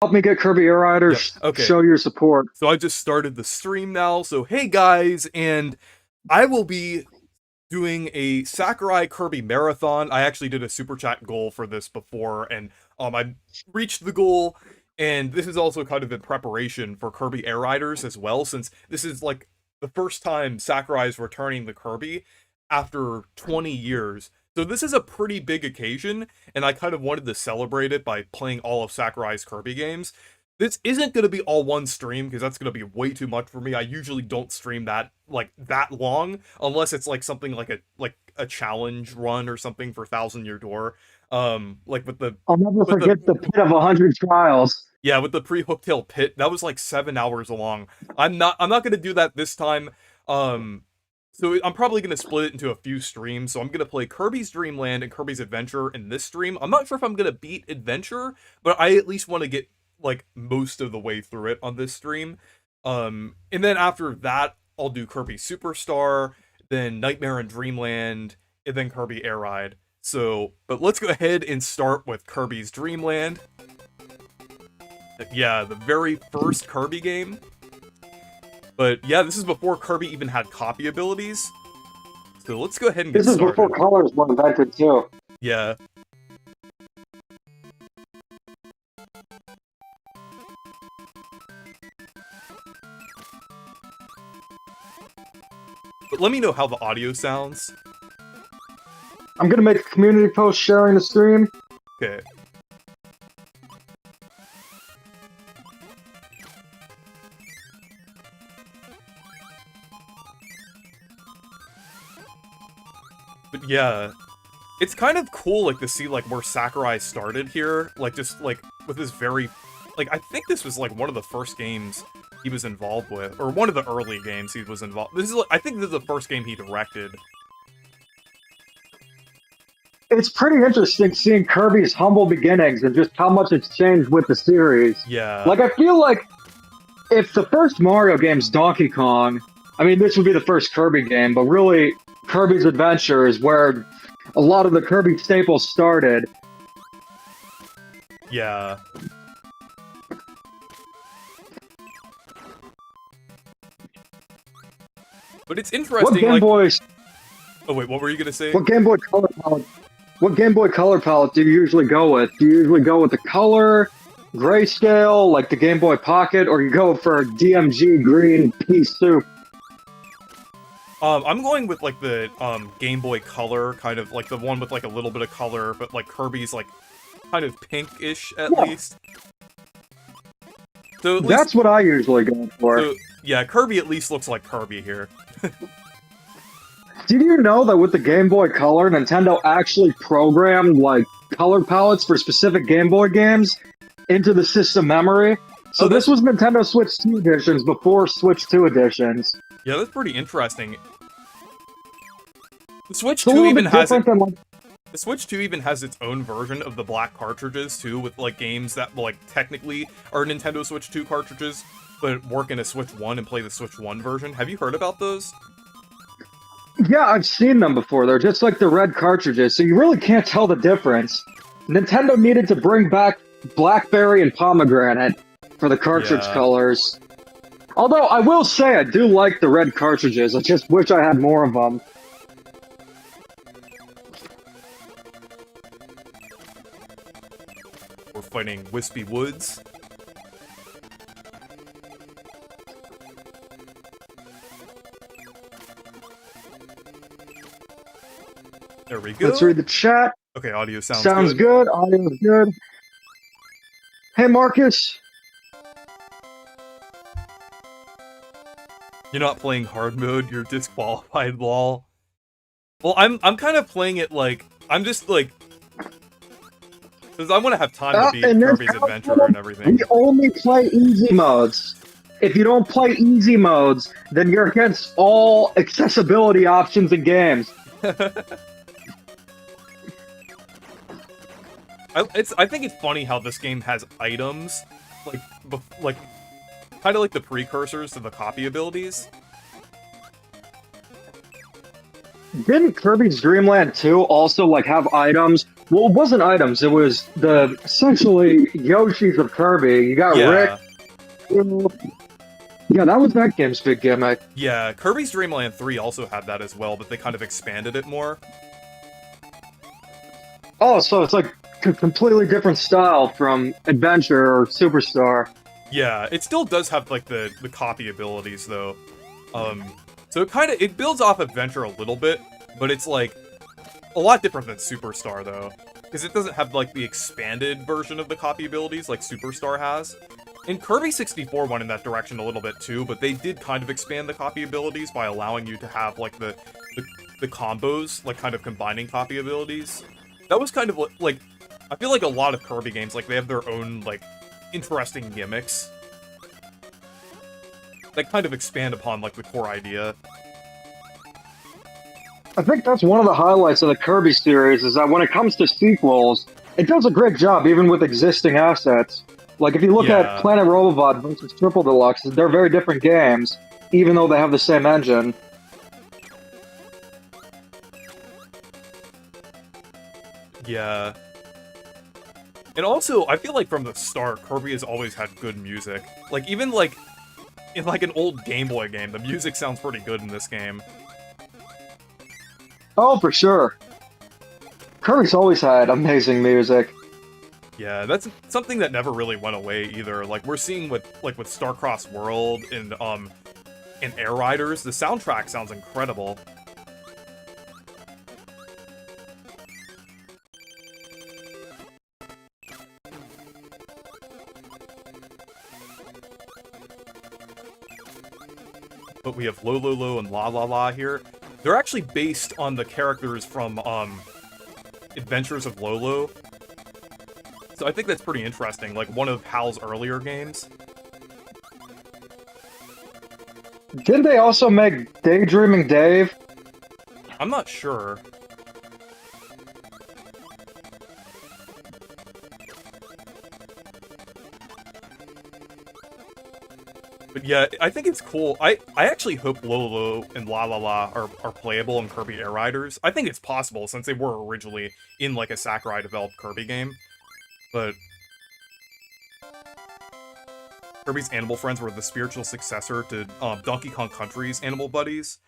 Help me get Kirby Air Rider. Yep. Okay. Show your support. So I just started the stream now. So hey guys, and I will be doing a Sakurai Kirby marathon. I actually did a super chat goal for this before, and I reached the goal. And this is also kind of in preparation for Kirby Air Riders as well, since this is like the first time Sakurai is returning the Kirby after 20 years. So this is a pretty big occasion, and I kind of wanted to celebrate it by playing all of Sakurai's Kirby games. This isn't going to be all one stream, because that's going to be way too much for me. I usually don't stream that long, unless it's like something like a challenge run or something for Thousand Year Door. Like with the I'll never with the forget the pit of 100 trials. yeah, with the pre-Hooktail Pit, that was like 7 hours long. I'm not gonna do that this time. So I'm probably gonna split it into a few streams. So I'm gonna play Kirby's Dream Land and Kirby's Adventure in this stream. I'm not sure if I'm gonna beat Adventure, but I at least want to get like most of the way through it on this stream. And then after that, I'll do Kirby Superstar, then Nightmare in Dreamland, and then Kirby Air Ride. So, but let's go ahead and start with Kirby's Dream Land. Yeah, the very first Kirby game. But yeah, this is before Kirby even had copy abilities. So let's go ahead and get This is started. before colors were invented too. Yeah. But let me know how the audio sounds. I'm gonna make a community post sharing the stream. Okay. But yeah, it's kind of cool, like, to see, like, where Sakurai started here. Like, just, like, with this very... Like, I think this was, like, one of the first games he was involved with. Or one of the early games he was involved... This is, like, I think this is the first game he directed. It's pretty interesting seeing Kirby's humble beginnings and just how much it's changed with the series. Yeah. Like, I feel like if the first Mario game's Donkey Kong, I mean, this would be the first Kirby game, but really, Kirby's Adventure is where a lot of the Kirby staples started. Yeah. But it's interesting, What Game like... Boy? Oh wait, what were you gonna say? What Game Boy Color palette? What Game Boy Color palette do you usually go with? Do you usually go with the color, grayscale, like the Game Boy Pocket, or you go for DMG green pea soup? I'm going with, like, the, Game Boy Color, kind of, like, the one with, like, a little bit of color, but, like, Kirby's, like, kind of pink-ish, at least. So at least... That's what I usually go for. So, yeah, Kirby at least looks like Kirby here. Did you know that with the Game Boy Color, Nintendo actually programmed, like, color palettes for specific Game Boy games into the system memory? So this was Nintendo Switch 2 editions before Switch 2 editions. Yeah, that's pretty interesting. The Switch 2 even has the Switch 2 even has its own version of the black cartridges too, with like games that like technically are Nintendo Switch 2 cartridges, but work in a Switch 1 and play the Switch 1 version. Have you heard about those? Yeah, I've seen them before. They're just like the red cartridges, so you really can't tell the difference. Nintendo needed to bring back Blackberry and Pomegranate for the cartridge colors. Although, I will say I do like the red cartridges, I just wish I had more of them. We're fighting Wispy Woods. There we go. Let's read the chat. Okay, audio sounds good. Good. Audio's good. Hey, Marcus. You're not playing hard mode, you're disqualified, lol. Well, I'm kind of playing it like... I'm just, like... Because I want to have time to beat Kirby's Adventure and everything. We only play easy modes. If you don't play easy modes, then you're against all accessibility options in games. I think it's funny how this game has items, like kind of like the precursors to the copy abilities. Didn't Kirby's Dream Land 2 also like have items? Well, it wasn't items. It was the essentially Yoshi's of Kirby. You got Rick. Yeah. Yeah, that was that game's big gimmick. Yeah, Kirby's Dream Land 3 also had that as well, but they kind of expanded it more. Oh, so it's like a completely different style from Adventure or Superstar. Yeah, it still does have like the copy abilities though. So it builds off Adventure a little bit, but it's like a lot different than Superstar though, because it doesn't have like the expanded version of the copy abilities like Superstar has. And Kirby 64 went in that direction a little bit too, but they did kind of expand the copy abilities by allowing you to have like the combos, like kind of combining copy abilities. That was kind of like I feel like a lot of Kirby games, like they have their own like interesting gimmicks that kind of expand upon like the core idea. I think that's one of the highlights of the Kirby series is that when it comes to sequels, it does a great job even with existing assets. Like if you look at Planet Robobot versus Triple Deluxe, they're very different games, even though they have the same engine. Yeah. And also, I feel like from the start, Kirby has always had good music. Like, even, like, in, like, an old Game Boy game, the music sounds pretty good in this game. Oh, for sure. Kirby's always had amazing music. Yeah, that's something that never really went away either. Like, we're seeing with Starcross World and Air Riders, the soundtrack sounds incredible. But we have Lo and La here. They're actually based on the characters from Adventures of Lolo. So I think that's pretty interesting, like one of HAL's earlier games. Didn't they also make Daydreaming Dave? I'm not sure. But yeah, I think it's cool. I actually hope Lolo and La are playable in Kirby Air Riders. I think it's possible since they were originally in like a Sakurai developed Kirby game. But Kirby's Animal Friends were the spiritual successor to Donkey Kong Country's Animal Buddies.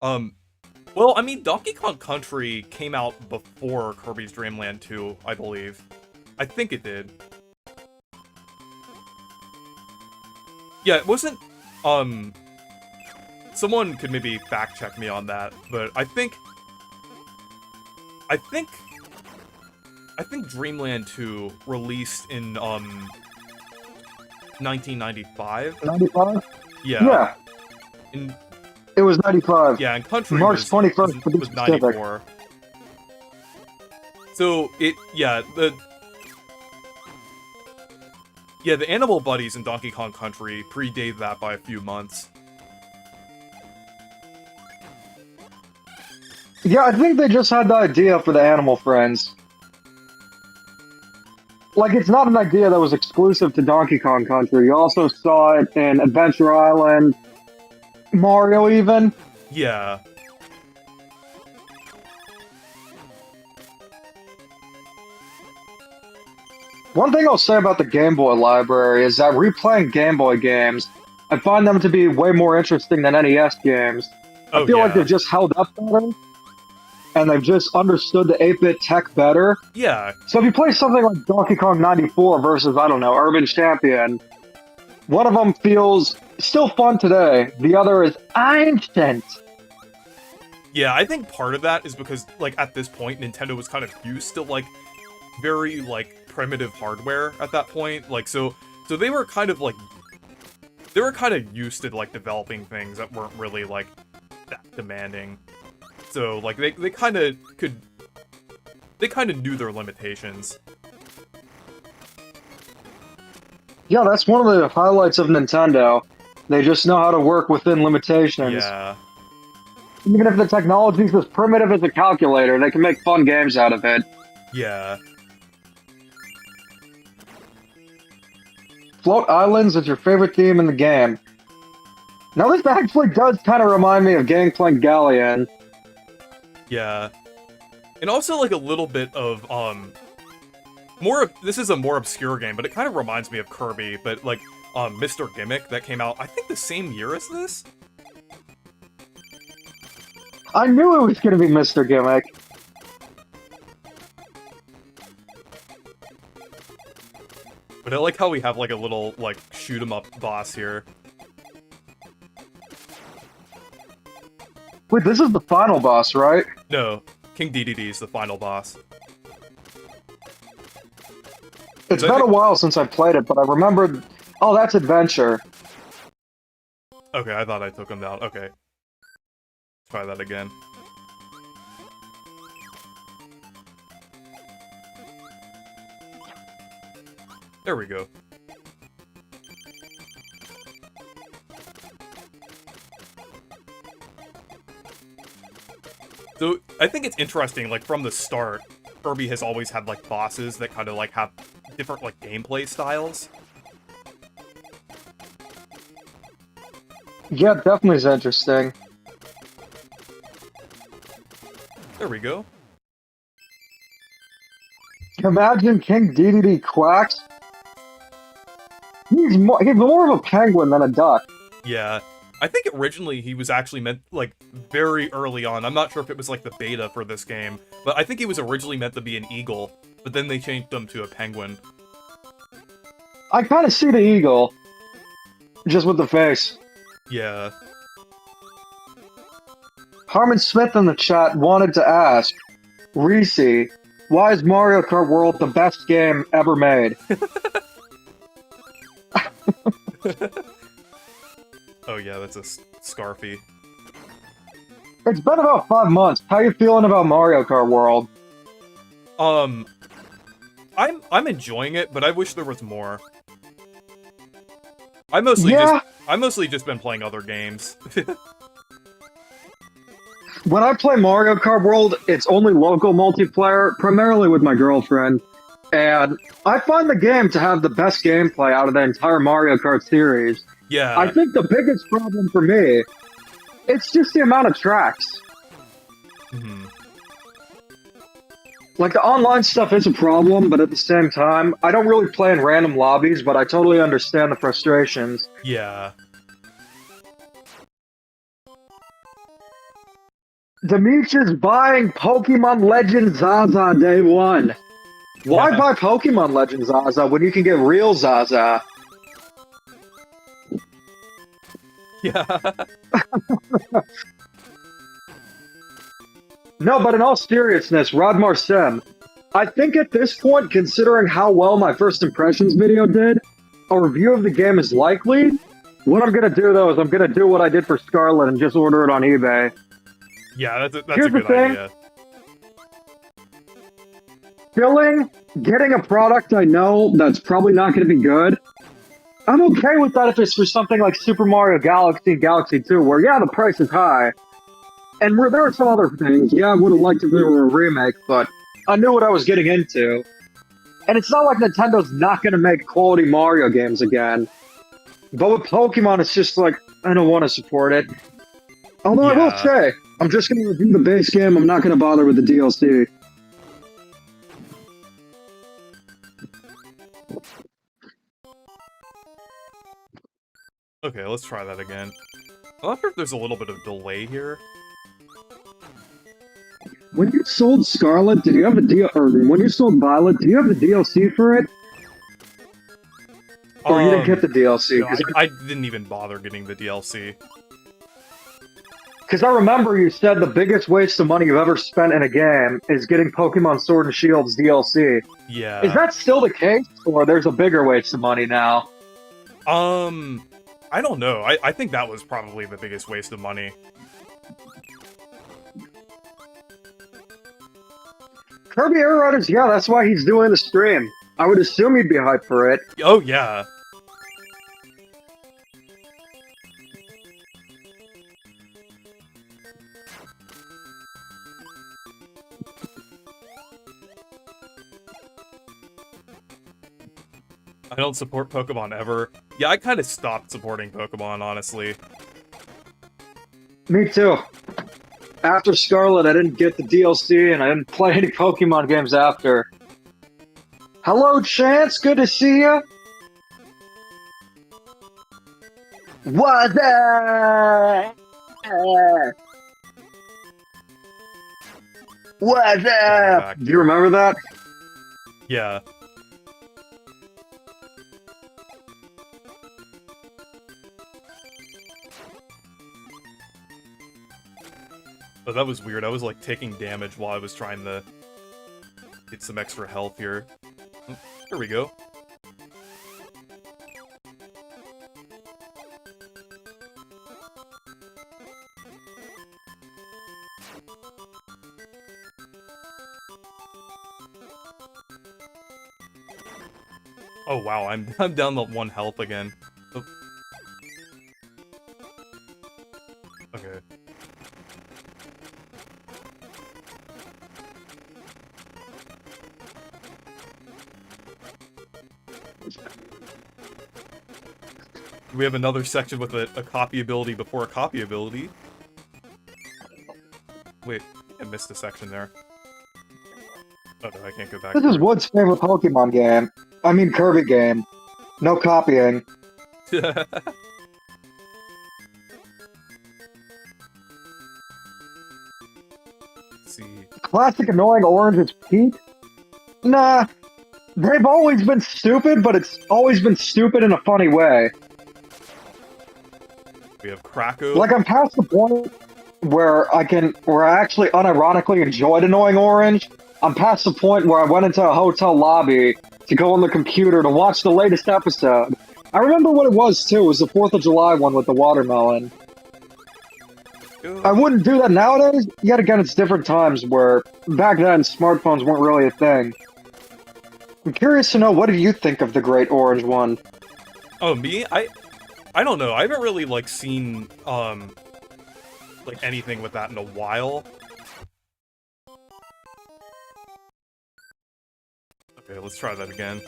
Well, I mean, Donkey Kong Country came out before Kirby's Dream Land 2, I believe. I think it did. Yeah, it wasn't, someone could maybe fact check me on that, but I think Dreamland 2 released in, 1995? 95? Yeah. Yeah. It was 95. Yeah, and Country March 21st was 94. So, the Animal Buddies in Donkey Kong Country predate that by a few months. Yeah, I think they just had the idea for the Animal Friends. Like, it's not an idea that was exclusive to Donkey Kong Country. You also saw it in Adventure Island, Mario even. Yeah. One thing I'll say about the Game Boy library is that replaying Game Boy games, I find them to be way more interesting than NES games. I feel like they've just held up better, and they've just understood the 8-bit tech better. Yeah. So if you play something like Donkey Kong 94 versus, I don't know, Urban Champion, one of them feels still fun today, the other is ancient. Yeah, I think part of that is because, like, at this point, Nintendo was kind of used to, like, very, like, primitive hardware at that point. Like, so they were kind of, like, they were kind of used to, like, developing things that weren't really, like, that demanding. So, like, they kind of knew their limitations. Yeah, that's one of the highlights of Nintendo. They just know how to work within limitations. Yeah. Even if the technology is as primitive as a calculator, they can make fun games out of it. Yeah. Float Islands is your favorite theme in the game. Now this actually does kind of remind me of Gangplank Galleon. Yeah. And also, like, a little bit of, this is a more obscure game, but it kind of reminds me of Kirby, but, like, Mr. Gimmick that came out, I think the same year as this? I knew it was gonna be Mr. Gimmick. But I like how we have, like, a little, like, shoot-'em-up boss here. Wait, this is the final boss, right? No, King DDD is the final boss. It's been a while since I played it, but I remembered... Oh, that's Adventure. Okay, I thought I took him down. Okay. Try that again. There we go. So, I think it's interesting, like, from the start, Kirby has always had, like, bosses that kind of, like, have different, like, gameplay styles. Yeah, definitely is interesting. There we go. Imagine King DDD quacks. He's more of a penguin than a duck. Yeah. I think originally he was actually meant, like, very early on. I'm not sure if it was, like, the beta for this game, but I think he was originally meant to be an eagle, but then they changed him to a penguin. I kind of see the eagle. Just with the face. Yeah. Harmon Smith in the chat wanted to ask, Reese, why is Mario Kart World the best game ever made? Oh yeah, that's a Scarfy. It's been about 5 months. How you feeling about Mario Kart World? I'm enjoying it, but I wish there was more. I mostly just been playing other games. When I play Mario Kart World, it's only local multiplayer, primarily with my girlfriend. And I find the game to have the best gameplay out of the entire Mario Kart series. Yeah. I think the biggest problem for me, it's just the amount of tracks. Mm-hmm. Like, the online stuff is a problem, but at the same time, I don't really play in random lobbies, but I totally understand the frustrations. Yeah. Demetrius is buying Pokemon Legend Zaza day one. Why buy Pokemon Legend Zaza when you can get real Zaza? Yeah. No, but in all seriousness, Rodmar Sim, I think at this point, considering how well my first impressions video did, a review of the game is likely. What I'm gonna do, though, is I'm gonna do what I did for Scarlet and just order it on eBay. Yeah, that's Here's a good the thing. idea. Getting a product I know that's probably not gonna be good, I'm okay with that if it's for something like Super Mario Galaxy and Galaxy 2, where, yeah, the price is high. And where there are some other things, yeah, I would have liked if there were a remake, but I knew what I was getting into. And it's not like Nintendo's not gonna make quality Mario games again. But with Pokemon, it's just like, I don't want to support it. Although I will say, I'm just gonna review the base game, I'm not gonna bother with the DLC. Okay, let's try that again. I wonder if there's a little bit of delay here. When you sold Scarlet, did you have the or when you sold Violet, did you have the DLC for it? Or you didn't get the DLC? No, I didn't even bother getting the DLC. Because I remember you said the biggest waste of money you've ever spent in a game is getting Pokemon Sword and Shield's DLC. Yeah. Is that still the case, or there's a bigger waste of money now? I don't know. I think that was probably the biggest waste of money. Kirby Air Riders, yeah, that's why he's doing the stream. I would assume he'd be hyped for it. Oh, yeah. I don't support Pokemon ever. Yeah, I kind of stopped supporting Pokemon, honestly. Me too. after Scarlet, I didn't get the DLC, and I didn't play any Pokemon games after. Hello, Chance. Good to see you. What's up? What's up? Do you remember that? Yeah. Oh, that was weird. I was like taking damage while I was trying to get some extra health here. Here we go. Oh wow, I'm down to 1 health again. Oh. Okay. We have another section with a copy ability before a copy ability. Wait, I missed a section there. Oh no, I can't go back. This is Wood's favorite Pokemon game. I mean Kirby game. No copying. Let's see. Classic annoying orange is Pete? Nah. They've always been stupid, but it's always been stupid in a funny way. We have Krakow. Like, I'm past the point where I actually unironically enjoyed annoying orange. I'm past the point where I went into a hotel lobby to go on the computer to watch the latest episode. I remember what it was, too. It was the 4th of July one with the watermelon. I wouldn't do that nowadays. Yet again, it's different times where back then smartphones weren't really a thing. I'm curious to know, what do you think of the Great Orange one? Oh, me? I don't know. I haven't really, like, seen, like, anything with that in a while. Okay, let's try that again.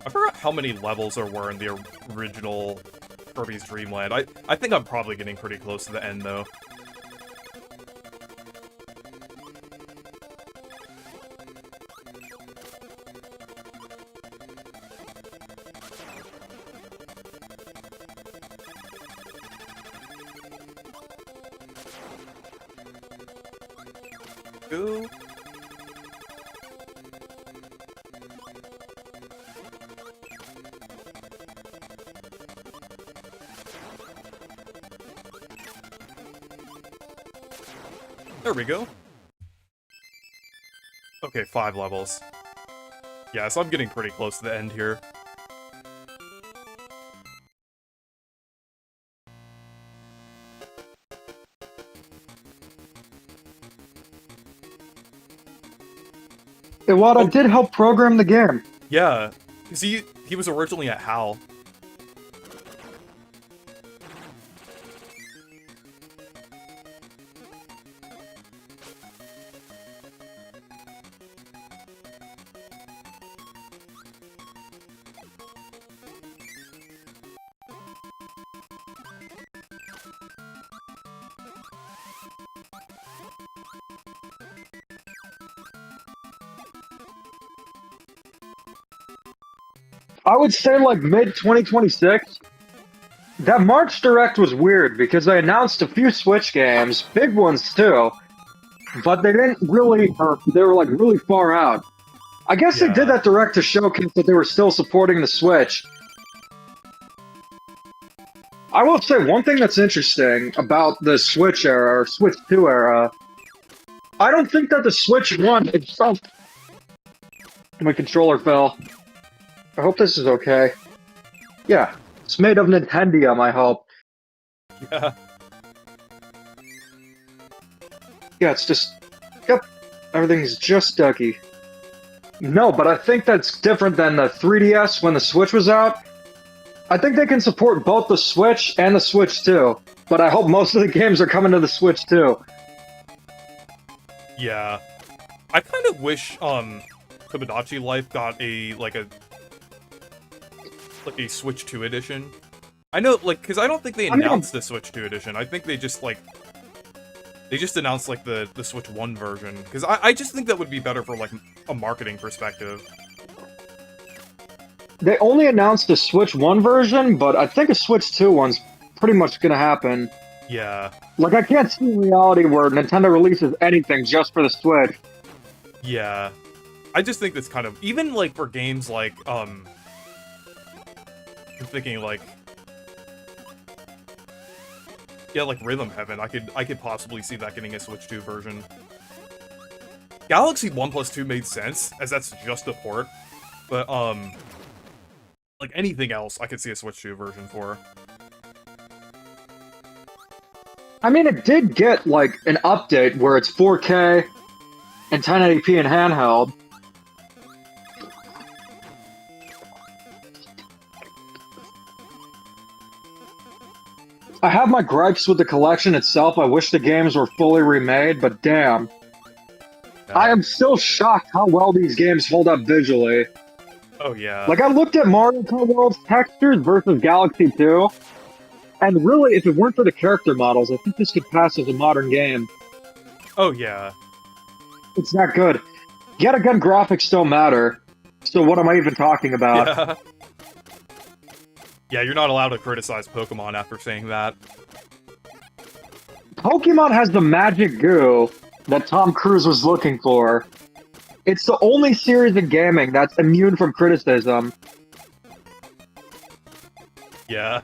I forgot how many levels there were in the original Kirby's Dream Land. I think I'm probably getting pretty close to the end, though. Go. There we go. Okay, 5 levels. Yeah, so I'm getting pretty close to the end here. Iwata did help program the game. Yeah, because he was originally at HAL. I would say like mid-2026. That March Direct was weird because they announced a few Switch games, big ones too, but they didn't really, they were like really far out. I guess they did that Direct to showcase that they were still supporting the Switch. I will say one thing that's interesting about the Switch era, or Switch 2 era, I don't think that the Switch 1 itself... My controller fell. I hope this is okay. Yeah, it's made of Nintendium, I hope. Yeah. Yeah, it's just... Yep, everything's just ducky. No, but I think that's different than the 3DS when the Switch was out. I think they can support both the Switch and the Switch 2, but I hope most of the games are coming to the Switch too. Yeah. I kind of wish Tomodachi Life got a Switch 2 edition. I know, like, because I don't think they announced the Switch 2 edition. I think they just announced like the Switch 1 version. Because I just think that would be better for like a marketing perspective. They only announced the Switch 1 version, but I think a Switch 2 one's pretty much gonna happen. Yeah. Like, I can't see a reality where Nintendo releases anything just for the Switch. Yeah. I just think that's kind of, even like for games like, I'm thinking like, yeah, like Rhythm Heaven, I could possibly see that getting a Switch 2 version. Galaxy 1+2 made sense, as that's just a port. But, like anything else, I could see a Switch 2 version for. I mean, it did get, like, an update where it's 4K and 1080p in handheld. I have my gripes with the collection itself. I wish the games were fully remade, but damn. I am still shocked how well these games hold up visually. Oh, yeah. Like, I looked at Mario Kart World's textures versus Galaxy 2, and really, if it weren't for the character models, I think this could pass as a modern game. Oh, yeah. It's that good. Yet again, graphics don't matter. So what am I even talking about? Yeah. Yeah, you're not allowed to criticize Pokemon after saying that. Pokemon has the magic goo that Tom Cruise was looking for. It's the only series in gaming that's immune from criticism. Yeah.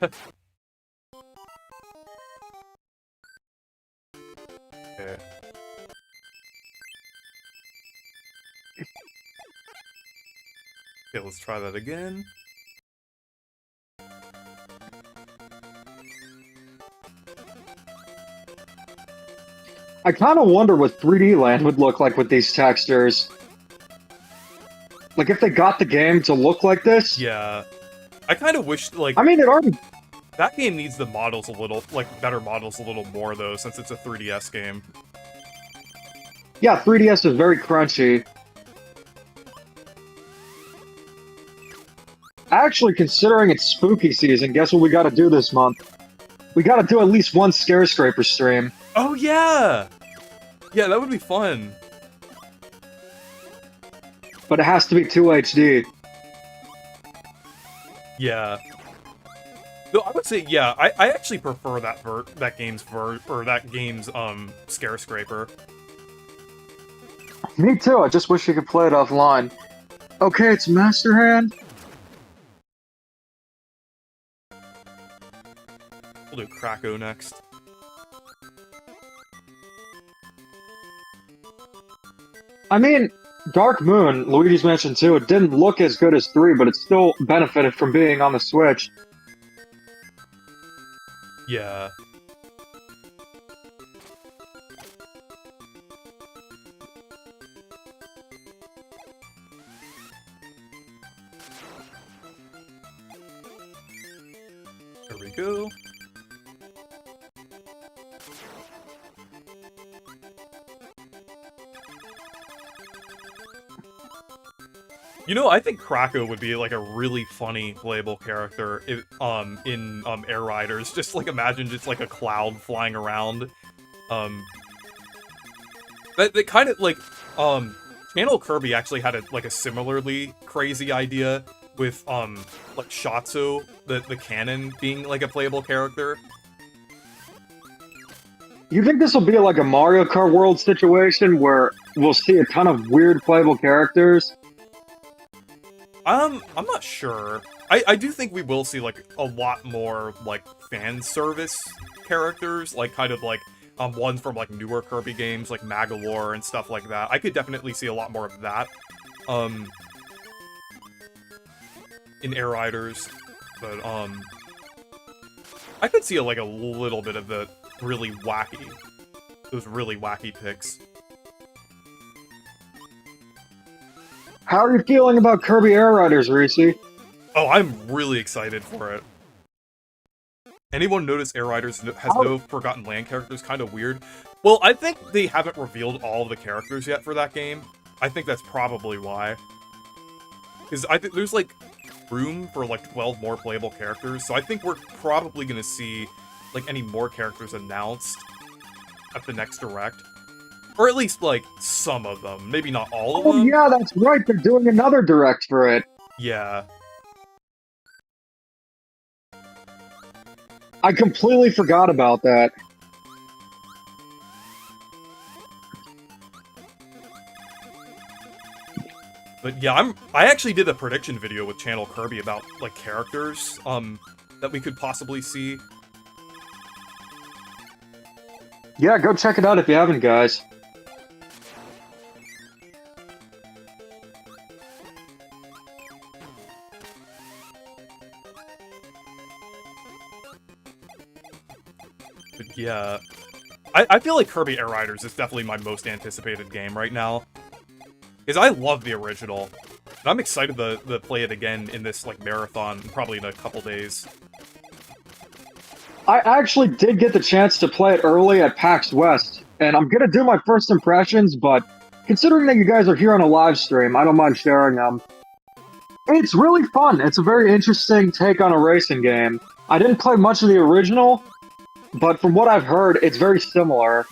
Okay. Okay, let's try that again. I kind of wonder what 3D Land would look like with these textures. Like, if they got the game to look like this? Yeah. I kind of wish, like... I mean, it already... That game needs the models a little, like, better models a little more, though, since it's a 3DS game. Yeah, 3DS is very crunchy. Actually, considering it's spooky season, guess what we gotta do this month? We gotta do at least one Scare Scraper stream. Oh, yeah! Yeah, that would be fun. But it has to be 2 HD. Yeah. Though I would say, yeah, I actually prefer that game's Scare Scraper. Me too, I just wish you could play it offline. Okay, it's Master Hand. We'll do Krakow next. I mean, Dark Moon, Luigi's Mansion 2, it didn't look as good as 3, but it still benefited from being on the Switch. Yeah. There we go. You know, I think Krakow would be like a really funny playable character if, in Air Riders. Just like imagine just like a cloud flying around. That kind of like Channel Kirby actually had a similarly crazy idea with like Shatsu, the cannon being like a playable character. You think this will be like a Mario Kart World situation where we'll see a ton of weird playable characters? I'm not sure. I do think we will see, like, a lot more, like, fan service characters, like, kind of, like, ones from, like, newer Kirby games, like Magolor and stuff like that. I could definitely see a lot more of that, in Air Riders, but, I could see, like, a little bit of those really wacky picks. How are you feeling about Kirby Air Riders, Reese? Oh, I'm really excited for it. Anyone notice Air Riders has no Forgotten Land characters? Kind of weird. Well, I think they haven't revealed all of the characters yet for that game. I think that's probably why. Because I think there's, like, room for, like, 12 more playable characters, so I think we're probably gonna see, like, any more characters announced at the next Direct. Or at least, like, some of them. Maybe not all of them. Oh, yeah, that's right. They're doing another Direct for it. Yeah. I completely forgot about that. But yeah, I actually did a prediction video with Channel Kirby about, like, characters, that we could possibly see. Yeah, go check it out if you haven't, guys. But yeah, I feel like Kirby Air Riders is definitely my most anticipated game right now. Because I love the original. And I'm excited to play it again in this, like, marathon, probably in a couple days. I actually did get the chance to play it early at PAX West, and I'm gonna do my first impressions, but considering that you guys are here on a live stream, I don't mind sharing them. It's really fun. It's a very interesting take on a racing game. I didn't play much of the original, but from what I've heard, it's very similar.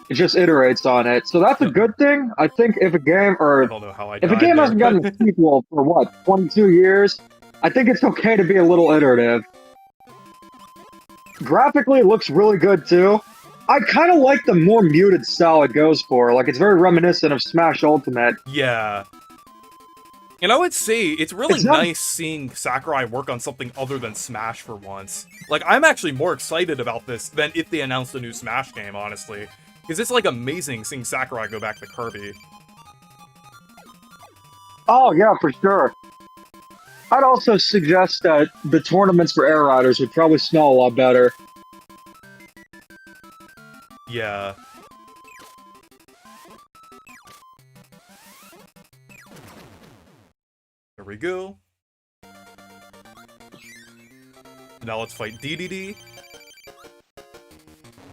It just iterates on it, so that's a good thing. I think if a game, I don't know how I if a game hasn't gotten a sequel for, what, 22 years, I think it's okay to be a little iterative. Graphically, it looks really good, too. I kind of like the more muted style it goes for. Like, it's very reminiscent of Smash Ultimate. Yeah. And I would say, it's really nice seeing Sakurai work on something other than Smash for once. Like, I'm actually more excited about this than if they announced a new Smash game, honestly. Because it's, like, amazing seeing Sakurai go back to Kirby. Oh, yeah, for sure. I'd also suggest that the tournaments for Air Riders would probably smell a lot better. Yeah. There we go. Now let's fight DDD.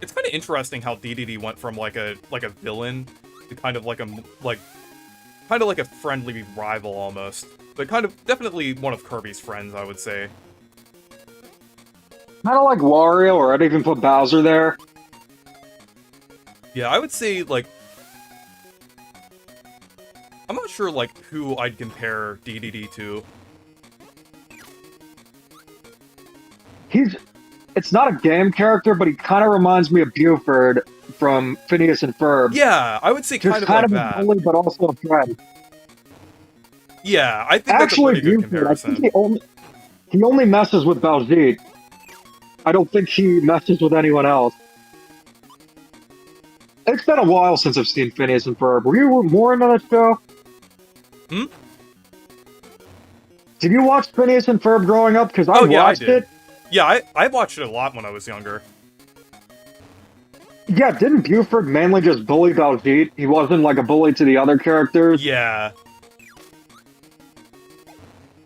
It's kind of interesting how DDD went from like a villain to kind of like a friendly rival almost. But kind of definitely one of Kirby's friends, I would say. Kind of like Wario, or I'd even put Bowser there. Yeah, I would say, like... I'm not sure, like, who I'd compare DDD to. It's not a game character, but he kind of reminds me of Buford from Phineas and Ferb. Yeah, I would say kind of like that. Just kind of a bully, but also a friend. Yeah, I think that's a pretty good comparison. I think he only messes with Baljeet. I don't think he messes with anyone else. It's been a while since I've seen Phineas and Ferb. Were you more into that show? Hmm? Did you watch Phineas and Ferb growing up? Because I watched it. Yeah, I watched it a lot when I was younger. Yeah, didn't Buford mainly just bully Baljeet? He wasn't like a bully to the other characters? Yeah.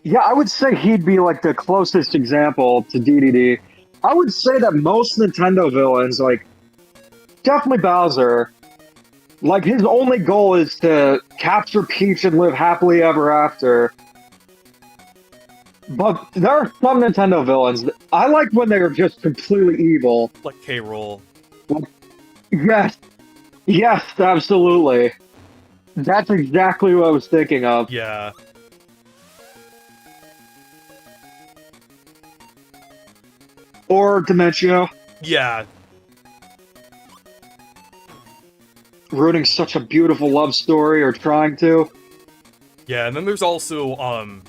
Yeah, I would say he'd be like the closest example to DDD. I would say that most Nintendo villains, like, definitely Bowser, like, his only goal is to capture Peach and live happily ever after. But there are some Nintendo villains that I like when they are just completely evil. Like K. Rool. Yes. Yes, absolutely. That's exactly what I was thinking of. Yeah. Or Dementio. Yeah. Ruining such a beautiful love story, or trying to. Yeah, and then there's also,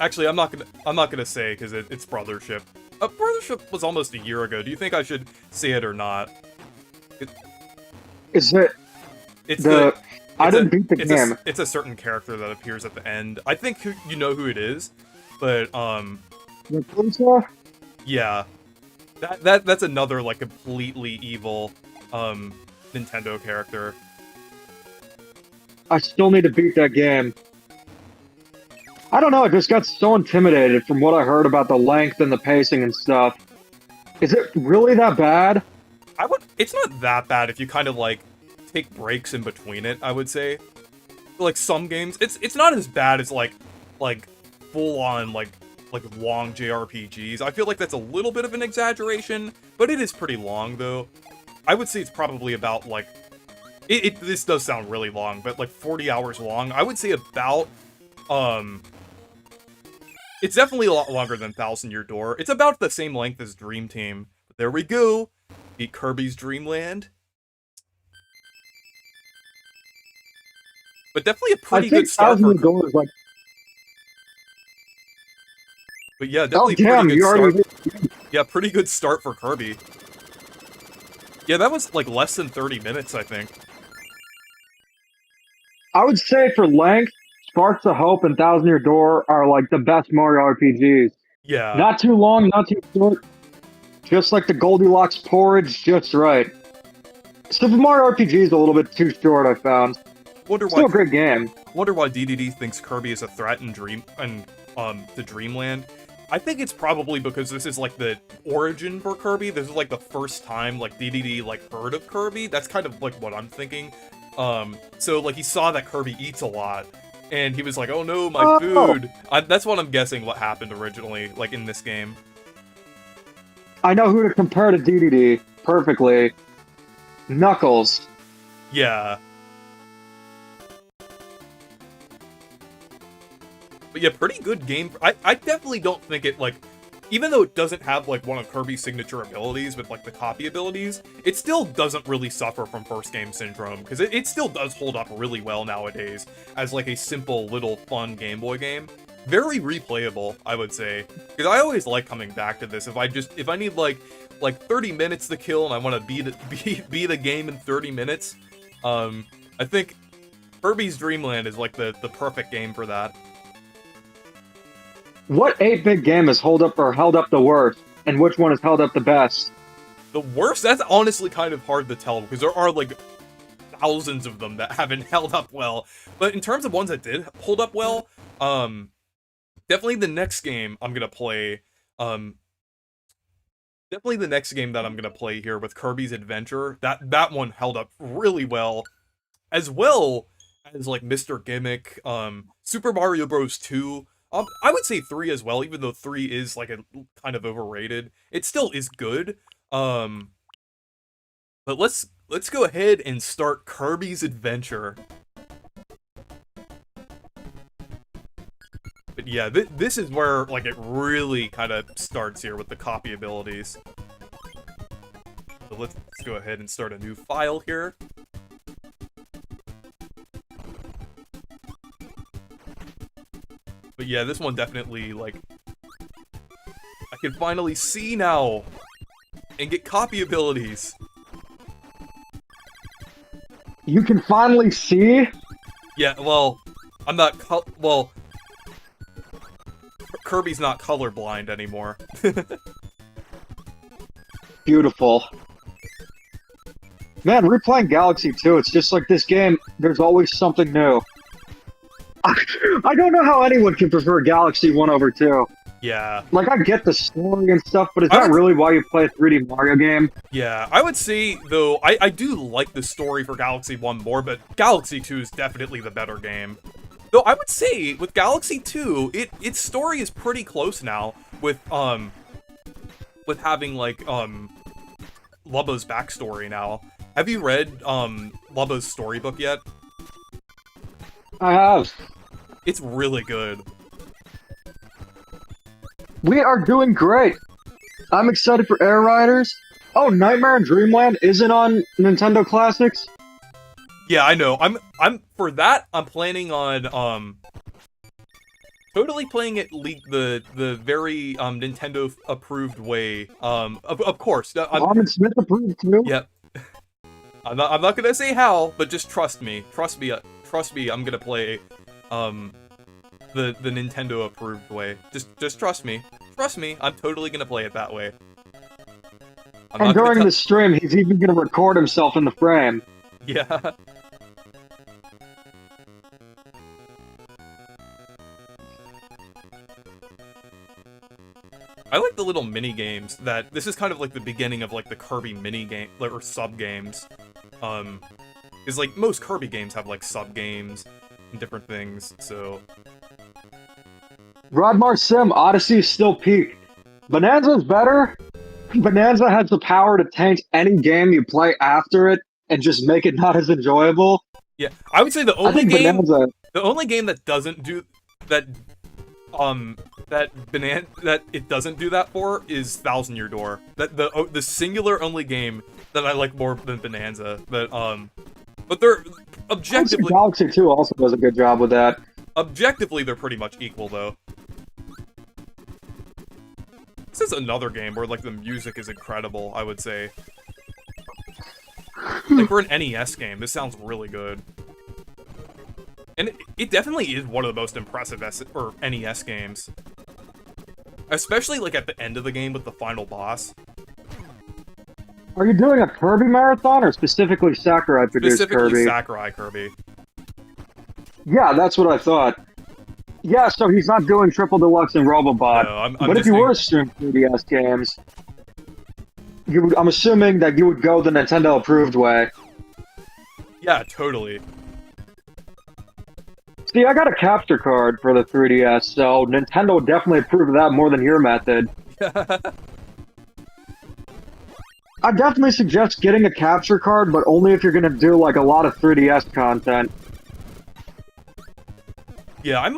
actually, I'm not gonna say, because it's Brothership. Brothership was almost a year ago. Do you think I should say it or not? I didn't beat the game. It's a certain character that appears at the end. I think you know who it is, but, Yakuza? yeah. That's another, like, completely evil, Nintendo character. I still need to beat that game. I don't know, I just got so intimidated from what I heard about the length and the pacing and stuff. Is it really that bad? It's not that bad if you kind of like take breaks in between it, I would say. Like some games, it's not as bad as like full on like long JRPGs. I feel like that's a little bit of an exaggeration, but it is pretty long though. I would say it's probably about like this does sound really long, but like 40 hours long. I would say about it's definitely a lot longer than Thousand Year Door. It's about the same length as Dream Team. But there we go. Beat Kirby's Dream Land. But definitely a pretty good start for Thousand is like. But yeah, Oh definitely damn! pretty You good already. start. Yeah, pretty good start for Kirby. Yeah, that was like less than 30 minutes, I think. I would say for length, Sparks of Hope and Thousand Year Door are like the best Mario RPGs. Yeah. Not too long, not too short. Just like the Goldilocks porridge, just right. Super Mario RPG is a little bit too short, I found. Still a great game. Wonder why DDD thinks Kirby is a threat in the Dreamland. I think it's probably because this is like the origin for Kirby. This is like the first time like DDD like heard of Kirby. That's kind of like what I'm thinking. So like he saw that Kirby eats a lot, and he was like, "Oh no, my food!" That's what I'm guessing. What happened originally, like in this game. I know who to compare to DDD perfectly. Knuckles. Yeah. But yeah, pretty good game. I definitely don't think it, like, even though it doesn't have, like, one of Kirby's signature abilities with, like, the copy abilities, it still doesn't really suffer from first game syndrome, because it still does hold up really well nowadays as, like, a simple, little, fun Game Boy game. Very replayable, I would say, because I always like coming back to this. If I need, like 30 minutes to kill and I want to beat the game in 30 minutes, I think Kirby's Dream Land is, like, the perfect game for that. What 8-bit game has held up the worst, and which one has held up the best? The worst? That's honestly kind of hard to tell, because there are, like, thousands of them that haven't held up well. But in terms of ones that did hold up well, definitely the next game I'm gonna play, definitely the next game that I'm gonna play here with Kirby's Adventure, that one held up really well as like Mr. Gimmick, Super Mario Bros. 2. I would say 3 as well, even though 3 is like a kind of overrated. It still is good. But let's go ahead and start Kirby's Adventure. But yeah, this is where like it really kind of starts here with the copy abilities. So let's go ahead and start a new file here. But yeah, this one definitely, like, I can finally see now and get copy abilities. You can finally see? Yeah, well, I'm not, Kirby's not colorblind anymore. Beautiful. Man, replaying Galaxy 2, it's just like this game, there's always something new. I don't know how anyone can prefer Galaxy 1 over 2. Yeah. Like, I get the story and stuff, but is that really why you play a 3D Mario game? Yeah, I would say, though, I do like the story for Galaxy 1 more, but Galaxy 2 is definitely the better game. Though I would say, with Galaxy 2, its story is pretty close now, with having, like, Lubbo's backstory now. Have you read, Lubbo's storybook yet? I have. It's really good. We are doing great. I'm excited for Air Riders. Oh, Nightmare in Dreamland isn't on Nintendo Classics? Yeah, I know. I'm for that, I'm planning on, totally playing it the very, Nintendo approved way. Of course. Mom and Smith approved too? Yep. I'm not gonna say how, but just trust me. Trust me, I'm gonna play, the Nintendo approved way. Just trust me. Trust me, I'm totally gonna play it that way. And during the stream, he's even gonna record himself in the frame. Yeah. I like the little mini games that this is kind of like the beginning of like the Kirby mini game or sub games. Is like most Kirby games have like sub games and different things. So Rodmar Sim Odyssey is still peak. Bonanza's better. Bonanza has the power to taint any game you play after it and just make it not as enjoyable. yeah, I would say the I only think game Bonanza. the only game that doesn't do that that it doesn't do that for is Thousand Year Door. That the singular only game that I like more than Bonanza. But they're objectively Galaxy 2 also does a good job with that. objectively they're pretty much equal though. This is another game where like the music is incredible, I would say. Like for an NES game, this sounds really good. And it definitely is one of the most impressive NES games. Especially like at the end of the game with the final boss. Are you doing a Kirby marathon or specifically Sakurai produced Specifically Kirby? Sakurai Kirby. Yeah, that's what I thought. Yeah, so he's not doing Triple Deluxe and Robobot. No, I'm but if you were to stream 3DS games, I'm assuming that you would go the Nintendo approved way. Yeah, totally. See, I got a capture card for the 3DS, so Nintendo would definitely approve of that more than your method. I definitely suggest getting a capture card, but only if you're gonna do like a lot of 3DS content. Yeah, I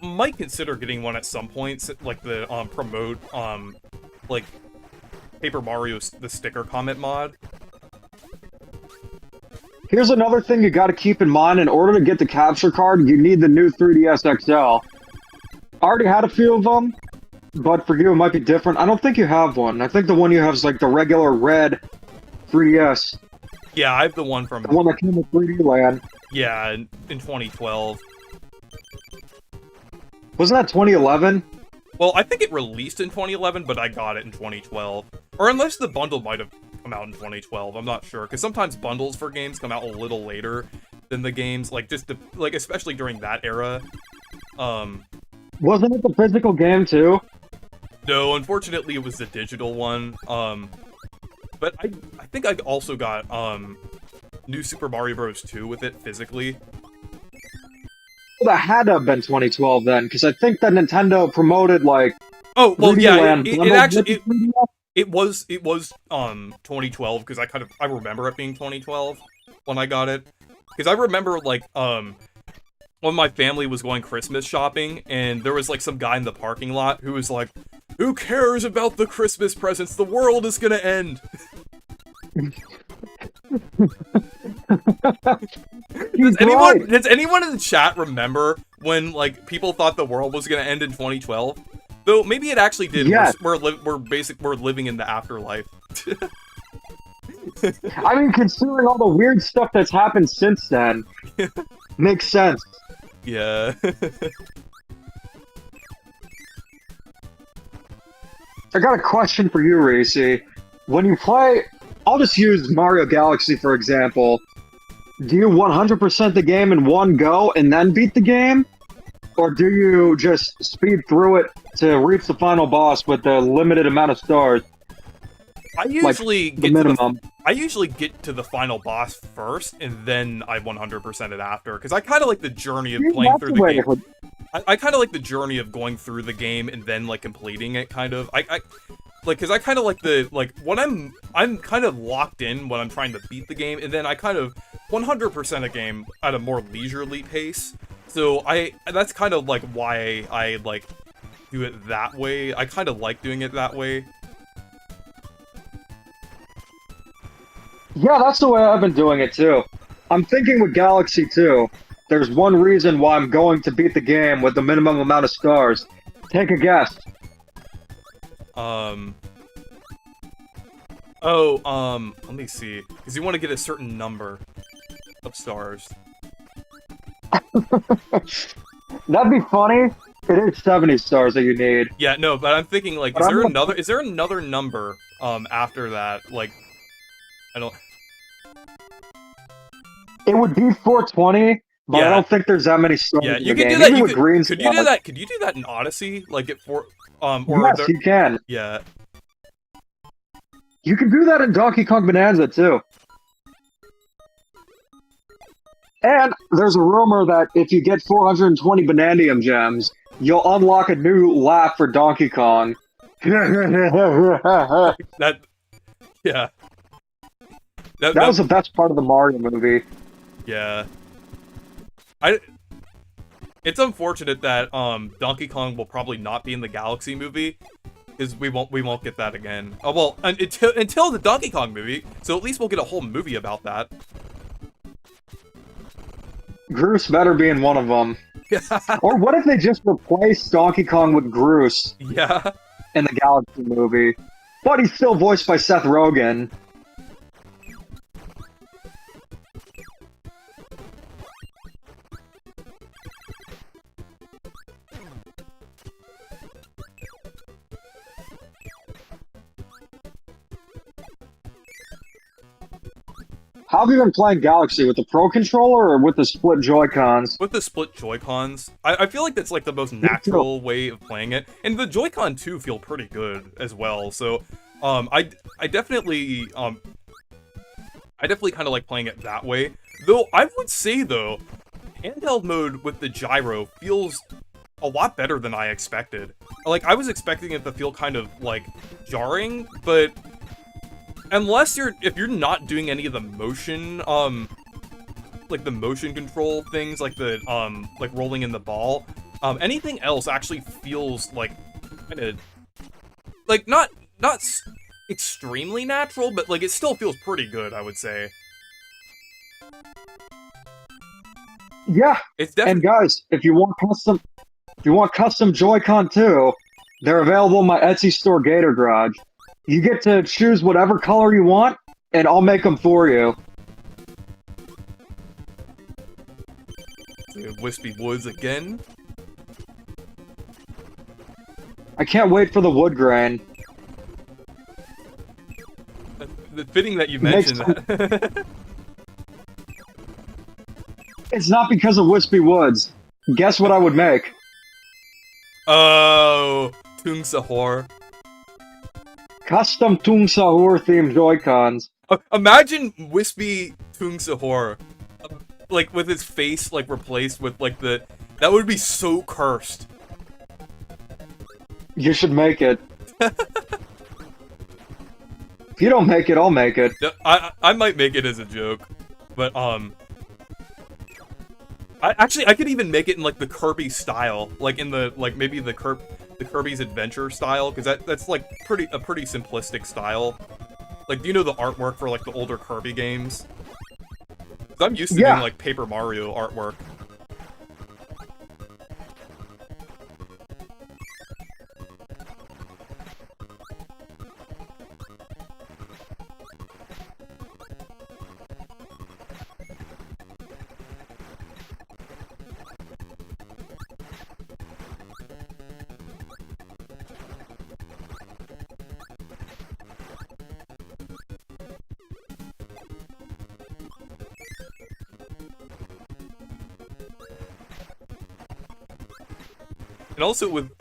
might consider getting one at some point, like the promote like Paper Mario the sticker comment mod. Here's another thing you gotta keep in mind. In order to get the capture card, you need the new 3DS XL. I already had a few of them, but for you it might be different. I don't think you have one. I think the one you have is like the regular red 3DS. Yeah, I have the one from... The one that came with 3D Land. Yeah, in 2012. Wasn't that 2011? Well, I think it released in 2011, but I got it in 2012. Or unless the bundle might have come out in 2012, I'm not sure. Because sometimes bundles for games come out a little later than the games, like especially during that era. Wasn't it the physical game too? No, unfortunately it was the digital one. But I think I also got New Super Mario Bros. 2 with it physically. Well, that had to have been 2012 then, because I think that Nintendo promoted like. Oh well, 3D yeah. Land It actually it was 2012 because I remember it being 2012 when I got it, because I remember like when my family was going Christmas shopping and there was like some guy in the parking lot who was like, "Who cares about the Christmas presents? The world is gonna end." Does anyone in the chat remember when like people thought the world was gonna end in 2012? Though maybe it actually did. Yes. We're living in the afterlife. I mean, considering all the weird stuff that's happened since then, makes sense. Yeah. I got a question for you, Racy. When you play, I'll just use Mario Galaxy for example. Do you 100% the game in one go and then beat the game? Or do you just speed through it to reach the final boss with the limited amount of stars? I usually like the minimum. I usually get to the final boss first, and then I 100% it after, because I kind of like the journey of playing through the game. I kind of like the journey of going through the game and then like completing it. Kind of, like, because I kind of like the when I'm kind of locked in when I'm trying to beat the game, and then I kind of 100% a game at a more leisurely pace. So that's kind of like why I like do it that way. I kind of like doing it that way. Yeah, that's the way I've been doing it too. I'm thinking with Galaxy 2, there's one reason why I'm going to beat the game with the minimum amount of stars. Take a guess. Let me see. Because you want to get a certain number of stars. That'd be funny. It is 70 stars that you need. Yeah, no, but I'm thinking like, But is there another number after that? Like, I don't. It would be 420, but I Yeah, don't think there's that many stars yeah, in you the could do game. that. Even with green Could you do stars. that? Could you do that in Odyssey? Like it for or Yes, there? you can. Yeah, You can do that in Donkey Kong Bonanza too. And there's a rumor that if you get 420 Bananium gems, you'll unlock a new lap for Donkey Kong. That that yeah was that the best part of the Mario movie. yeah. I It's unfortunate that Donkey Kong will probably not be in the Galaxy movie, because we won't get that again. Oh well, until the Donkey Kong movie, so at least we'll get a whole movie about that. Groose better be in one of them. Or what if they just replace Donkey Kong with Groose Yeah. in the Galaxy movie? But he's still voiced by Seth Rogen. How have you been playing Galaxy? With the Pro Controller or with the split Joy-Cons? With the split Joy-Cons, I feel like that's like the most natural way of playing it, and the Joy-Con 2 feel pretty good as well. So, I definitely kind of like playing it that way. Though I would say though, handheld mode with the gyro feels a lot better than I expected. Like I was expecting it to feel kind of like jarring, but if you're not doing any of the motion, like the motion control things, like the, like rolling in the ball, anything else actually feels like kind of, like not extremely natural, but like it still feels pretty good, I would say. Yeah, It's and definitely, guys, if you want custom Joy-Con too, they're available in my Etsy store, Gator Garage. You get to choose whatever color you want, and I'll make them for you. Wispy Woods again. I can't wait for the wood grain. Fitting that you mentioned that. It's not because of Wispy Woods. Guess what I would make? Oh, Tung Sahor. Custom Toon Sahur themed Joy-Cons. Imagine Wispy Tung Sahor, like with his face like replaced with like the. That would be so cursed. You should make it. If you don't make it, I'll make it. I might make it as a joke, but I could even make it in like the Kirby style, like in the like maybe the Kirby's Adventure style, because that's like a pretty simplistic style. Like, do you know the artwork for like the older Kirby games? 'Cause I'm used to doing like Paper Mario artwork. And also with,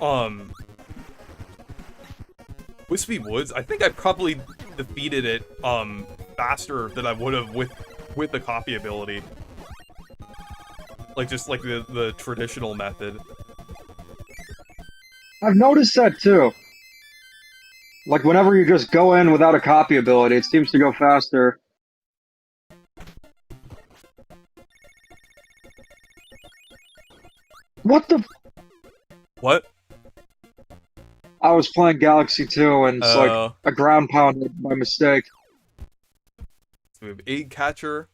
Wispy Woods, I think I probably defeated it, faster than I would have with the copy ability. Like, just like the traditional method. I've noticed that too. Like, whenever you just go in without a copy ability, it seems to go faster. What the... What? I was playing Galaxy 2, and it's like a ground pound by mistake. So we have Egg Catcher.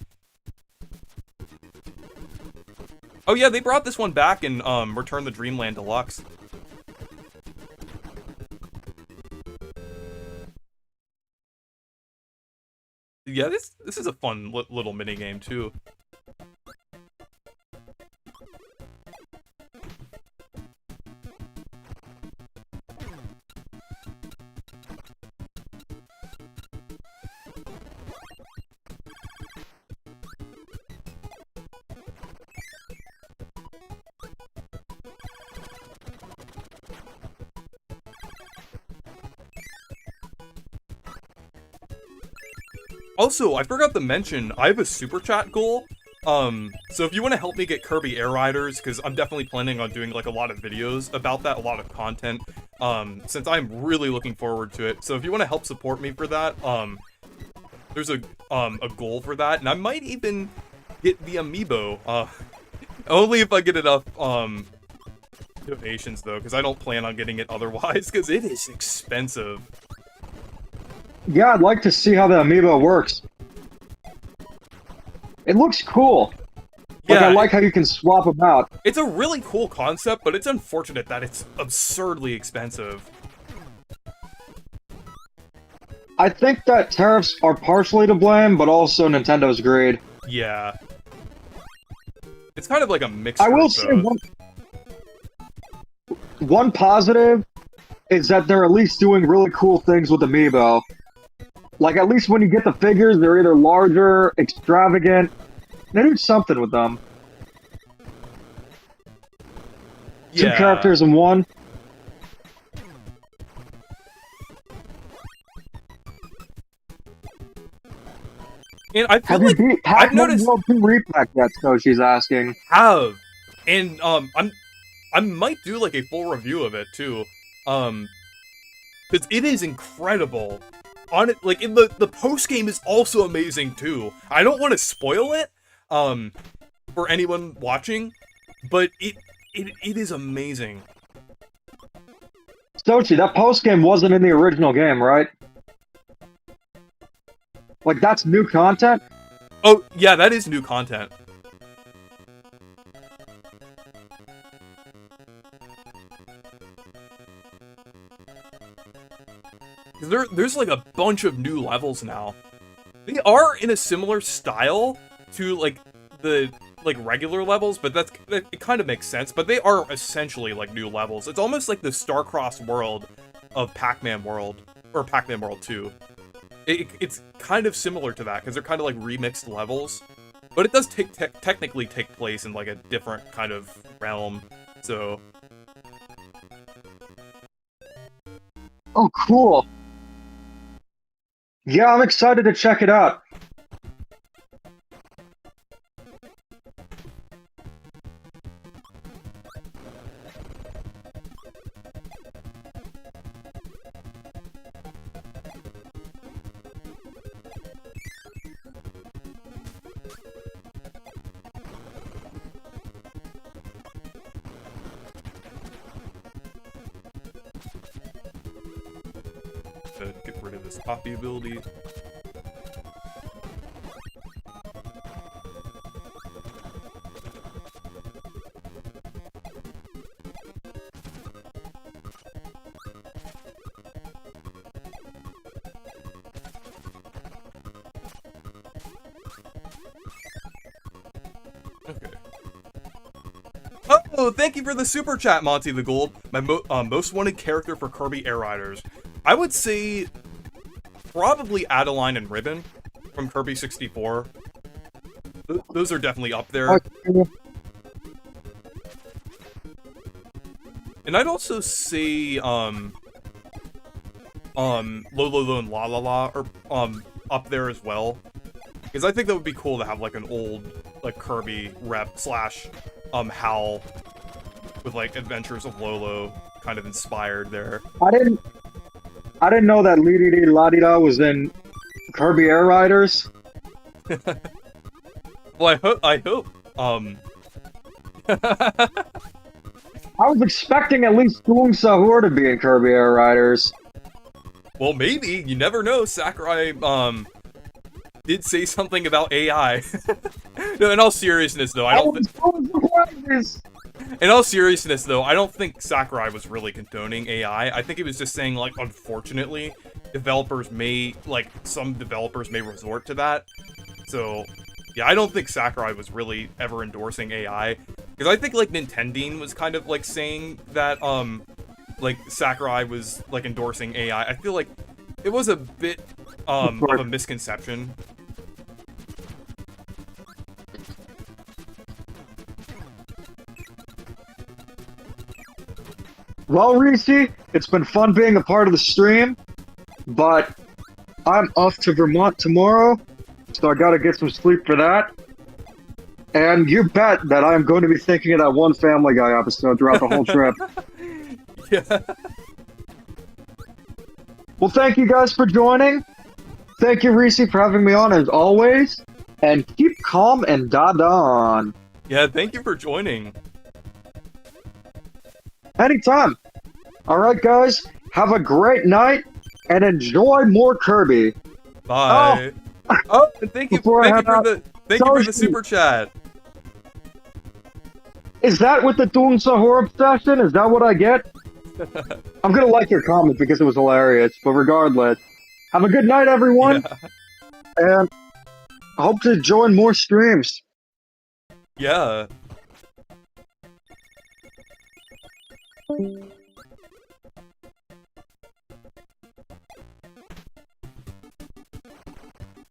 Oh yeah, they brought this one back in, Return the Dreamland Deluxe. Yeah, this is a fun little mini game too. Also, I forgot to mention, I have a super chat goal. So if you want to help me get Kirby Air Riders, because I'm definitely planning on doing like a lot of videos about that, a lot of content, since I'm really looking forward to it. So if you want to help support me for that, there's a goal for that, and I might even get the amiibo, only if I get enough, donations though, because I don't plan on getting it otherwise, because it is expensive. Yeah, I'd like to see how the amiibo works. It looks cool. Like, Yeah, I like how you can swap them out. it's a really cool concept, but it's unfortunate that it's absurdly expensive. I think that tariffs are partially to blame, but also Nintendo's greed. Yeah. It's kind of like a mixture I will of say both. one positive is that they're at least doing really cool things with Amiibo. Like, at least when you get the figures, they're either larger, extravagant. They do something with them. Two Yeah. characters in one. And I feel Have you like beat I've Pac-Man noticed World 2 Repack yet, so she's asking. have. And I might do like a full review of it too. Because it is incredible. On it, like in the post game is also amazing too. I don't want to spoil it, for anyone watching, but it is amazing. Sochi, that post-game wasn't in the original game, right? Like, that's new content? Oh yeah, that is new content. There's like a bunch of new levels now. They are in a similar style to like the regular levels, but it kind of makes sense. But they are essentially like new levels. It's almost like the Starcross world of Pac-Man World, or Pac-Man World 2. It's kind of similar to that because they're kind of like remixed levels, but it does technically take place in like a different kind of realm. So. Oh, cool. Yeah, I'm excited to check it out. To get rid of this copy ability. Okay. Oh, thank you for the super chat, Monty the Gold. My most wanted character for Kirby Air Riders. I would say probably Adeline and Ribbon from Kirby 64. Those are definitely up there. Okay. And I'd also say Lolo and La La La are up there as well. Because I think that would be cool to have like an old like Kirby rep slash Howl with like Adventures of Lolo kind of inspired there. I didn't know that Liddy La-Di-Da was in Kirby Air Riders. Well, I hope. I was expecting at least Doom Sahur to be in Kirby Air Riders. Well, maybe. You never know. Sakurai, did say something about AI. No, in all seriousness, though, I don't In all seriousness, though, I don't think Sakurai was really condoning AI. I think he was just saying, like, unfortunately, some developers may resort to that. So, yeah, I don't think Sakurai was really ever endorsing AI. Because I think, like, Nintendine was kind of, like, saying that, like, Sakurai was, like, endorsing AI. I feel like it was a bit, of a misconception. Well, Reese, it's been fun being a part of the stream, but I'm off to Vermont tomorrow, so I gotta get some sleep for that. And you bet that I'm going to be thinking of that one Family Guy episode throughout the whole trip. Yeah. Well, thank you guys for joining. Thank you, Reese, for having me on as always. And keep calm and dada on. Yeah, thank you for joining. Anytime. Alright, guys. Have a great night and enjoy more Kirby. Bye. Oh, and thank you for the super chat. Is that with the Doom Sahur obsession? Is that what I get? I'm gonna like your comment because it was hilarious, but regardless, have a good night, everyone, and I hope to join more streams. Yeah.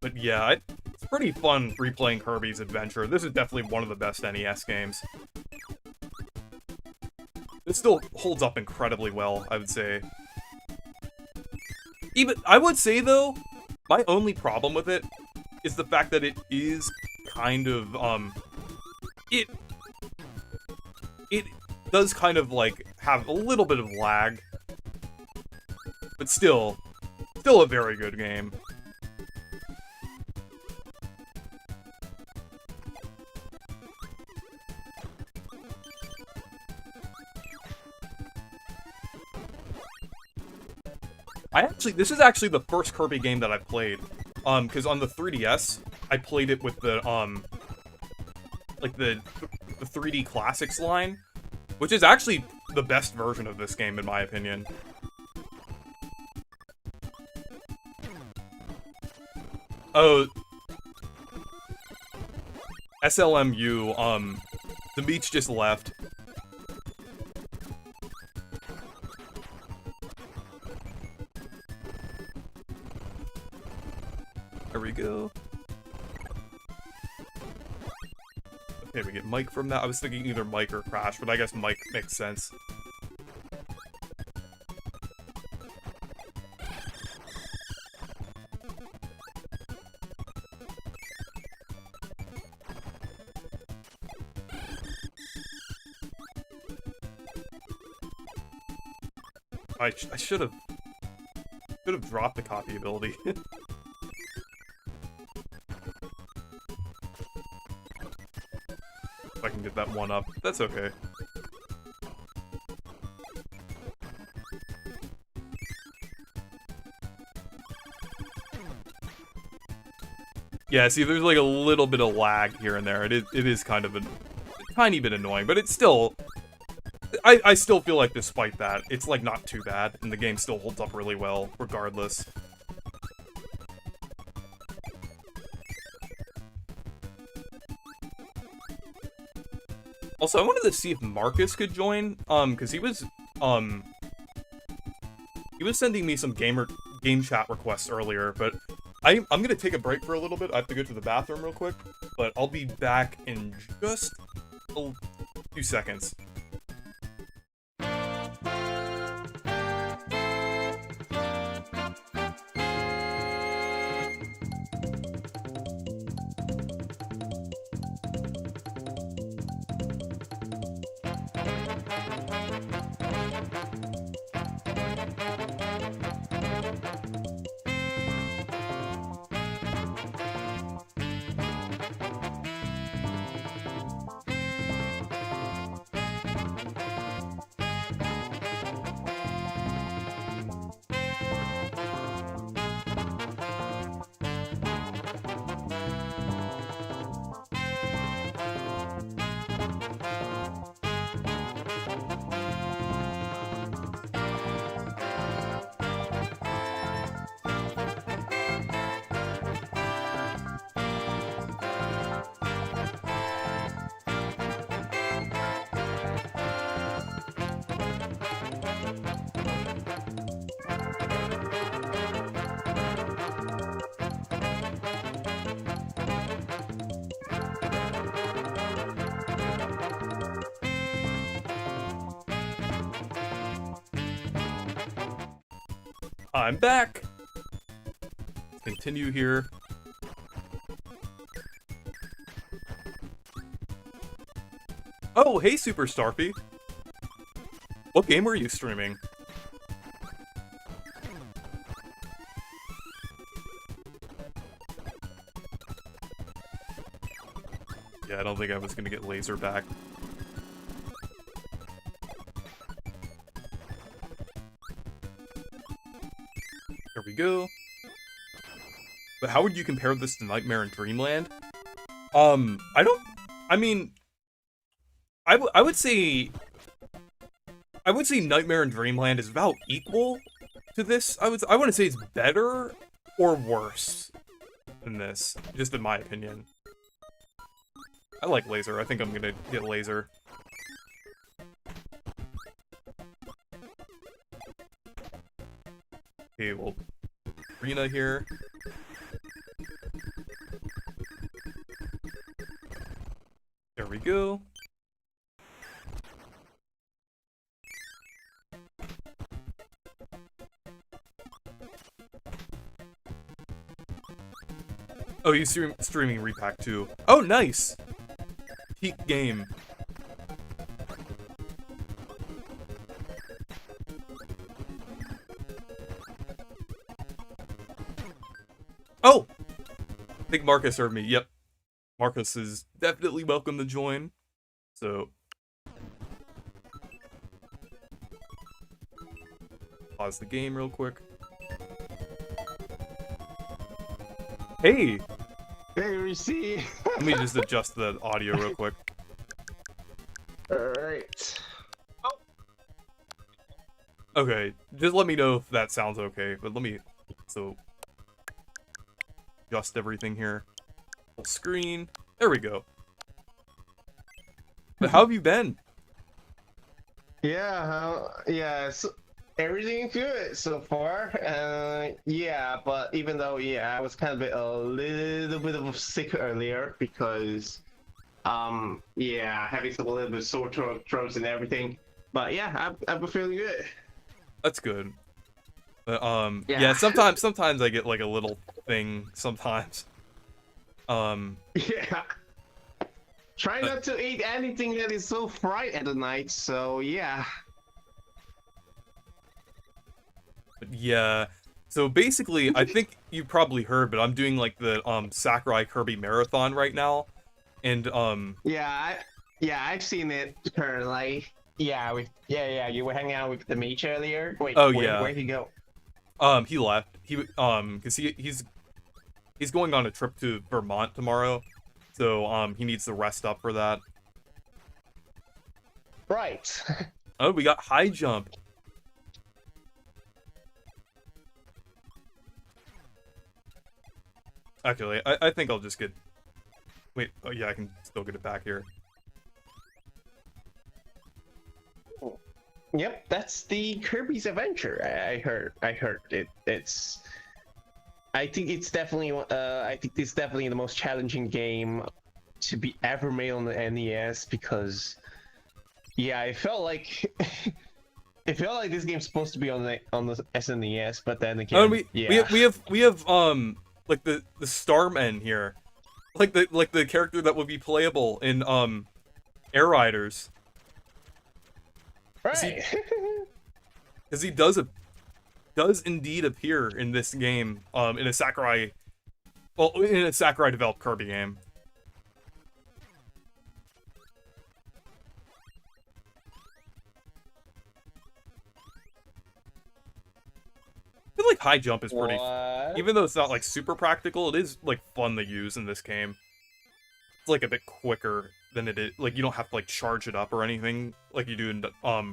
But yeah, it's pretty fun replaying Kirby's Adventure. This is definitely one of the best NES games. It still holds up incredibly well, I would say. I would say, though, my only problem with it is the fact that it is kind of, it does kind of, like, have a little bit of lag. But still a very good game. This is actually the first Kirby game that I've played. Because on the 3DS, I played it with the, like the 3D Classics line, which is actually the best version of this game, in my opinion. Oh, SLMU, the beach just left. There we go. Okay, we get Mike from that. I was thinking either Mike or Crash, but I guess Mike makes sense. I should have dropped the copy ability. If I can get that one up. That's okay. Yeah, see, there's like a little bit of lag here and there. It is kind of a tiny bit annoying, but it's still... I still feel like despite that, it's like not too bad, and the game still holds up really well, regardless. Also, I wanted to see if Marcus could join, because he was sending me some game chat requests earlier, but I'm gonna take a break for a little bit. I have to go to the bathroom real quick, but I'll be back in just a few seconds. I'm back! Let's continue here. Oh, hey, Super Starpy. What game were you streaming? Yeah, I don't think I was gonna get laser back. There we go. But how would you compare this to Nightmare in Dreamland? I mean, I would say Nightmare in Dreamland is about equal to this. I wouldn't say it's better or worse than this, just in my opinion. I like laser. I think I'm gonna get laser. Okay, well, arena here. There we go. Oh, you streaming Repack too. Oh, nice! Peak game. Oh! I think Marcus heard me. Yep. Marcus is definitely welcome to join. So... pause the game real quick. Hey! Hey, Receive. Let me just adjust the audio real quick. Alright. Oh. Okay, just let me know if that sounds okay, but let me... so... adjust everything here. Full screen. There we go. But how have you been? Yeah, so everything good so far. Yeah, but even though, yeah, I was kind of a little bit of sick earlier because, yeah, having some a little bit of sore throats and everything. But yeah, I've been feeling good. That's good. But, yeah, Yeah. sometimes I get like a little thing sometimes. Yeah. Try not to eat anything that is so fried at the night, so yeah. But yeah. So basically, I think you probably heard, but I'm doing like the Sakurai Kirby marathon right now. And Yeah, I've seen it currently. Yeah, you were hanging out with the mage earlier. Wait, oh yeah. where'd he go? He left. Cause he's going on a trip to Vermont tomorrow. So he needs to rest up for that. Right. Oh, we got high jump. Actually, I think I'll just get... wait, oh yeah, I can still get it back here. Yep, that's the Kirby's Adventure. I heard it. I think it's definitely the most challenging game to be ever made on the NES because, yeah, it felt like this game's supposed to be on the SNES, but then again, Oh, we have like the Starmen here, like the character that would be playable in Air Riders. Right. Because he does indeed appear in this game, in a Sakurai developed Kirby game. I feel like high jump is pretty, even though it's not like super practical, it is like fun to use in this game. It's like a bit quicker than it is, like you don't have to like charge it up or anything like you do in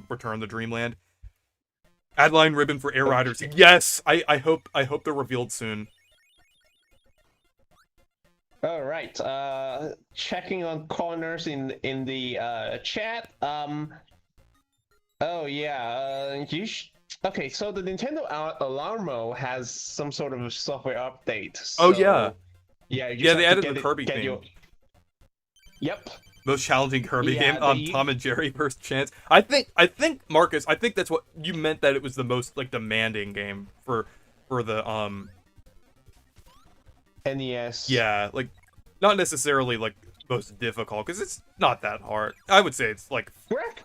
Return to Dreamland. Adeline ribbon for Air Riders. Yes, I hope they're revealed soon. All right. Checking on corners in the chat. Oh yeah. Okay, so the Nintendo Alarmo has some sort of software update. So, oh yeah. Yeah. They added the Kirby thing. Yep. Most challenging Kirby Yeah, game. Tom and Jerry First Chance. I think Marcus. I think that's what you meant. That it was the most like demanding game for the NES. Yeah, like not necessarily like most difficult because it's not that hard. I would say it's like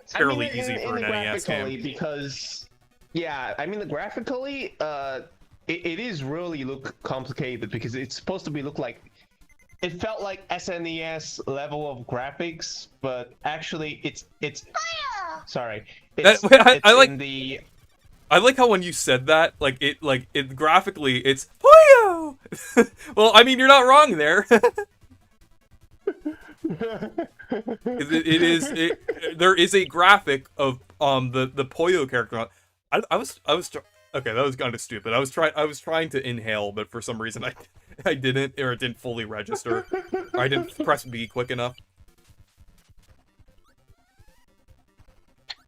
fairly easy for an NES graphically, game. because yeah, I mean graphically, it is really look complicated because it's supposed to be look like it felt like SNES level of graphics, but actually it's sorry, I like in the I like how when you said that, like it graphically, it's Poyo. Well, I mean, you're not wrong there. There is a graphic of the Poyo character. Okay, that was kind of stupid. I was trying to inhale, but for some reason I didn't, or it didn't fully register. Or I didn't press B quick enough.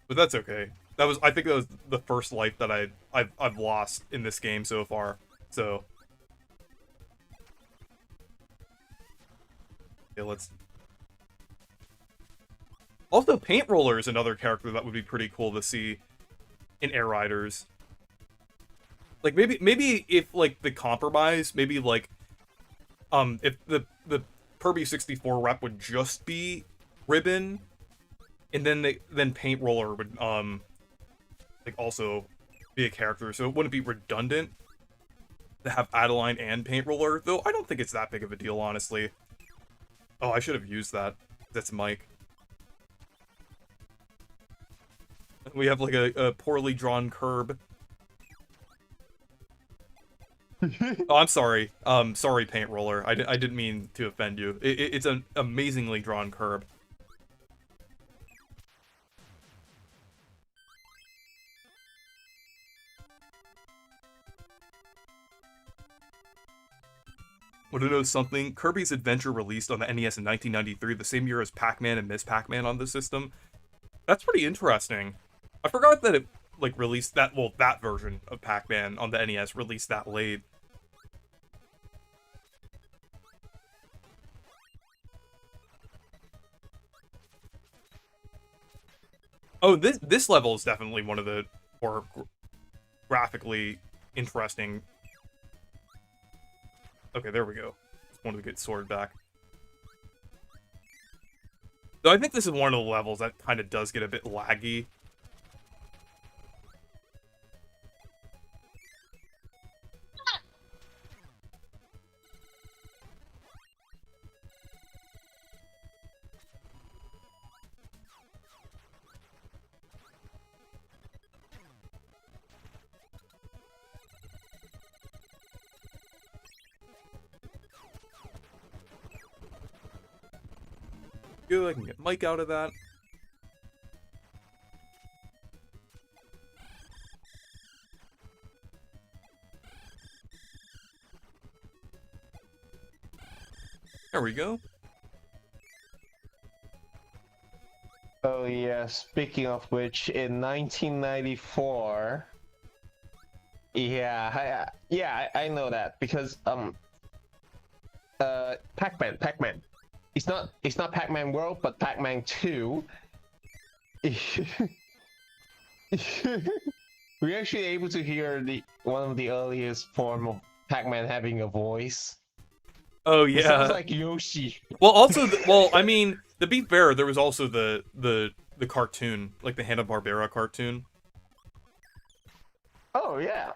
But that's okay. I think that was the first life that I've lost in this game so far. So yeah, let's. Also, Paint Roller is another character that would be pretty cool to see in Air Riders. Like maybe if like the compromise, maybe like if the Kirby 64 rep would just be Ribbon, and then Paint Roller would like also be a character, so it wouldn't be redundant to have Adeline and Paint Roller, though I don't think it's that big of a deal, honestly. Oh, I should have used that. That's Mike. We have like a poorly drawn curb. Oh, I'm sorry. Sorry, Paint Roller. I didn't mean to offend you. It's an amazingly drawn curb. Want to know something? Kirby's Adventure released on the NES in 1993, the same year as Pac-Man and Miss Pac-Man on the system. That's pretty interesting. I forgot that it like released that, well, that version of Pac-Man on the NES released that late. Oh, this level is definitely one of the more graphically interesting. Okay, there we go. Just wanted to get sword back. Though I think this is one of the levels that kind of does get a bit laggy. Good, I can get Mike out of that. There we go. Oh yeah, speaking of which, in 1994, I know that because Pac-Man. It's not Pac-Man World, but Pac-Man 2. We're actually able to hear one of the earliest form of Pac-Man having a voice. Oh yeah. It sounds like Yoshi. Well, also, well, I mean, to be fair, there was also the cartoon, like the Hanna-Barbera cartoon. Oh yeah.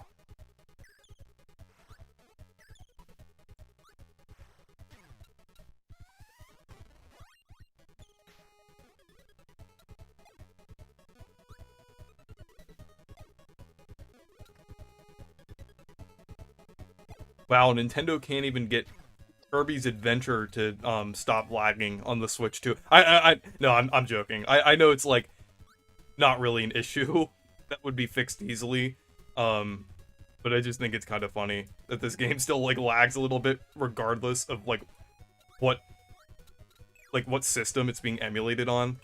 Wow, Nintendo can't even get Kirby's Adventure to stop lagging on the Switch too. No, I'm joking. I know it's like not really an issue that would be fixed easily. But I just think it's kind of funny that this game still like lags a little bit regardless of like what system it's being emulated on.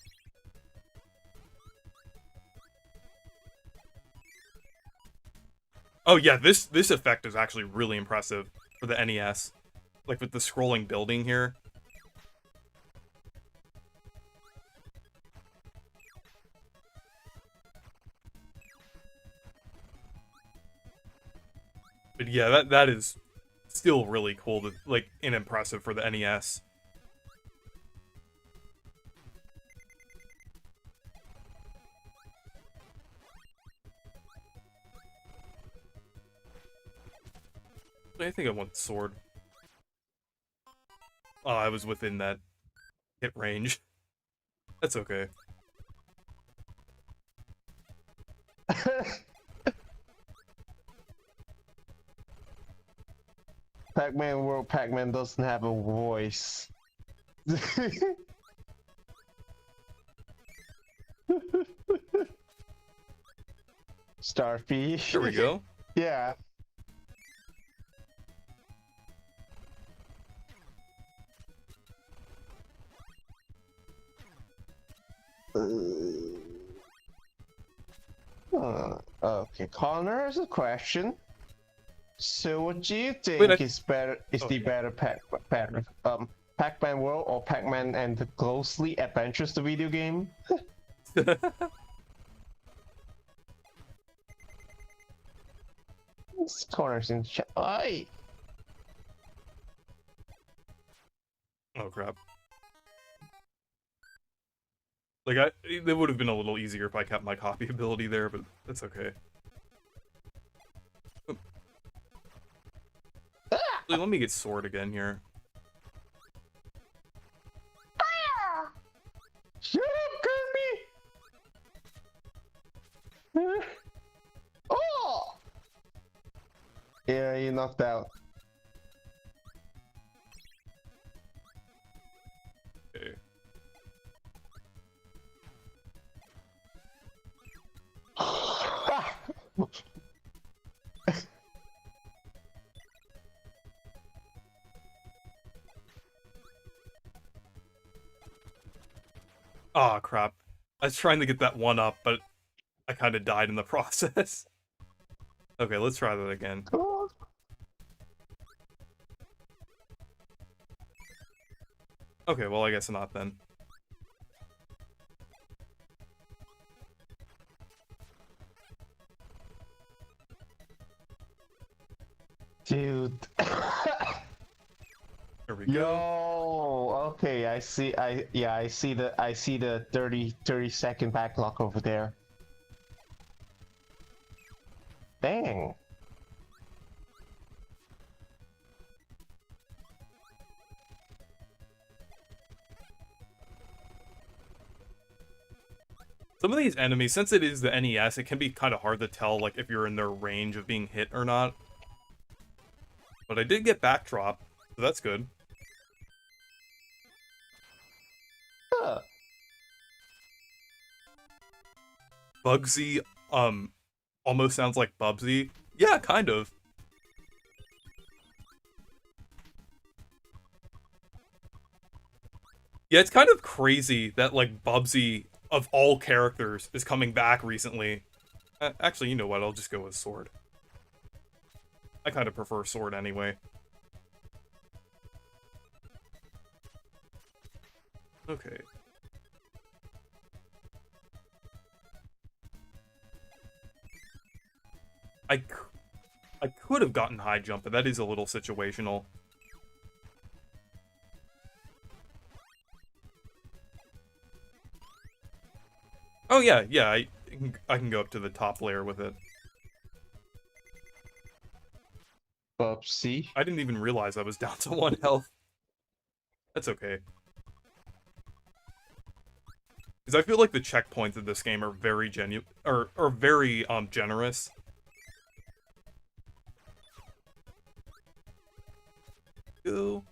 Oh yeah, this effect is actually really impressive for the NES. Like with the scrolling building here. But yeah, that is still really cool, and impressive for the NES. I think I want sword. Oh, I was within that hit range. That's okay. Pac-Man World, Pac-Man doesn't have a voice. Starfish. There we go. Yeah. Okay, Connor has a question. So, what do you think is better? Is the better Pac-Man World or Pac-Man and the Ghostly Adventures, the video game? This Connor's in chat. Aye. Oh crap. Like, it would have been a little easier if I kept my copy ability there, but that's okay. Actually, let me get sword again here. Shut up, Kirby! Oh! Yeah, you knocked out. Okay. Oh crap. I was trying to get that one up, but I kind of died in the process. Okay, let's try that again. Okay, well I guess not then. Dude. There we go. Yo, okay, I see the 30-second backlog over there. Dang. Some of these enemies, since it is the NES, it can be kind of hard to tell like if you're in their range of being hit or not. But I did get backdrop, so that's good. Huh. Bugsy, almost sounds like Bubsy. Yeah, kind of. Yeah, it's kind of crazy that, like, Bubsy, of all characters, is coming back recently. Actually, you know what? I'll just go with Sword. I kind of prefer Sword anyway. Okay. I could have gotten high jump, but that is a little situational. Oh yeah, I can go up to the top layer with it. Bubsy. I didn't even realize I was down to 1 health. That's okay. Because I feel like the checkpoints in this game are very very generous. Go.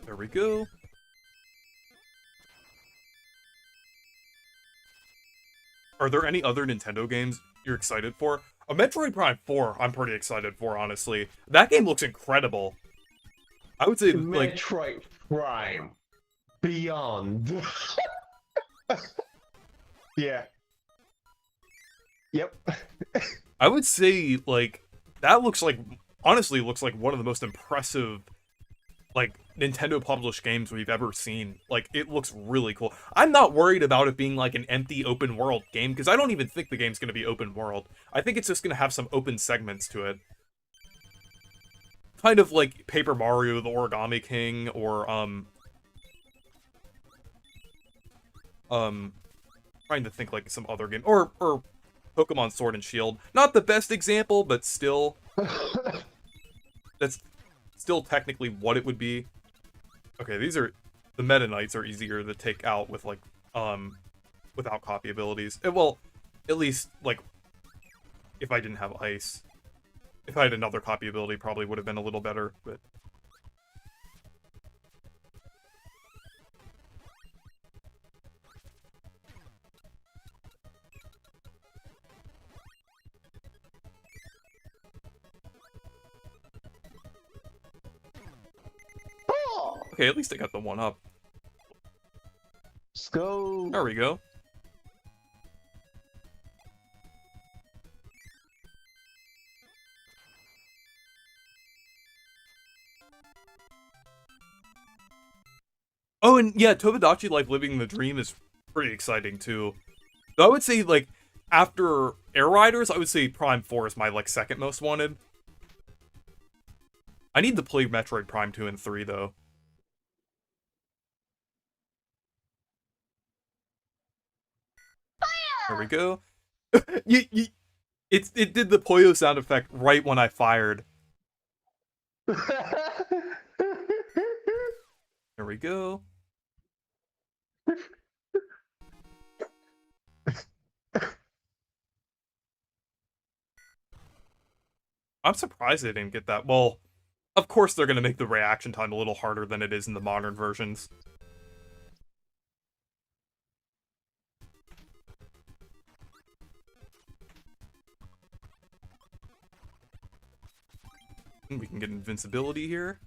There we go. Are there any other Nintendo games you're excited for? A Metroid Prime 4, I'm pretty excited for, honestly. That game looks incredible. I would say, like... Metroid Prime. Beyond. Yeah. Yep. I would say, like, that looks like... Honestly, looks like one of the most impressive like Nintendo published games we've ever seen. Like, it looks really cool. I'm not worried about it being like an empty open world game, because I don't even think the game's going to be open world. I think it's just going to have some open segments to it. Kind of like Paper Mario, the Origami King, or trying to think like some other game, or Pokemon Sword and Shield. Not the best example, but still, that's still technically what it would be. Okay, these are, the Meta Knights are easier to take out with like, without copy abilities. Well, at least, like, if I didn't have Ice. If I had another copy ability, probably would have been a little better, but... Okay, at least I got the one up. Let's go. There we go. Oh, and yeah, Tomodachi Life Living the Dream is pretty exciting, too. So I would say, like, after Air Riders, I would say Prime 4 is my, like, second most wanted. I need to play Metroid Prime 2 and 3, though. There we go. It did the Poyo sound effect right when I fired. There we go. I'm surprised they didn't get that. Well, of course they're going to make the reaction time a little harder than it is in the modern versions. We can get invincibility here.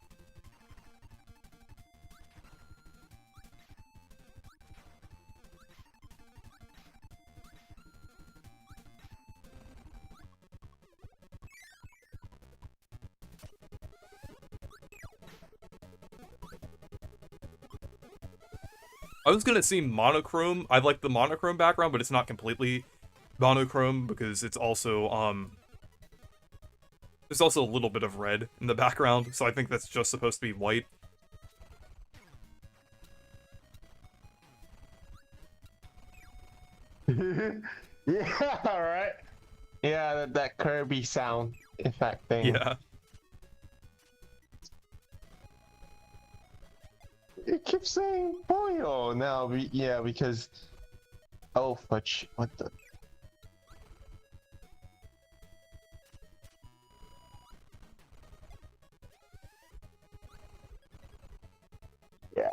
I was gonna say monochrome. I like the monochrome background, but it's not completely monochrome because it's also there's also a little bit of red in the background, so I think that's just supposed to be white. Yeah, alright. Yeah, that Kirby sound effect thing. Yeah. It keeps saying Boyo now. Yeah, because. Oh, fudge. What the? Yeah.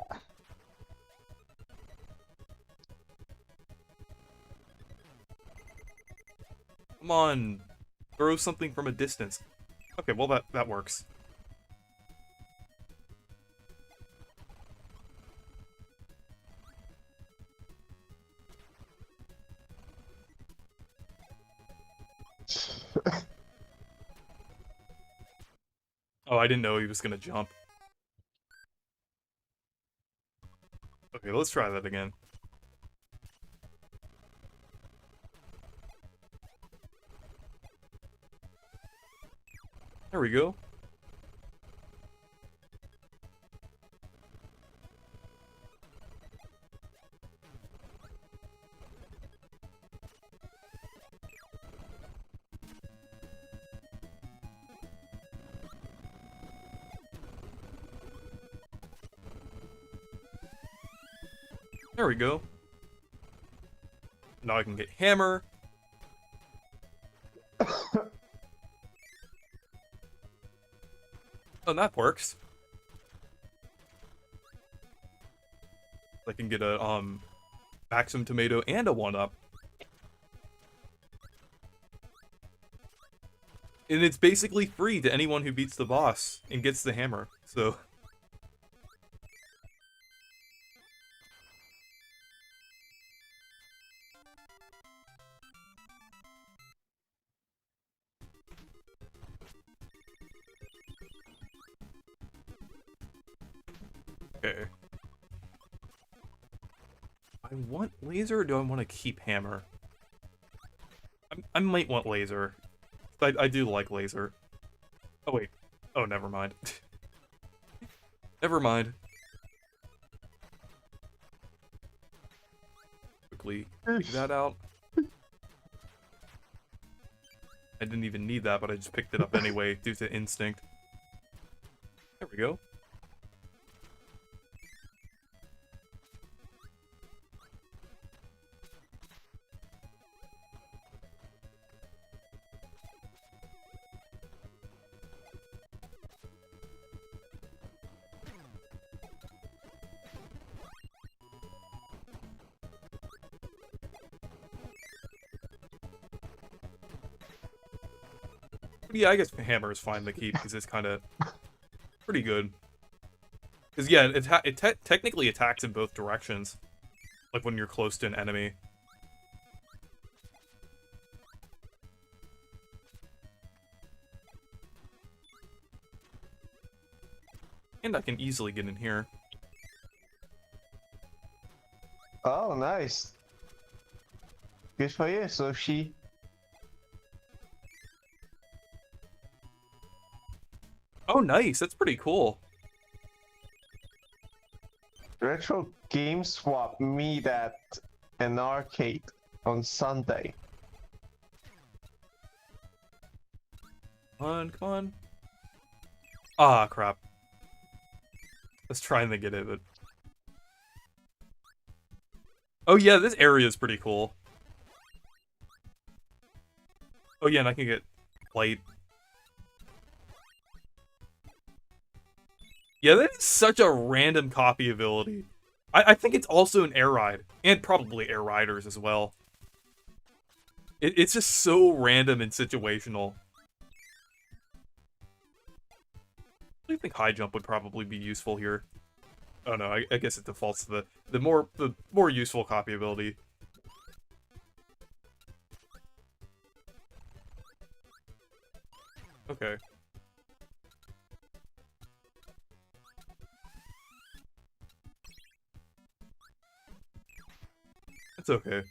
Come on. Throw something from a distance. Okay, well that works. Oh, I didn't know he was gonna jump. Okay, let's try that again. There we go. There we go. Now I can get hammer. Oh, that works. I can get a Maxim tomato and a 1-up. And it's basically free to anyone who beats the boss and gets the hammer. So Okay. I want laser, or do I want to keep hammer? I might want laser. I do like laser. Oh, wait. Oh, never mind. Never mind. Quickly dig that out. I didn't even need that, but I just picked it up anyway due to instinct. There we go. But yeah, I guess hammer is fine to keep because it's kind of pretty good. Because yeah, it technically attacks in both directions, like when you're close to an enemy. And I can easily get in here. Oh, nice. Good for you, Sushi. Oh, nice. That's pretty cool. Retro Game Swap meet at an arcade on Sunday. Come on, come on. Ah, crap. Let's try and get it, but... Oh yeah, this area is pretty cool. Oh yeah, and I can get light. Yeah, that is such a random copy ability. I think it's also an air ride, and probably air riders as well. It's just so random and situational. I think high jump would probably be useful here. Oh no, I guess it defaults to the more useful copy ability. Okay. It's okay.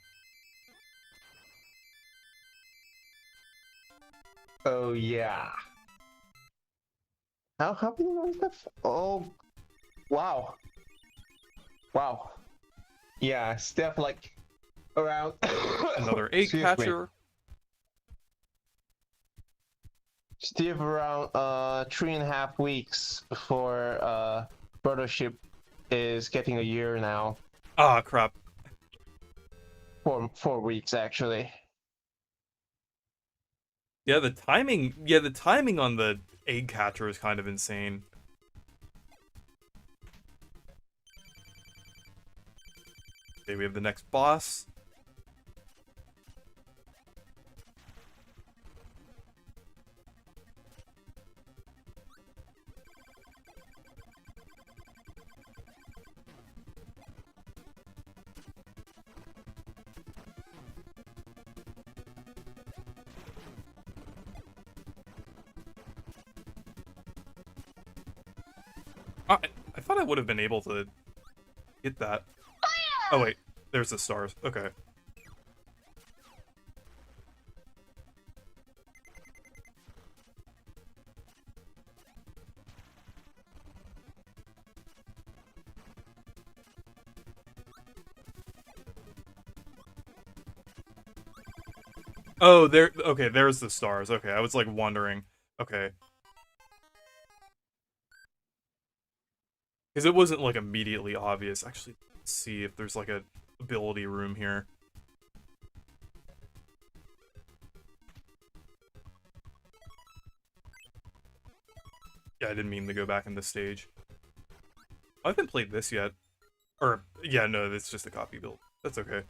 Oh yeah. How many ones left? Oh, wow. Wow. Yeah, Steph like around Another egg Excuse me. catcher. Steve around 3.5 weeks before brothership is getting a year now. Ah, crap. 4 weeks actually. Yeah, the timing on the egg catcher is kind of insane. Okay, we have the next boss. I thought I would have been able to get that. Oh wait, there's the stars. Okay. Oh, there. Okay, there's the stars. Okay, I was like wondering. Okay. Because it wasn't like immediately obvious. Actually, let's see if there's like a ability room here. Yeah, I didn't mean to go back in this stage. I haven't played this yet. Or, yeah, no, it's just a copy build. That's okay.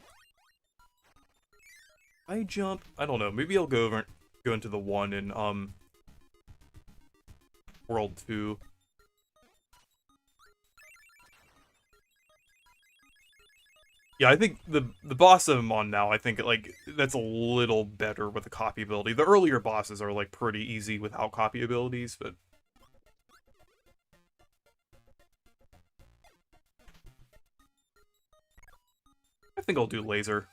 I jump. I don't know. Maybe I'll go into the one in World 2. Yeah, I think the boss I'm on now, I think like that's a little better with the copy ability. The earlier bosses are like pretty easy without copy abilities, but I think I'll do laser.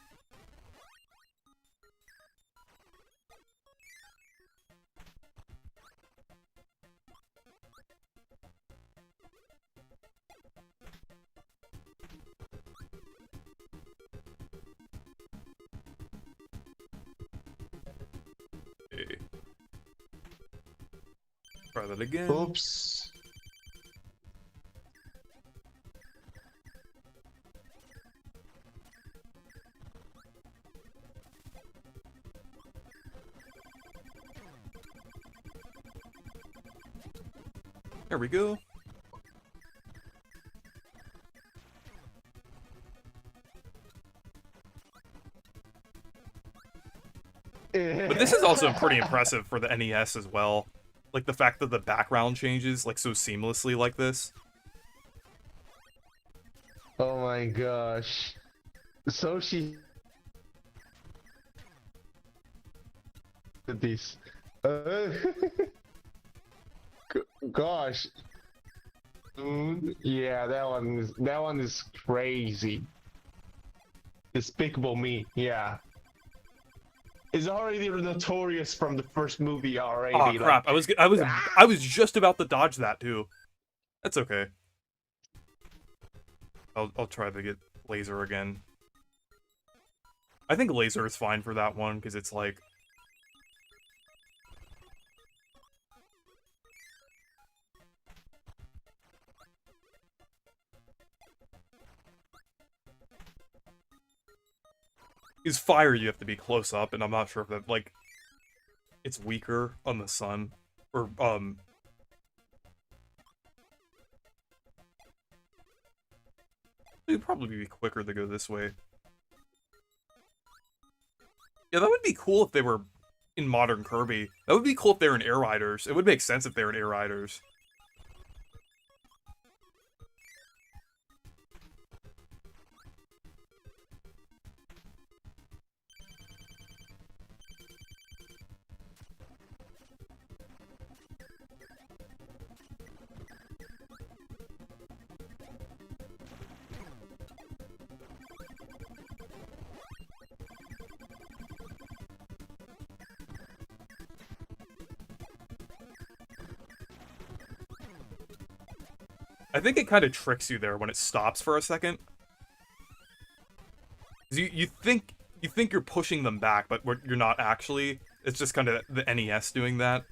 Okay. Try that again. Oops. There we go. But this is also pretty impressive for the NES as well. Like the fact that the background changes like so seamlessly like this. Oh my gosh. So she did this. Gosh. Yeah, that one is crazy. Despicable Me. Yeah. It's already notorious from the first movie already. Oh crap! I was just about to dodge that too. That's okay. I'll try to get laser again. I think laser is fine for that one because it's like. Is fire you have to be close up, and I'm not sure if that, like, it's weaker on the sun, or, it'd probably be quicker to go this way. Yeah, that would be cool if they were in modern Kirby. That would be cool if they were in Air Riders. It would make sense if they were in Air Riders. I think it kind of tricks you there when it stops for a second. You think you're pushing them back, but you're not actually. It's just kind of the NES doing that.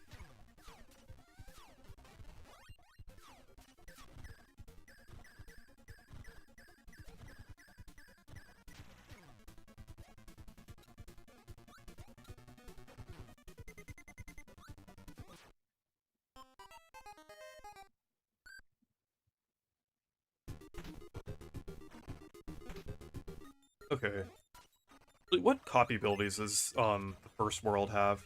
Okay. What copy abilities does the first world have?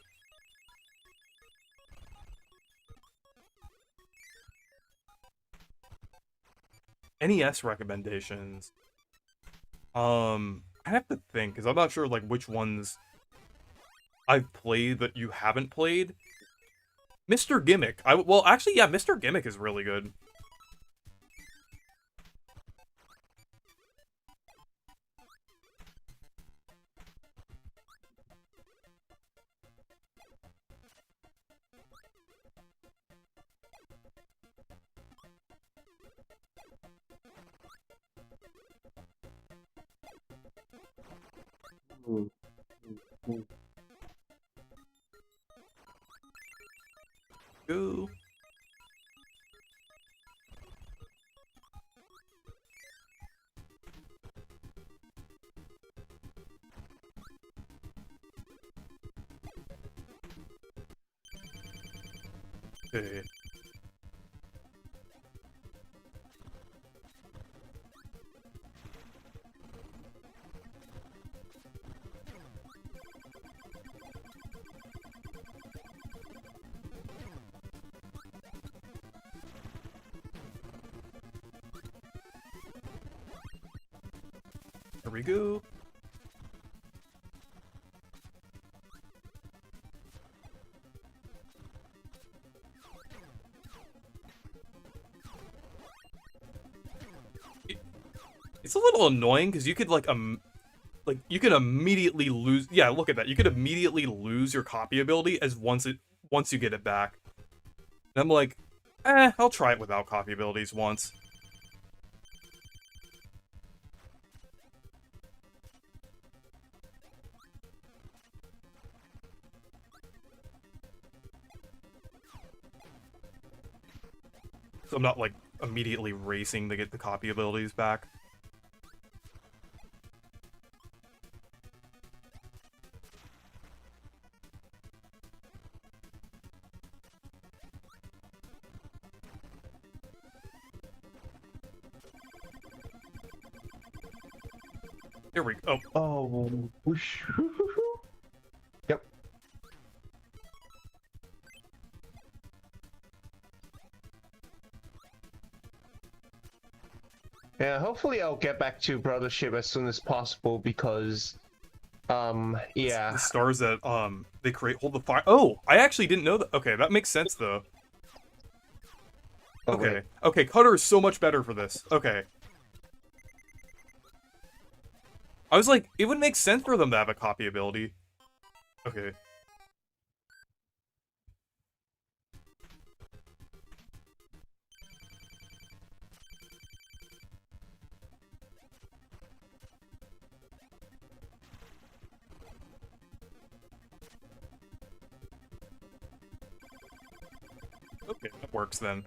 NES recommendations. I have to think, because I'm not sure like which ones I've played that you haven't played. Mr. Gimmick. Well, actually, yeah, Mr. Gimmick is really good. Go. Okay. Here we go. It's a little annoying because you could like like you can immediately lose. Yeah, look at that. You could immediately lose your copy ability as once you get it back. And I'm like, I'll try it without copy abilities once. So I'm not like immediately racing to get the copy abilities back. Here we go. Oh, whoosh. Yep. Yeah, hopefully I'll get back to Brothership as soon as possible because, yeah. The stars that they create hold the fire. Oh, I actually didn't know that. Okay, that makes sense though. Oh, Okay, wait. okay, Cutter is so much better for this. Okay. I was like, it would make sense for them to have a copy ability. Okay. Okay, that works then.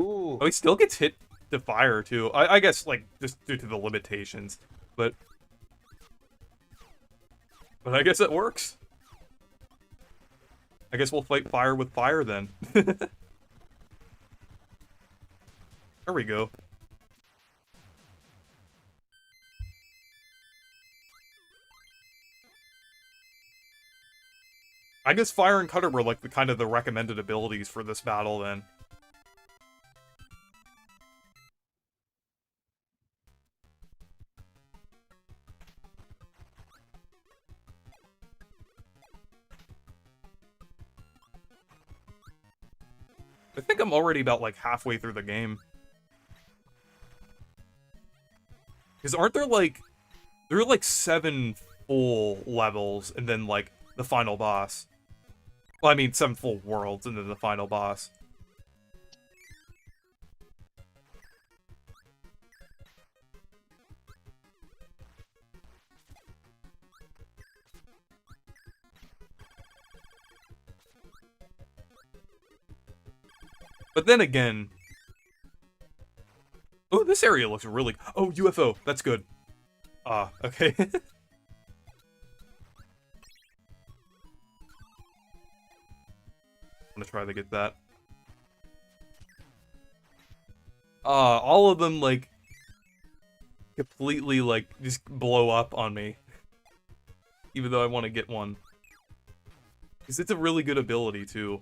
Ooh. Oh, he still gets hit to fire too. I guess like just due to the limitations, but I guess it works. I guess we'll fight fire with fire then. There we go. I guess fire and cutter were like the kind of the recommended abilities for this battle then. I think I'm already about like halfway through the game. Because aren't there are like 7 full levels and then like the final boss. Well, I mean 7 full worlds and then the final boss. But then again... Oh, this area looks really... Oh, UFO. That's good. Ah, okay. I'm gonna try to get that. All of them, like, completely, like, just blow up on me. Even though I want to get one. Because it's a really good ability, too.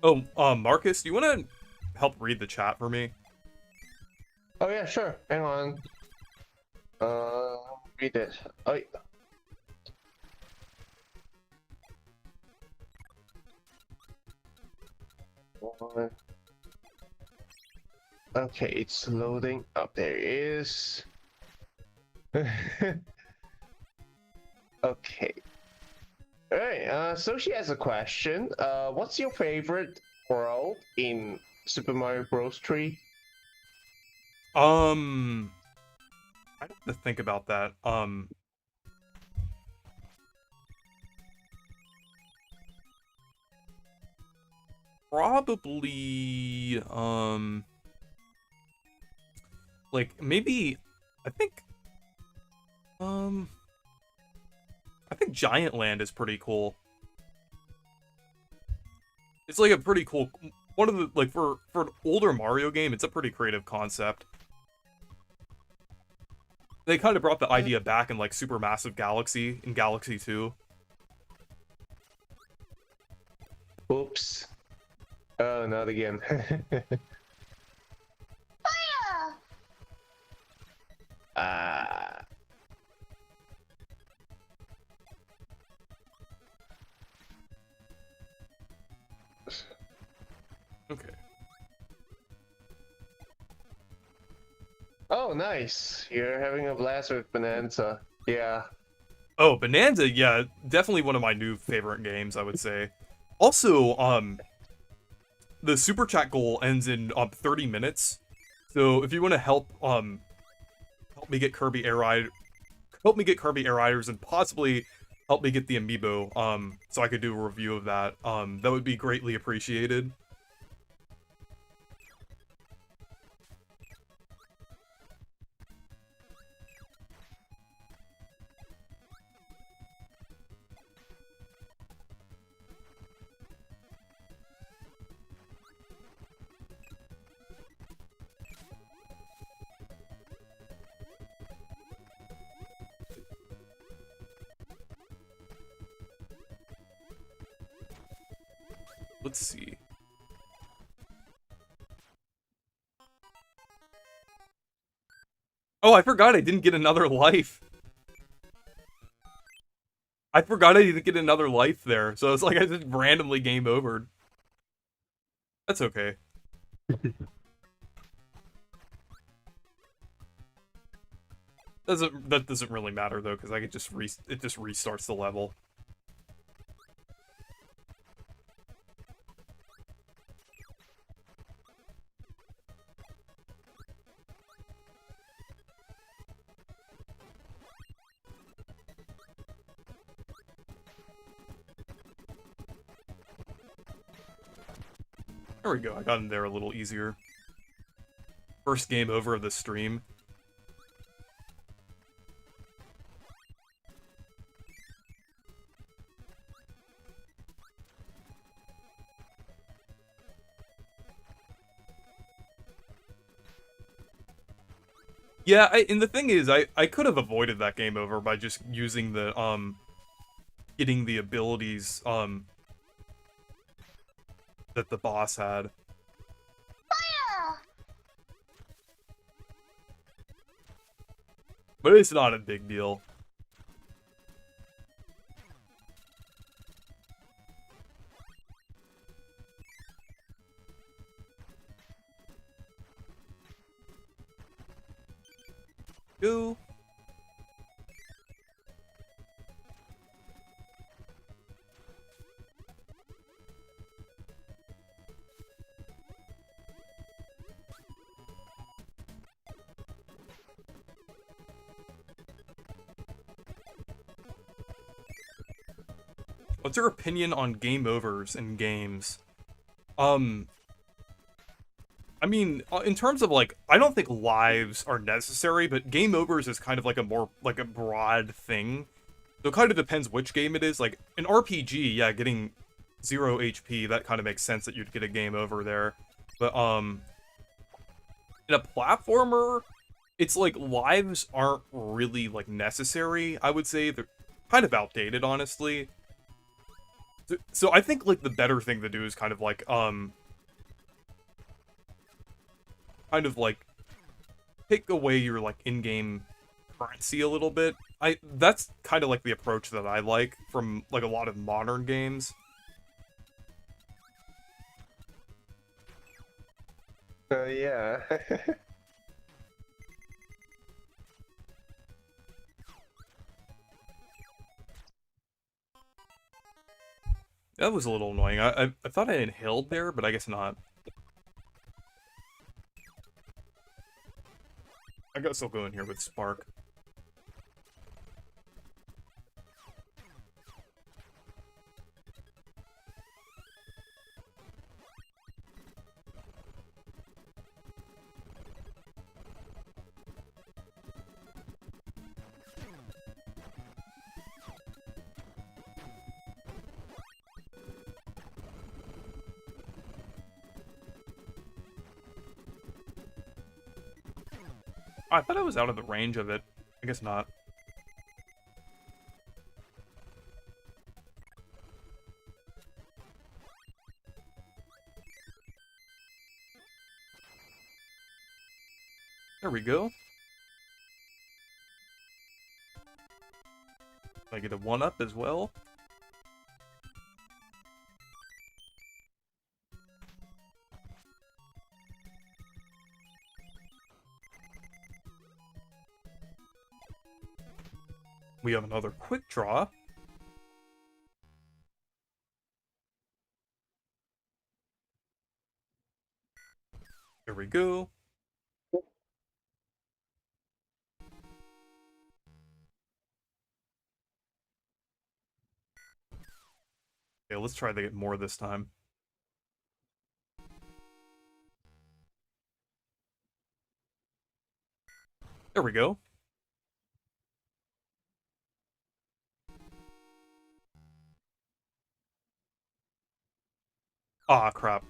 Oh, Marcus, do you want to help read the chat for me? Oh yeah, sure. Hang on. Read it. Oh. Okay, it's loading. Up there it is. Okay. Alright, so she has a question. What's your favorite world in Super Mario Bros. 3? I have to think about that. Probably, like, maybe, I think Giant Land is pretty cool. It's like a pretty cool one of the, like, for an older Mario game, it's a pretty creative concept. They kind of brought the idea back in, like, Supermassive Galaxy, in Galaxy 2. Oops. Oh, not again. Ah. Okay. Oh, nice. You're having a blast with Bonanza. Yeah. Oh, Bonanza, yeah, definitely one of my new favorite games, I would say. Also, the super chat goal ends in 30 minutes. So if you want to help me get Kirby Air Air Riders and possibly help me get the amiibo, so I could do a review of that, that would be greatly appreciated. Let's see. Oh, I forgot I didn't get another life. I forgot I didn't get another life there, so it's like I just randomly game overed. That's okay. That doesn't really matter though, because I could just it just restarts the level. There we go, I got in there a little easier. First game over of the stream. Yeah, and the thing is, I could have avoided that game over by just using the, getting the abilities, that the boss had. But it's not a big deal. Go. What's your opinion on game overs in games? I mean, in terms of, like, I don't think lives are necessary, but game overs is kind of like a more, like, a broad thing. So it kind of depends which game it is. Like, an RPG, yeah, getting 0 HP, that kind of makes sense that you'd get a game over there. But, in a platformer, it's like lives aren't really, like, necessary, I would say. They're kind of outdated, honestly. So I think, like, the better thing to do is kind of like, take away your, like, in-game currency a little bit. That's kind of like the approach that I like from, like, a lot of modern games. Yeah. That was a little annoying. I thought I inhaled there, but I guess not. I guess I'll go in here with Spark. I thought I was out of the range of it. I guess not. There we go. I get a 1-up as well. We have another quick draw. There we go. Okay, let's try to get more this time. There we go. Ah, crap.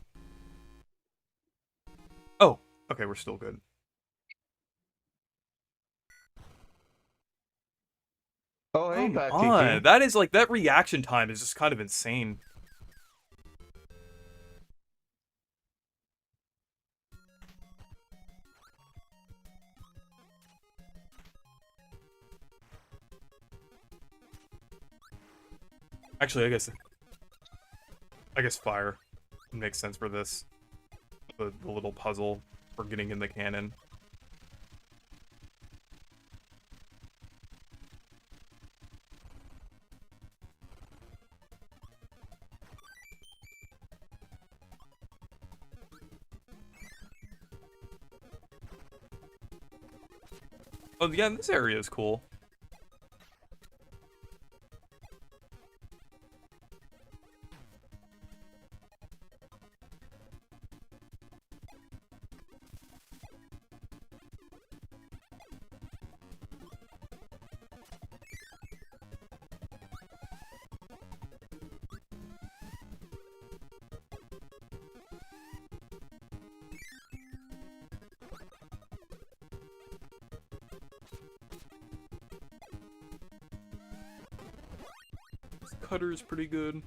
Oh, okay, we're still good. Oh, hey, Come Kiki. on, that is like, that reaction time is just kind of insane. Actually, I guess fire makes sense for this. The little puzzle for getting in the cannon. Oh yeah, this area is cool. This cutter is pretty good.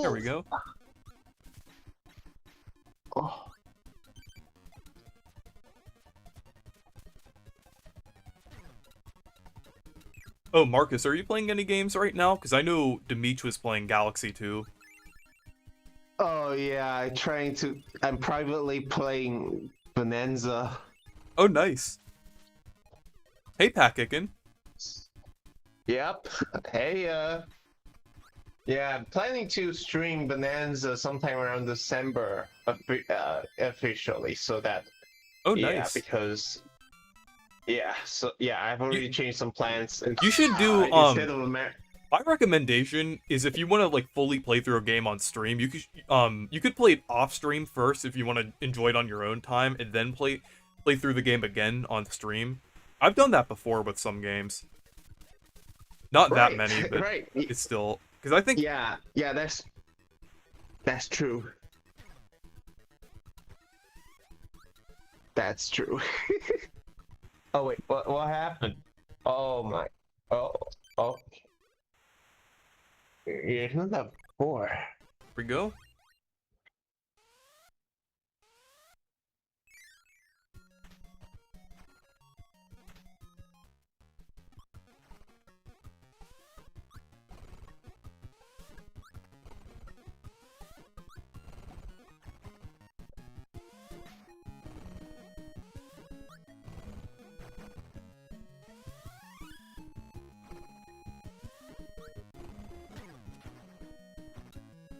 There we go. Oh. Oh, Marcus, are you playing any games right now? Because I know Demeech was playing Galaxy 2. Oh yeah, I'm privately playing Bonanza. Oh, nice. Hey, Packikin. Yep. Hey, yeah, I'm planning to stream Bonanza sometime around December, officially, so that, Oh, yeah, nice. because, yeah, so, yeah, I've already changed some plans, and You should do, instead of my recommendation is if you want to like fully play through a game on stream, you could play it off stream first if you want to enjoy it on your own time, and then play through the game again on stream. I've done that before with some games. Not that Right, many, but right. it's still, because I think Yeah, that's true. That's true. Oh wait, what happened? Oh my. Oh, oh. You're not that poor. here we go.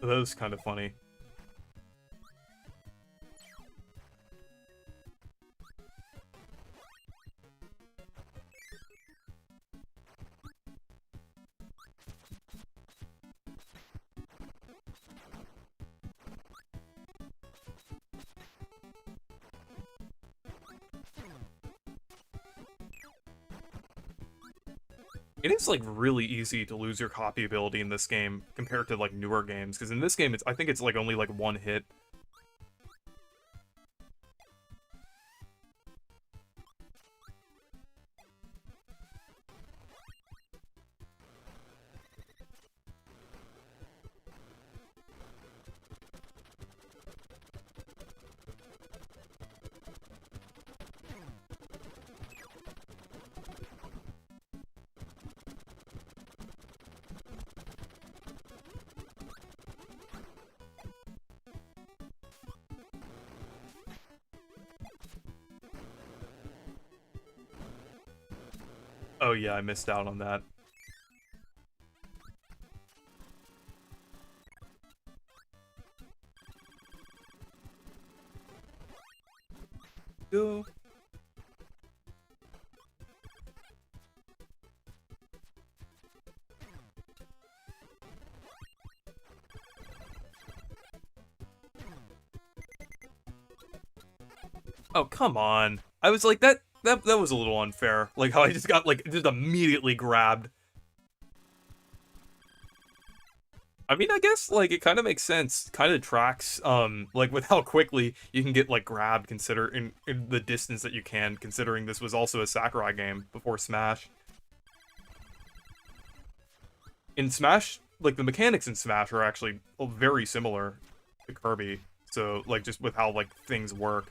That was kind of funny. It is like really easy to lose your copy ability in this game compared to like newer games, because in this game I think it's like only like one hit. Oh yeah, I missed out on that. Go. Oh, come on. I was like, that was a little unfair. Like, how I just got, like, just immediately grabbed. I mean, I guess, like, it kind of makes sense. Kind of tracks, like, with how quickly you can get, like, grabbed, in the distance that you can, considering this was also a Sakurai game before Smash. In Smash, like, the mechanics in Smash are actually very similar to Kirby. So, like, just with how, like, things work.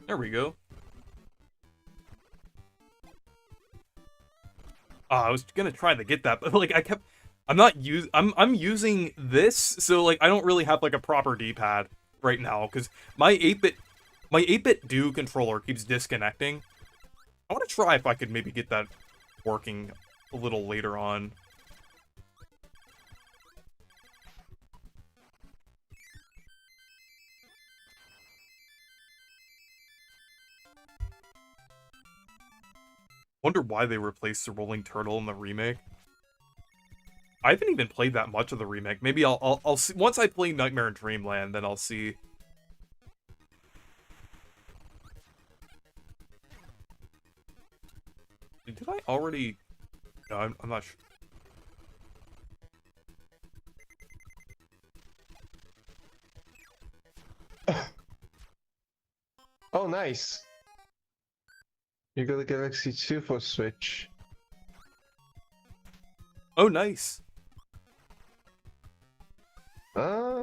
There we go. Oh, I was gonna try to get that, but like I'm using this, so like I don't really have like a proper D-pad right now because my 8-bit do controller keeps disconnecting. I want to try if I could maybe get that working a little later on. Wonder why they replaced the rolling turtle in the remake. I haven't even played that much of the remake. Maybe I'll see once I play Nightmare in Dreamland, then I'll see. Did I already? No, I'm not sure. Oh, nice. You got the Galaxy 2 for Switch. Oh, nice. Nah,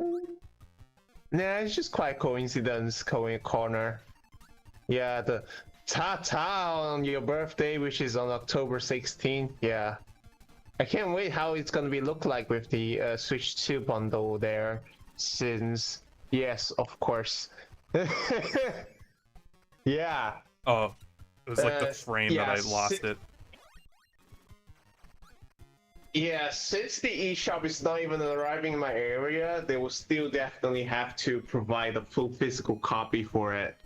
it's just quite coincidence, corner. Yeah, the ta-ta on your birthday, which is on October 16th. Yeah. I can't wait how it's gonna be look like with the Switch 2 bundle there. Since, yes, of course. Yeah. Oh, it was like the frame yeah, that I lost it. Yeah, since the eShop is not even arriving in my area, they will still definitely have to provide a full physical copy for it.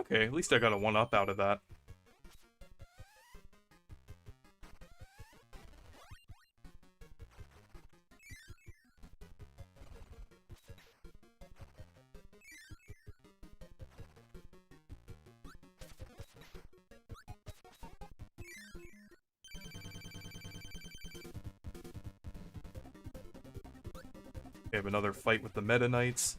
Okay, at least I got a 1-up out of that. We have another fight with the Meta Knights.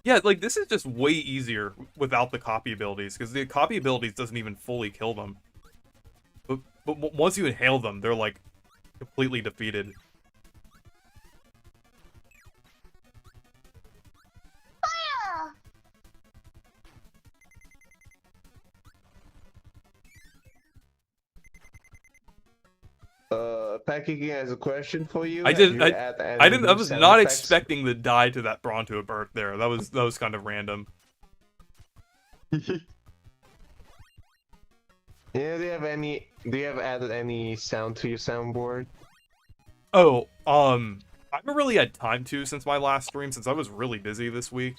Yeah, like, this is just way easier without the copy abilities, because the copy abilities doesn't even fully kill them. But once you inhale them, they're, like, completely defeated. Packaging has a question for you. I Have didn't. you add any I didn't. I new was sound not effects? expecting the die to that Bronto bird there. That was kind of random. Yeah, do you have added any sound to your soundboard? Oh, I haven't really had time to since my last stream, since I was really busy this week,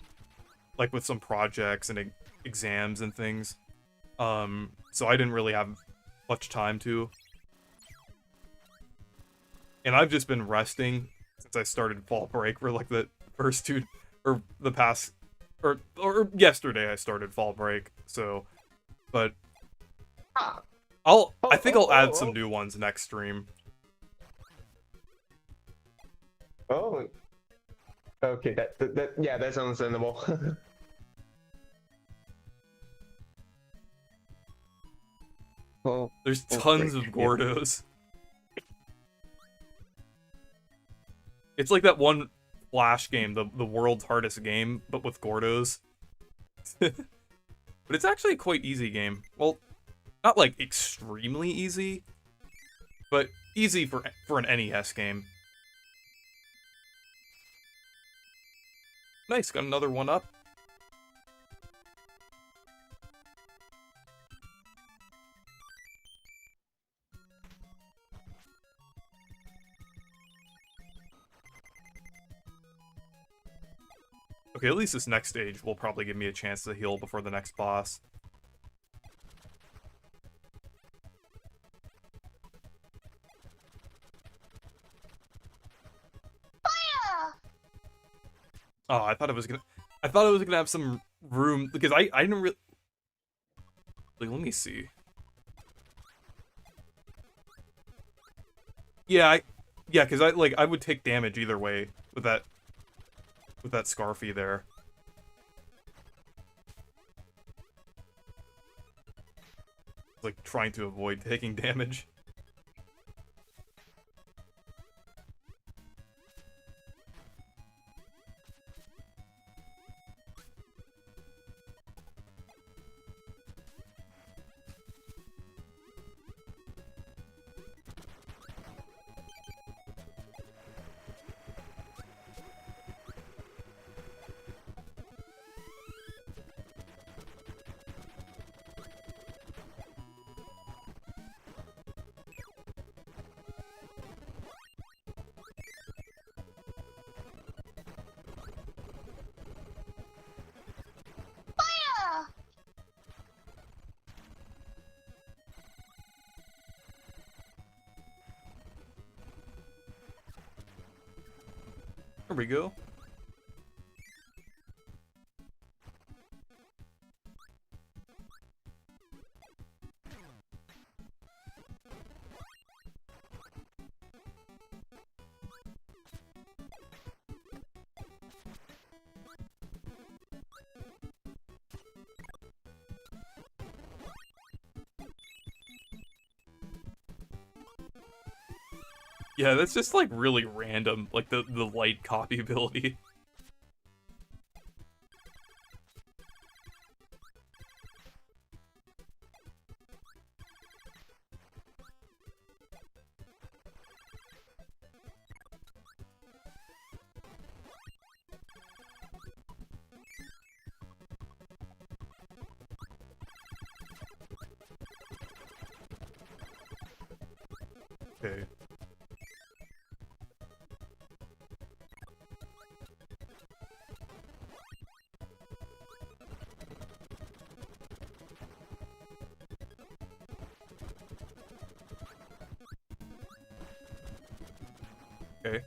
like with some projects and exams and things. So I didn't really have much time to. And I've just been resting since I started fall break for like the first two, or the past, or yesterday I started fall break. So, but Ah. I think I'll add some new ones next stream. Oh. Okay, that yeah, that's understandable. Oh, There's Oh, tons great. of Gordos. It's like that one Flash game, the world's hardest game, but with Gordos. But it's actually a quite easy game. Well, not like extremely easy, but easy for an NES game. Nice, got another one up. Okay, at least this next stage will probably give me a chance to heal before the next boss. Oh, I thought it was gonna have some room because I didn't really. Like, let me see. Yeah, because I would take damage either way with that Scarfy there. Like trying to avoid taking damage. There we go. Yeah, that's just like really random, like the light copy ability. Okay. Okay.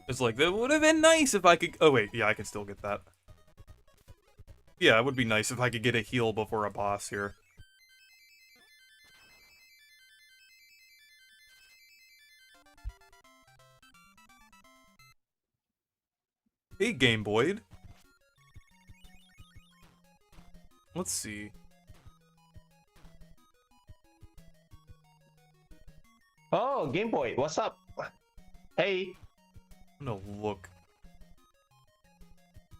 It's like, that would have been nice if I could... Oh, wait. Yeah, I can still get that. Yeah, it would be nice if I could get a heal before a boss here. Hey, Game Boy. Let's see. Oh, Game Boy, what's up? Hey, I'm gonna look.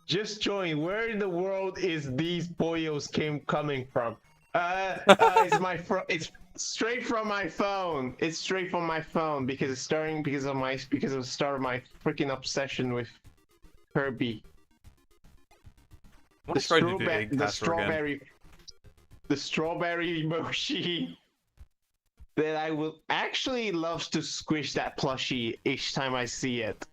just join. Where in the world is these boyos coming from? It's straight from my phone. It's straight from my phone because it's starting because of the start of my freaking obsession with Kirby. I want to try to do egg caster again. The strawberry emoji that I will actually love to squish that plushie each time I see it.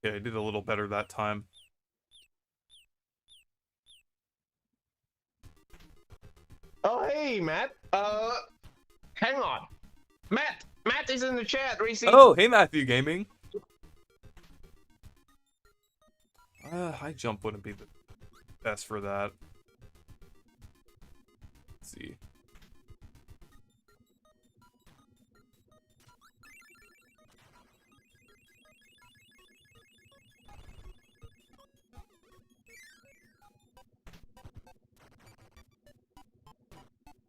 Yeah, I did a little better that time. Oh, hey, Matt. Hang on. Matt is in the chat, Reese. Oh, hey, Matthew Gaming. High jump wouldn't be the best for that. Let's see.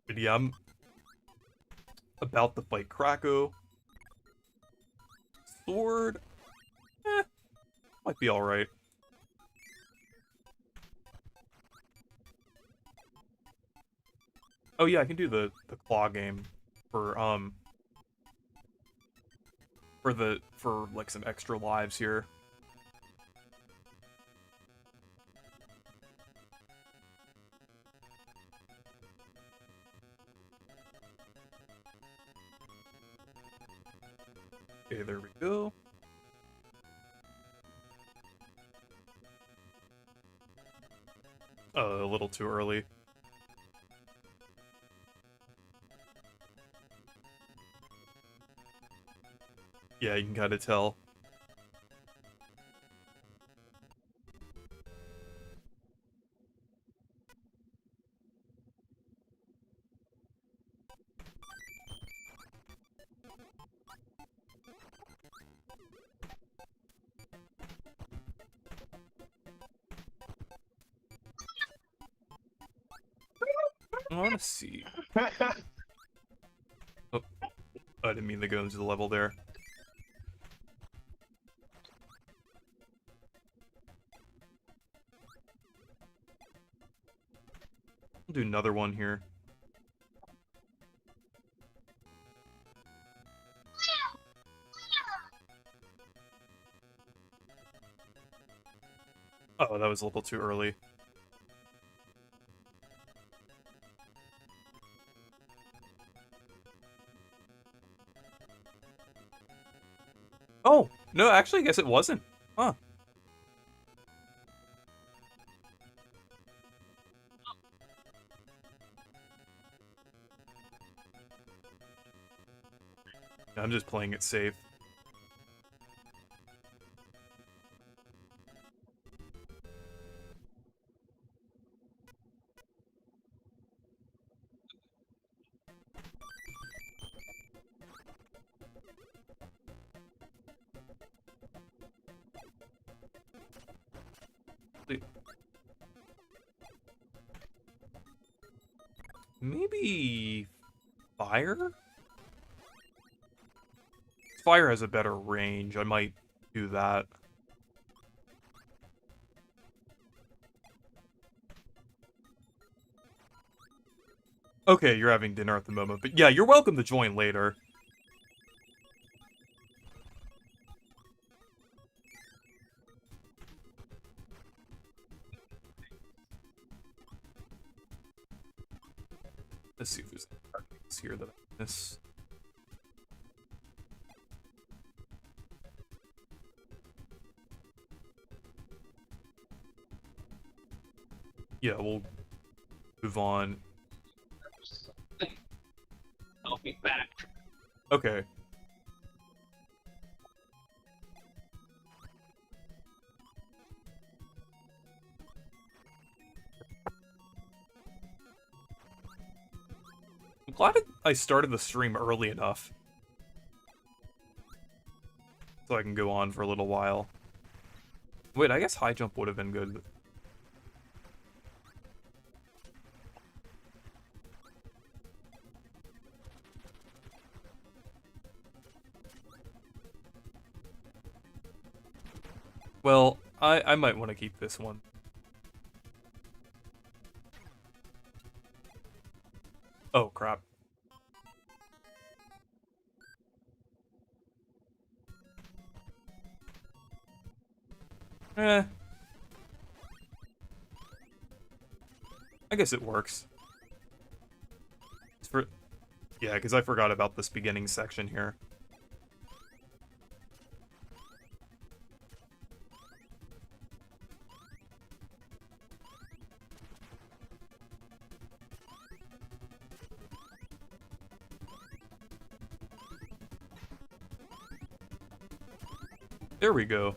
But yeah, I'm about to fight Krakow. Sword, might be alright. Oh yeah, I can do the claw game for like some extra lives here. Okay, there we go. A little too early. Yeah, you can kind of tell. I want to see. Oh, I didn't mean to go into the level there. I'll do another one here. Oh, that was a little too early. Oh, no, actually, I guess it wasn't. Huh. I'm just playing it safe. Maybe fire? Fire has a better range. I might do that. Okay, you're having dinner at the moment, but yeah, you're welcome to join later. Let's see if there's any targets here that I miss. Yeah, we'll move on. I'll be back. Okay. I'm glad I started the stream early enough. so I can go on for a little while. Wait, I guess high jump would have been good. Well, I might want to keep this one. Oh, crap. I guess it works. It's for... Yeah, because I forgot about this beginning section here. There we go.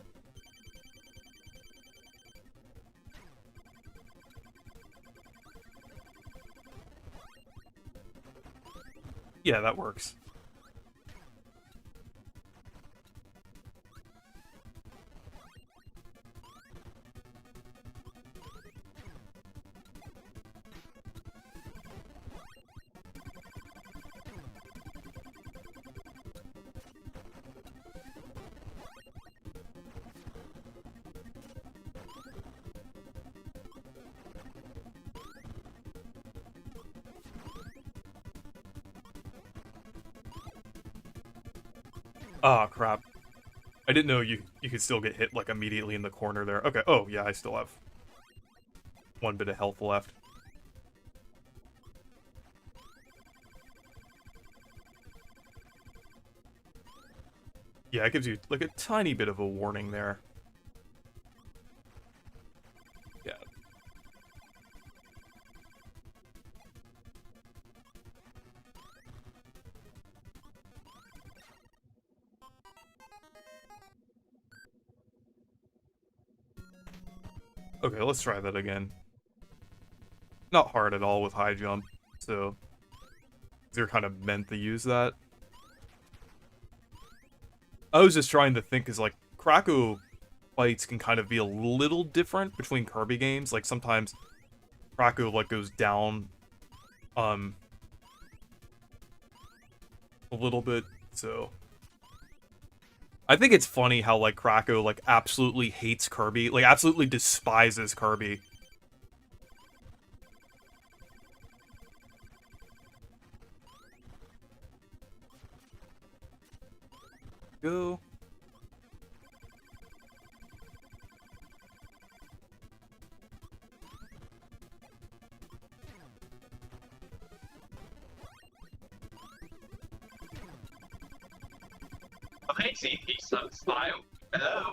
Yeah, that works. Ah, crap. I didn't know you could still get hit, like, immediately in the corner there. Okay, oh, yeah, I still have one bit of health left. Yeah, it gives you, like, a tiny bit of a warning there. Yeah. Okay, let's try that again. Not hard at all with high jump, so they're kind of meant to use that. I was just trying to think, because, like, Krakow fights can kind of be a little different between Kirby games. Like, sometimes Krakow, like, goes down, a little bit, so... I think it's funny how, like, Krakow, like, absolutely hates Kirby. Like, absolutely despises Kirby. Go. Amazing, he's on style. Hello.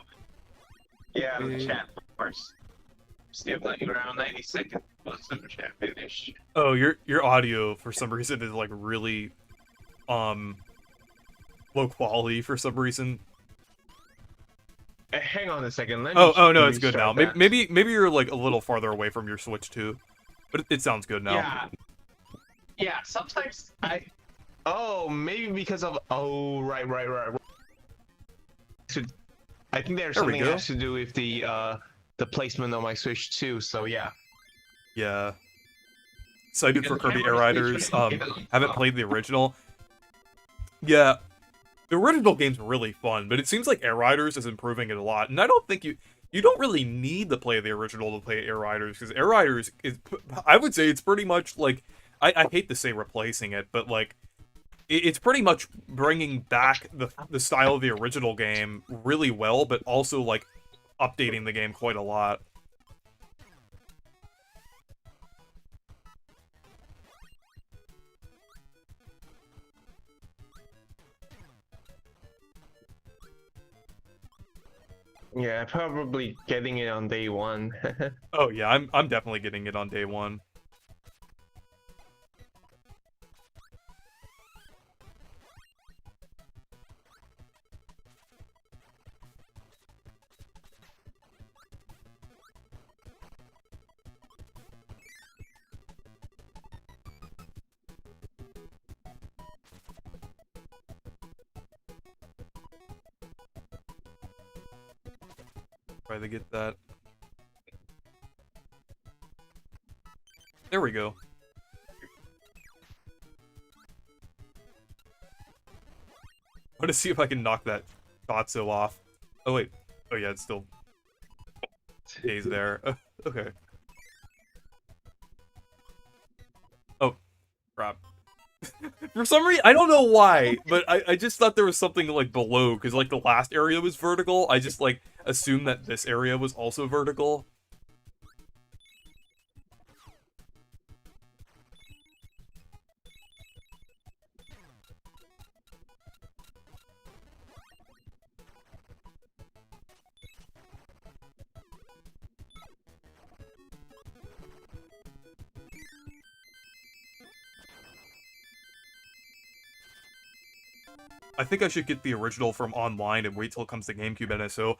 Yeah, the chat, of course. Still playing around 90 seconds. Super chat finish. Oh, your audio, for some reason, is, like, really, low quality for some reason. Hang on a second. Let Oh, me no, it's good now. restart that. Maybe you're, like, a little farther away from your Switch, too. But it sounds good now. Yeah. Yeah, sometimes Oh, maybe because of... Oh, right. So, I think there's There we something that go. has to do with the placement on my Switch, too, so yeah. Yeah. Excited for Because Kirby I Air was Riders. thinking- Haven't played the original. Yeah. The original game's really fun, but it seems like Air Riders is improving it a lot. And I don't think you don't really need to play the original to play Air Riders, because Air Riders is, I would say it's pretty much like, I hate to say replacing it, but like, it's pretty much bringing back the style of the original game really well, but also like updating the game quite a lot. Yeah, probably getting it on day one. Oh yeah, I'm definitely getting it on day one. Try to get that. There we go. I want to see if I can knock that Fatso off. Oh wait. Oh yeah, it still stays there. Okay. Oh, crap. For some reason, I don't know why, but I just thought there was something like below, because like the last area was vertical. I just like assumed that this area was also vertical. I think I should get the original from online and wait till it comes to GameCube NSO.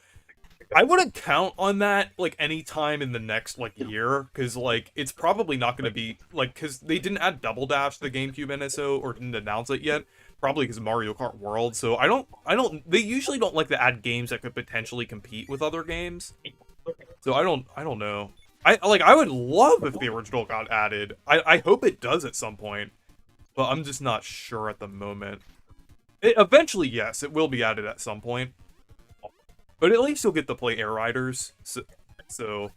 I wouldn't count on that, like, any time in the next, like, year, because, like, it's probably not going to be, like, because they didn't add Double Dash to the GameCube NSO, or didn't announce it yet, probably because of Mario Kart World, so they usually don't like to add games that could potentially compete with other games, so I don't know. I would love if the original got added. I hope it does at some point, but I'm just not sure at the moment. Eventually, yes, it will be added at some point. But at least you'll get to play Air Riders, so...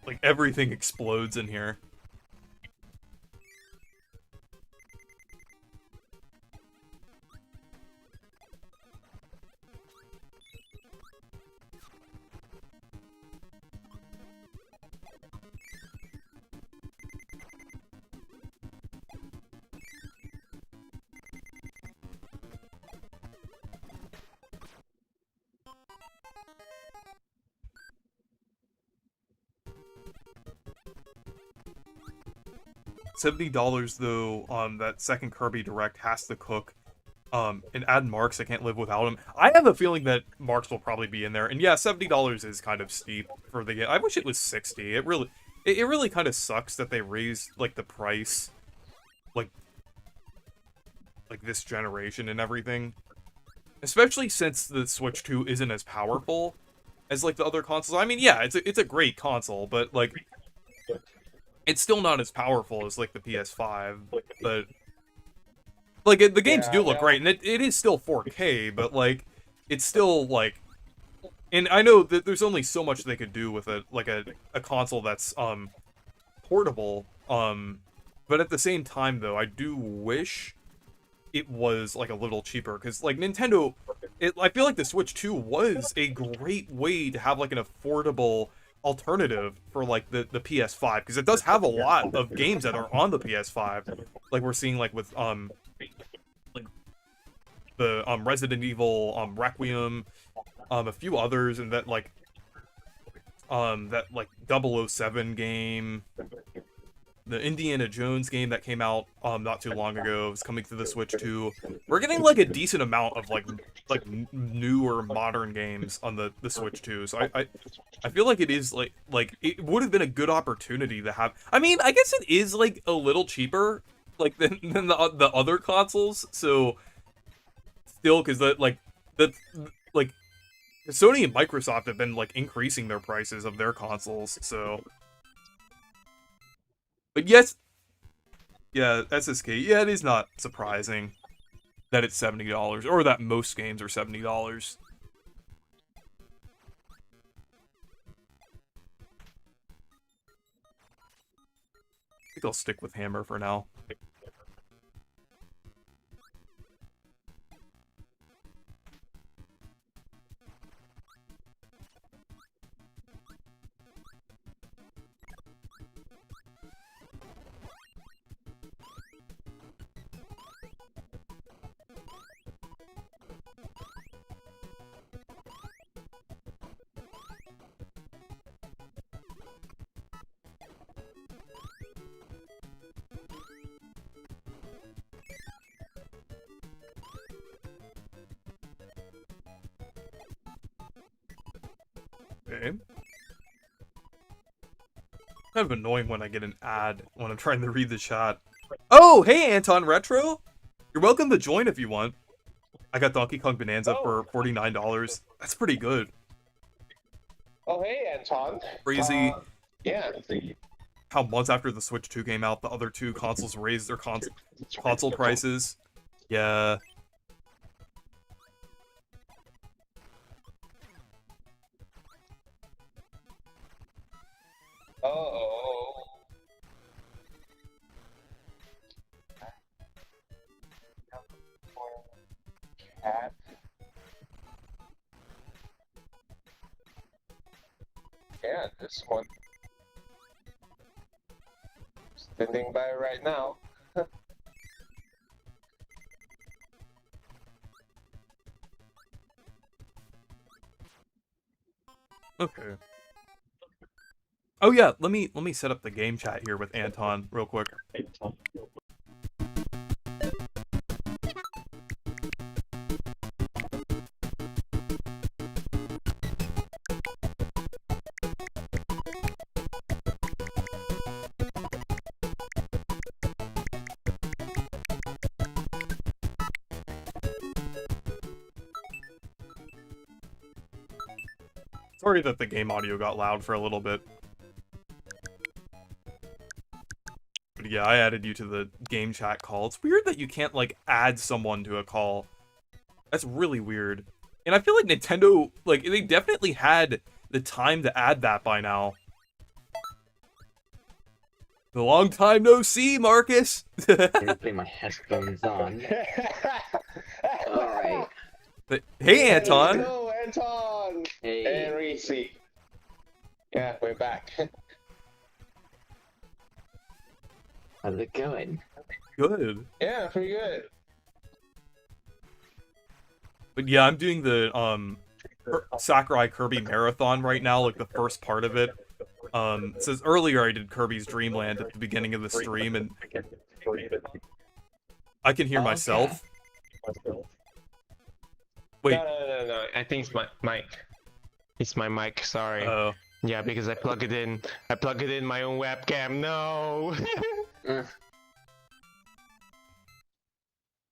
Like, everything explodes in here. $70 though, that second Kirby Direct has to cook. And add Marks, I can't live without him. I have a feeling that Marks will probably be in there. And yeah, $70 is kind of steep for the game. I wish it was 60. It really kind of sucks that they raised, like, the price, like this generation and everything. Especially since the Switch 2 isn't as powerful as, like, the other consoles. I mean, yeah, it's a great console, but, like, it's still not as powerful as, like, the PS5, but... Like, the games do look great, and it is still 4K, but, like, it's still, like... And I know that there's only so much they could do with a console that's, portable, but at the same time, though, I do wish it was, like, a little cheaper, because, like, Nintendo... I feel like the Switch 2 was a great way to have, like, an affordable alternative for, like, the PS5, because it does have a lot of games that are on the PS5, like we're seeing, like, with, like, the, Resident Evil, Requiem, a few others, and that, like, that, like, 007 game, the Indiana Jones game that came out, not too long ago, is coming to the Switch 2. We're getting, like, a decent amount of, like newer modern games on the Switch 2, so I feel like it is, like, it would have been a good opportunity to have... I mean, I guess it is, like, a little cheaper, like, than the other consoles, so... Still, because Sony and Microsoft have been, like, increasing their prices of their consoles, so... But yes... Yeah, SSK, yeah, it is not surprising that it's $70, or that most games are $70. I think I'll stick with Hammer for now. Okay. Kind of annoying when I get an ad when I'm trying to read the chat. Oh, hey Anton Retro! You're welcome to join if you want. I got Donkey Kong Bonanza for $49. That's pretty good. Oh, hey, Anton. Crazy. Yeah. How months after the Switch 2 came out, the other two consoles raised their console prices. Yeah. Oh. Cat. Yeah, this one. Standing by right now. Okay. Oh yeah, let me set up the game chat here with Anton real quick. Sorry that the game audio got loud for a little bit. But yeah, I added you to the game chat call. It's weird that you can't, like, add someone to a call. That's really weird. And I feel like Nintendo, like, they definitely had the time to add that by now. A long time no see, Marcus! I'm gonna put my headphones on. Alright. Hey, Anton! Hello, Anton! Hey. And Reese. Yeah, we're back. How's it going? Good. Yeah, pretty good. But yeah, I'm doing the, Sakurai Kirby Marathon right now, like the first part of it. It says earlier I did Kirby's Dream Land at the beginning of the stream, and I can hear myself. Wait. No. I think it's my mic. It's my mic, sorry. Oh. Yeah, because I plug it in. I plug it in my own webcam. No!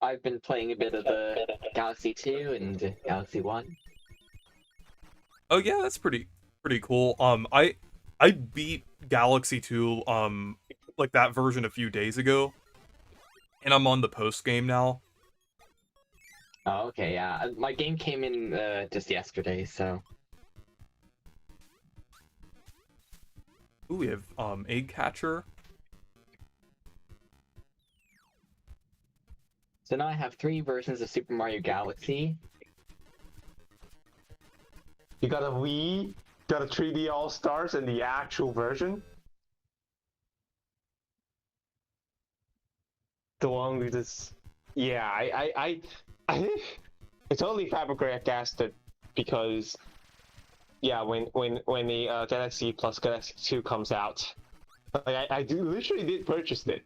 I've been playing a bit of the Galaxy 2 and Galaxy 1. Oh yeah, that's pretty cool. I beat Galaxy 2, like that version a few days ago. And I'm on the post game now. Oh, okay, yeah. My game came in just yesterday, so... Ooh, we have, Egg Catcher. So now I have 3 versions of Super Mario Galaxy. You got a Wii, got a 3D All-Stars, and the actual version? The one with this... Yeah, I it's only flabbergasted because... Yeah, when the Galaxy plus Galaxy 2 comes out, like I literally did purchase it.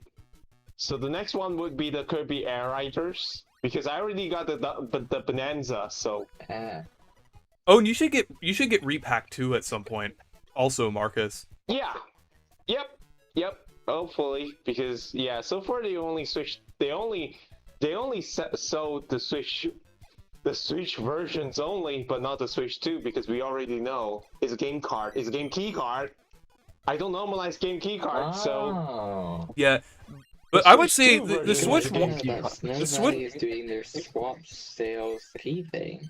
So the next one would be the Kirby Air Riders because I already got the Bonanza. So. Oh, and you should get Repack 2 at some point. Also, Marcus. Yeah. Yep. Hopefully, because yeah, so far they only sold the Switch versions only, but not the Switch 2 because we already know it's a game card, it's a game key card. I don't normalize game key cards, so yeah. But I would say the Switch one, the Switch is doing their swap sales key thing.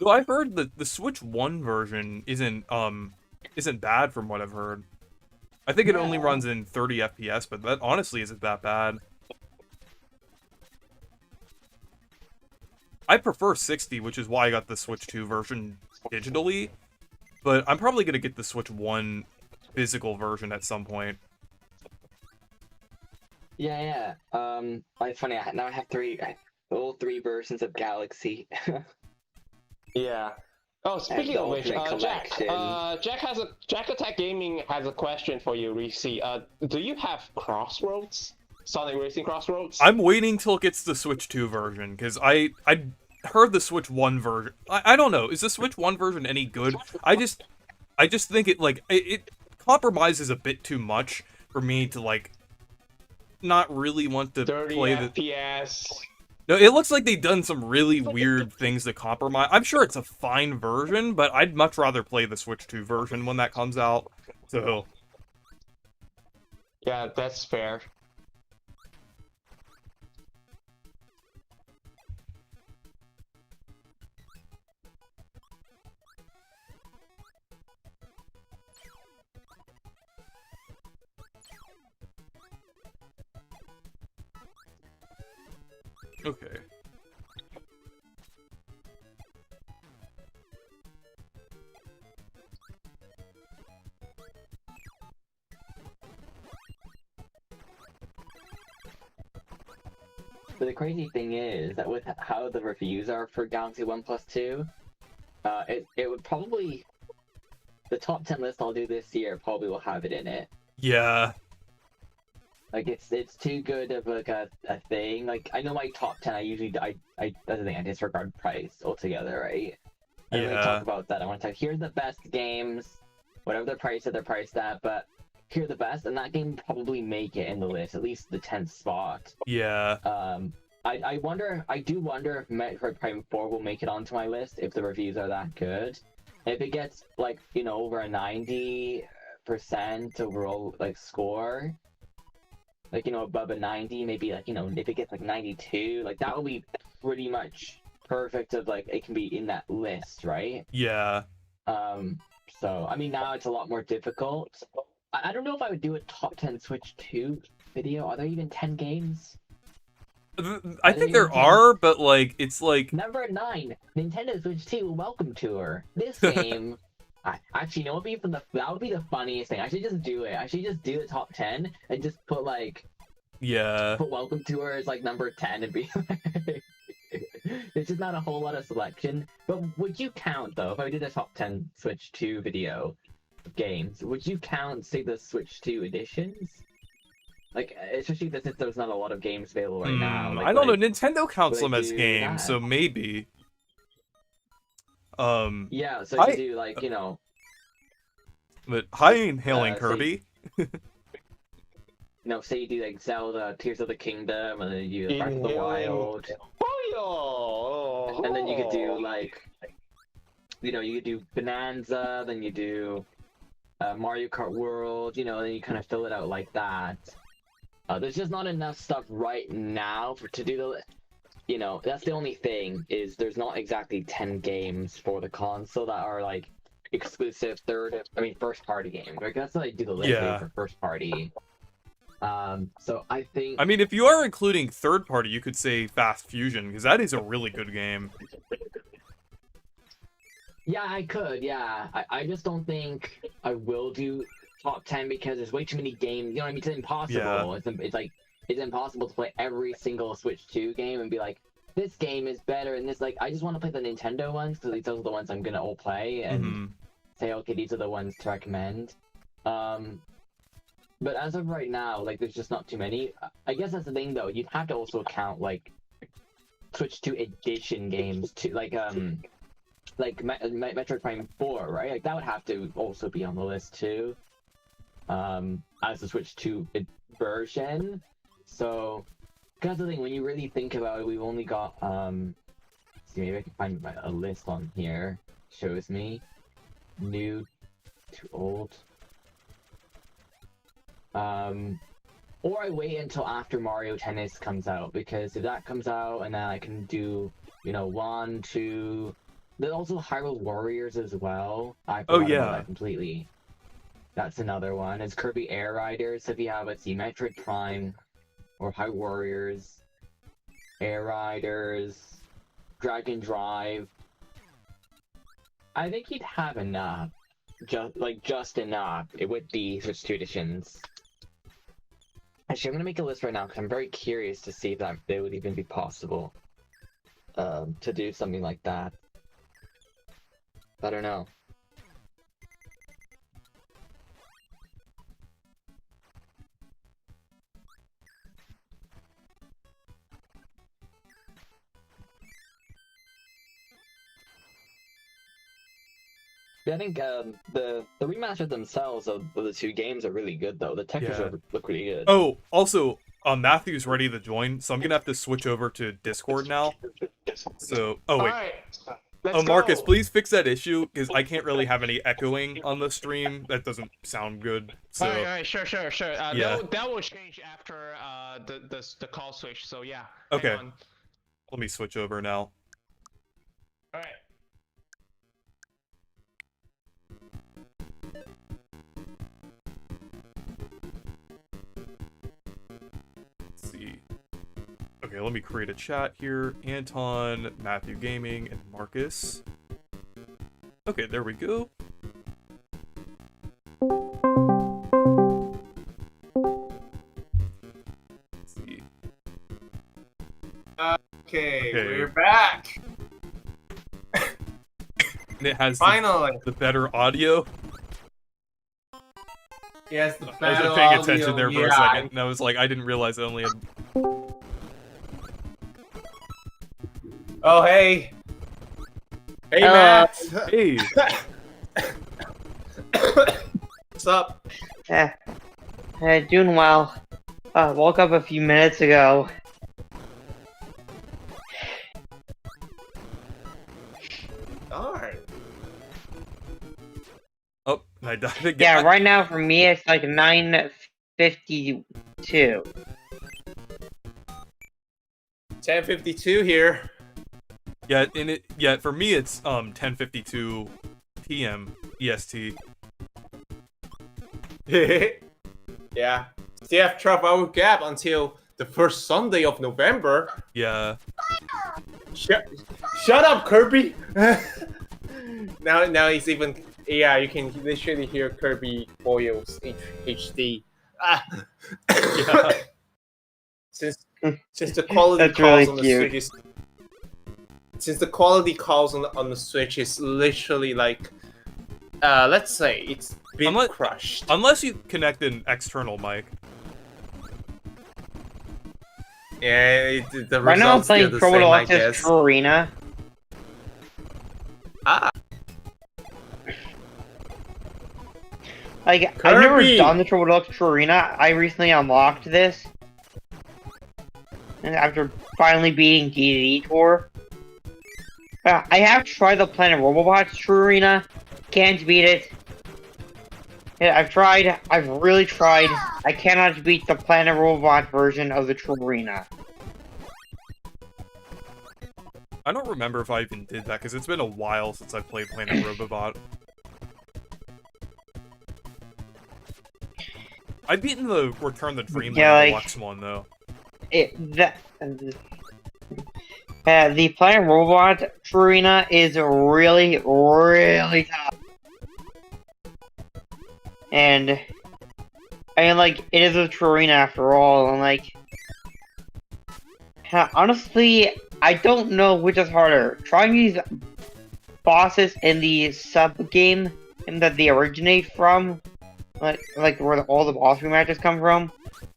Well, I've heard that the Switch 1 version isn't bad from what I've heard. I think it only runs in 30 FPS, but that honestly isn't that bad. I prefer 60, which is why I got the Switch 2 version digitally, but I'm probably gonna get the Switch 1 physical version at some point. Yeah. It's funny. Now I have all 3 versions of Galaxy. Yeah. Oh, speaking of which, Jack Attack Gaming has a question for you, Reese. Do you have Crossroads? Sonic Racing Crossroads? I'm waiting till it gets the Switch 2 version, because I heard the Switch 1 version. I don't know. Is the Switch 1 version any good? I just think it compromises a bit too much for me to like not really want to 30 play the. FPS. No, it looks like they've done some really weird things to compromise. I'm sure it's a fine version, but I'd much rather play the Switch 2 version when that comes out. So Yeah, that's fair. okay. But the crazy thing is that with how the reviews are for Galaxy One Plus 2, it would probably the top 10 list I'll do this year probably will have it in it. Yeah. Like it's too good of like a thing. Like I know my top 10 I usually that's the thing, I disregard price altogether, right? I don't really Yeah. talk about that. I want to talk here's the best games, whatever the price they're priced at, but here are the best, and that game will probably make it in the list, at least the 10th spot. Yeah. I do wonder if Metroid Prime 4 will make it onto my list if the reviews are that good. If it gets like, you know, over a 90% overall like score, like, you know, above a 90, maybe like, you know, if it gets like 92, like that will be pretty much perfect of like it can be in that list, right? Yeah. So I mean now it's a lot more difficult. I don't know if I would do a top 10 Switch 2 video. Are there even 10 games? I think there are, but like it's like Number 9, Nintendo Switch 2 Welcome Tour. This game, actually, you know what would be that would be the funniest thing. I should just do it. I should just do the top 10 and just put like yeah. put Welcome Tour as like number 10 and be like, there's just not a whole lot of selection. But would you count though if I did a top 10 Switch 2 video of games? Would you count say the Switch 2 editions? Like, especially since there's not a lot of games available right now. Like, I don't know. Nintendo counts would them as do games, that? so maybe. Yeah, so you do like, you know, But hi, hailing say- Kirby. say you do like Zelda, Tears of the Kingdom, and then you do Breath of the Wild, and then you could do like, you know, you could do Bonanza, then you do Mario Kart World, you know, then you kind of fill it out like that. There's just not enough stuff right now to do the, you know, that's the only thing is there's not exactly 10 games for the console that are like exclusive first party games. Right? That's what I do the list for first party. So I think. I mean, if you are including third party, you could say Fast Fusion because that is a really good game. Yeah, I could. Yeah, I just don't think I will do top 10 because there's way too many games. You know what I mean? It's impossible. Yeah. It's impossible to play every single Switch 2 game and be like, this game is better and this, like, I just want to play the Nintendo ones because those are the ones I'm gonna all play and say, okay, these are the ones to recommend. But as of right now, like, there's just not too many. I guess that's the thing though. You'd have to also count like Switch 2 edition games too, like Metroid Prime 4, right? Like that would have to also be on the list too. As the Switch 2 version. So, that's the thing, when you really think about it, we've only got, see, maybe I can find a list on here. Shows me. New to old. Or I wait until after Mario Tennis comes out, because if that comes out, and then I can do, you know, 1, 2... There's also Hyrule Warriors as well. I forgot about that completely. That's another one. It's Kirby Air Riders. So if you have, let's see, Metroid Prime, or Hyrule Warriors, Air Riders, Dragon Drive. I think he'd have enough. Just enough. It would be Switch 2 editions. Actually, I'm gonna make a list right now, because I'm very curious to see if it would even be possible to do something like that. I don't know. I think the remasters themselves of the two games are really good though. The textures Yeah. look really good. Oh, also, Matthew's ready to join, so I'm gonna have to switch over to Discord now. So, oh wait. Alright, let's Marcus, go. please fix that issue, because I can't really have any echoing on the stream. That doesn't sound good. So, Alright, sure. Yeah. That will change after the call switch. So yeah. Okay. Hang on. let me switch over now. Alright. Let's see. Okay, let me create a chat here. Anton, Matthew Gaming, and Marcus. Okay, there we go. Let's see. Okay, Okay. we're back. And it has Finally. the better audio. Yes, the I wasn't battle paying audio, attention there for a yeah. second, and I was like, I didn't realize it only had... Oh, hey. Hey, Hello. Matt. Hey! What's up? Doing well. Woke up a few minutes ago. Alright. Oh, I died again. Yeah, right now for me it's like 9:52. 10:52 here. Yeah, for me it's 10:52 p.m. EST. Yeah. Still have 12-hour gap until the first Sunday of November. Yeah. Shut up, Kirby. now it's even, yeah, you can literally hear Kirby Boyle's HD. Ah. Yeah. Since the quality That's calls really on the cute. Switch is, since the quality calls on the Switch is literally like, let's say it's been crushed. Unless you connect an external mic. Yeah, the Right now I'm results still playing the Pro same, I Deluxe guess. True Arena. Ah, Like, I've never Kirby! done the Pro Deluxe True Arena. I recently unlocked this. And after finally beating DDD Tour. I have tried the Planet Robobots True Arena. Can't beat it. Yeah, I've tried. I've really tried. I cannot beat the Planet Robot version of the True Arena. I don't remember if I even did that, because it's been a while since I played Planet Robobot. I've beaten the Return the Dreamland Deluxe one, though. The Planet Robot True Arena is really, really tough. And I mean, like, it is a True Arena after all, and like, honestly, I don't know which is harder. Trying these bosses in the sub-game that they originate from, like where all the boss rematches come from,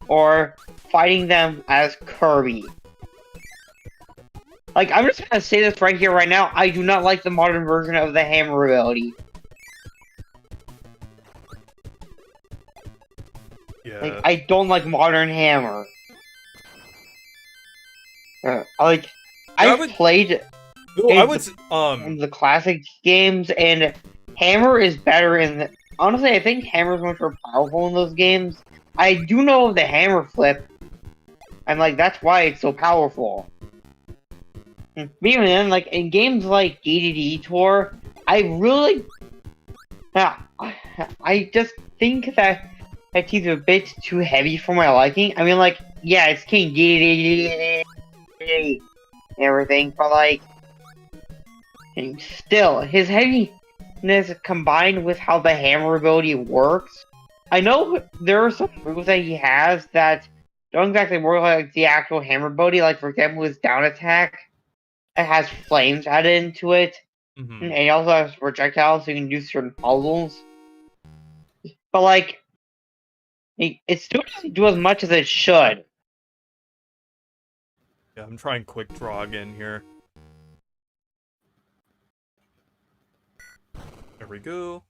or fighting them as Kirby. Like, I'm just gonna say this right here, right now, I do not like the modern version of the hammer ability. Yeah. Like, I don't like modern hammer. Like, Yeah, I've played No, I would, the classic games, and hammer is better in the... Honestly, I think hammer is much more powerful in those games. I do know of the hammer flip, and like, that's why it's so powerful. But even then, like, in games like DDD Tour, I really... I just think that it's a bit too heavy for my liking. I mean, like, yeah, it's King DDD and everything, but like, and still, his heaviness combined with how the hammer ability works. I know there are some moves that he has that don't exactly work like the actual hammer ability, like for example his down attack. It has flames added into it, and it also has projectiles so you can do certain puzzles. But like, it still doesn't do as much as it should. Yeah, I'm trying quick draw again here. There we go.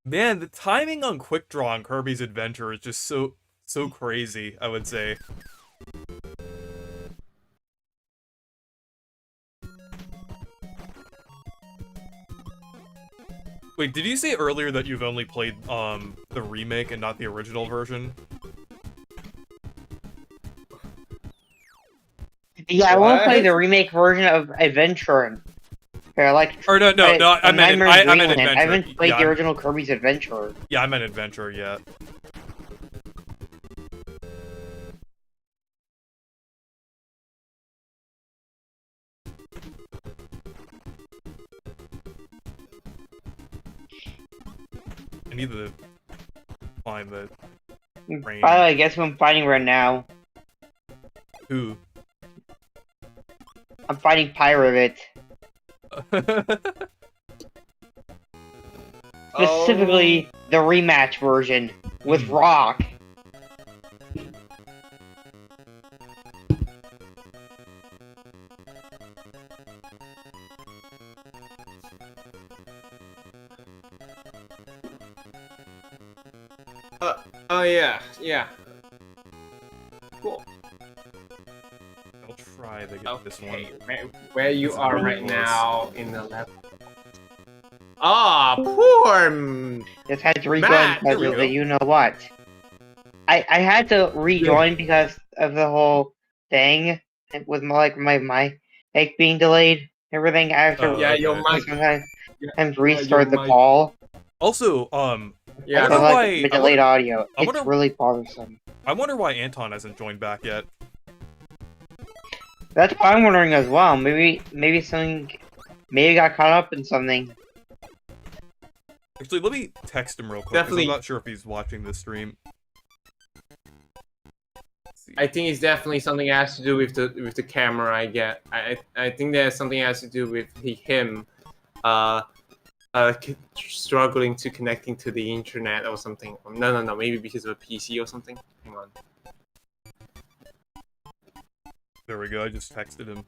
Man, the timing on Quick Draw on Kirby's Adventure is just so crazy, I would say. Wait, did you say earlier that you've only played the remake and not the original version? Yeah, I want to play the remake version of Adventure. Or no, I meant Adventure. I haven't played the original Kirby's Adventure. Yeah, I meant Adventure, yeah. I need to find the rain. I guess who I'm fighting right now. Who? I'm fighting Pyrovit. Specifically, the rematch version with Rock. Oh yeah. Cool. I'll try to get this one. Where you are right now in the level. Ah, poor. Just had to rejoin Matt, because here of we the you know what. I had to rejoin because of the whole thing with my mic being delayed. Everything I have to Yeah, your mic. sometimes restart the call. Also, Yeah. I So wonder like why- the delayed audio. I It's wonder- really bothersome. I wonder why Anton hasn't joined back yet. That's what I'm wondering as well. Maybe something. Maybe he got caught up in something. Actually, let me text him real quick, 'cause Definitely. I'm not sure if he's watching this stream. Let's see. I think it's definitely something that has to do with the camera. I think there's something that has to do with him, struggling to connecting to the internet or something. No. Maybe because of a PC or something. Hang on. There we go, I just texted him.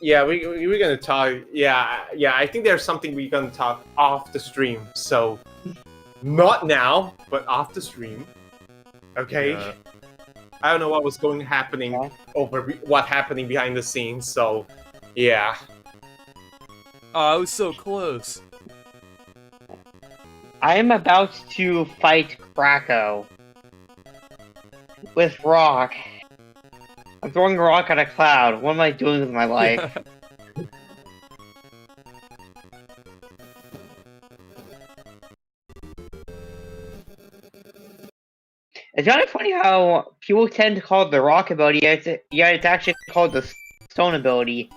Yeah, we're gonna talk. Yeah. I think there's something we're gonna talk off the stream. So, not now, but off the stream. Okay. Yeah. I don't know what was happening behind the scenes. So, yeah. Oh, I was so close. I am about to fight Krako with Rock. I'm throwing a rock at a cloud. What am I doing with my life? It's kind of funny how people tend to call it the rock ability, yet it's actually called the stone ability.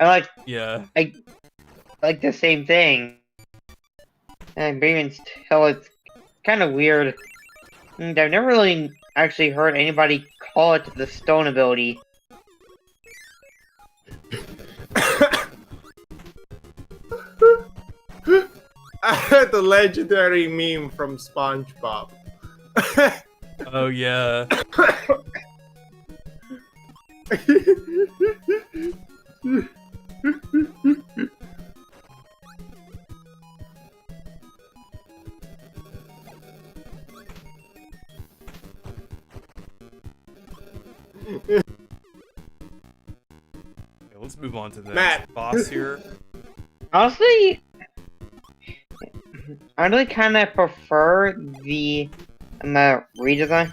I Yeah. like the same thing. And even still, it's kind of weird. I've never really actually heard anybody call it the stone ability. I heard the legendary meme from SpongeBob. Oh, yeah. Okay, let's move on to the Matt. boss here. Honestly, I really kind of prefer the redesign.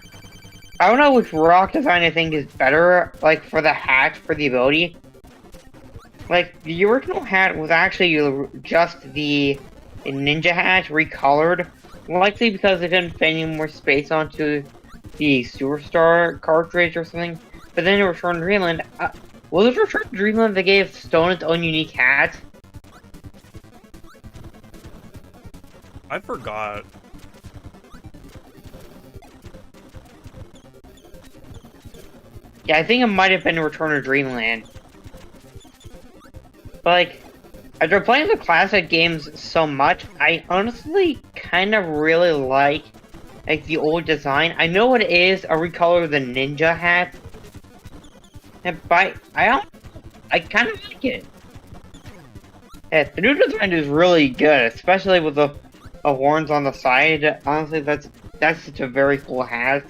I don't know which rock design I think is better, like, for the hat, for the ability. Like, the original hat was actually just the ninja hat recolored, likely because it didn't fit any more space onto the Superstar cartridge or something. But then in Return to Dreamland, was it Return to Dreamland that gave Stone its own unique hat? I forgot. Yeah, I think it might have been Return to Dreamland. But, like, After playing the classic games so much, I honestly kind of really like the old design. I know it is a recolor of the ninja hat, but I kind of like it. Yeah, the new design is really good, especially with the horns on the side. Honestly, that's such a very cool hat.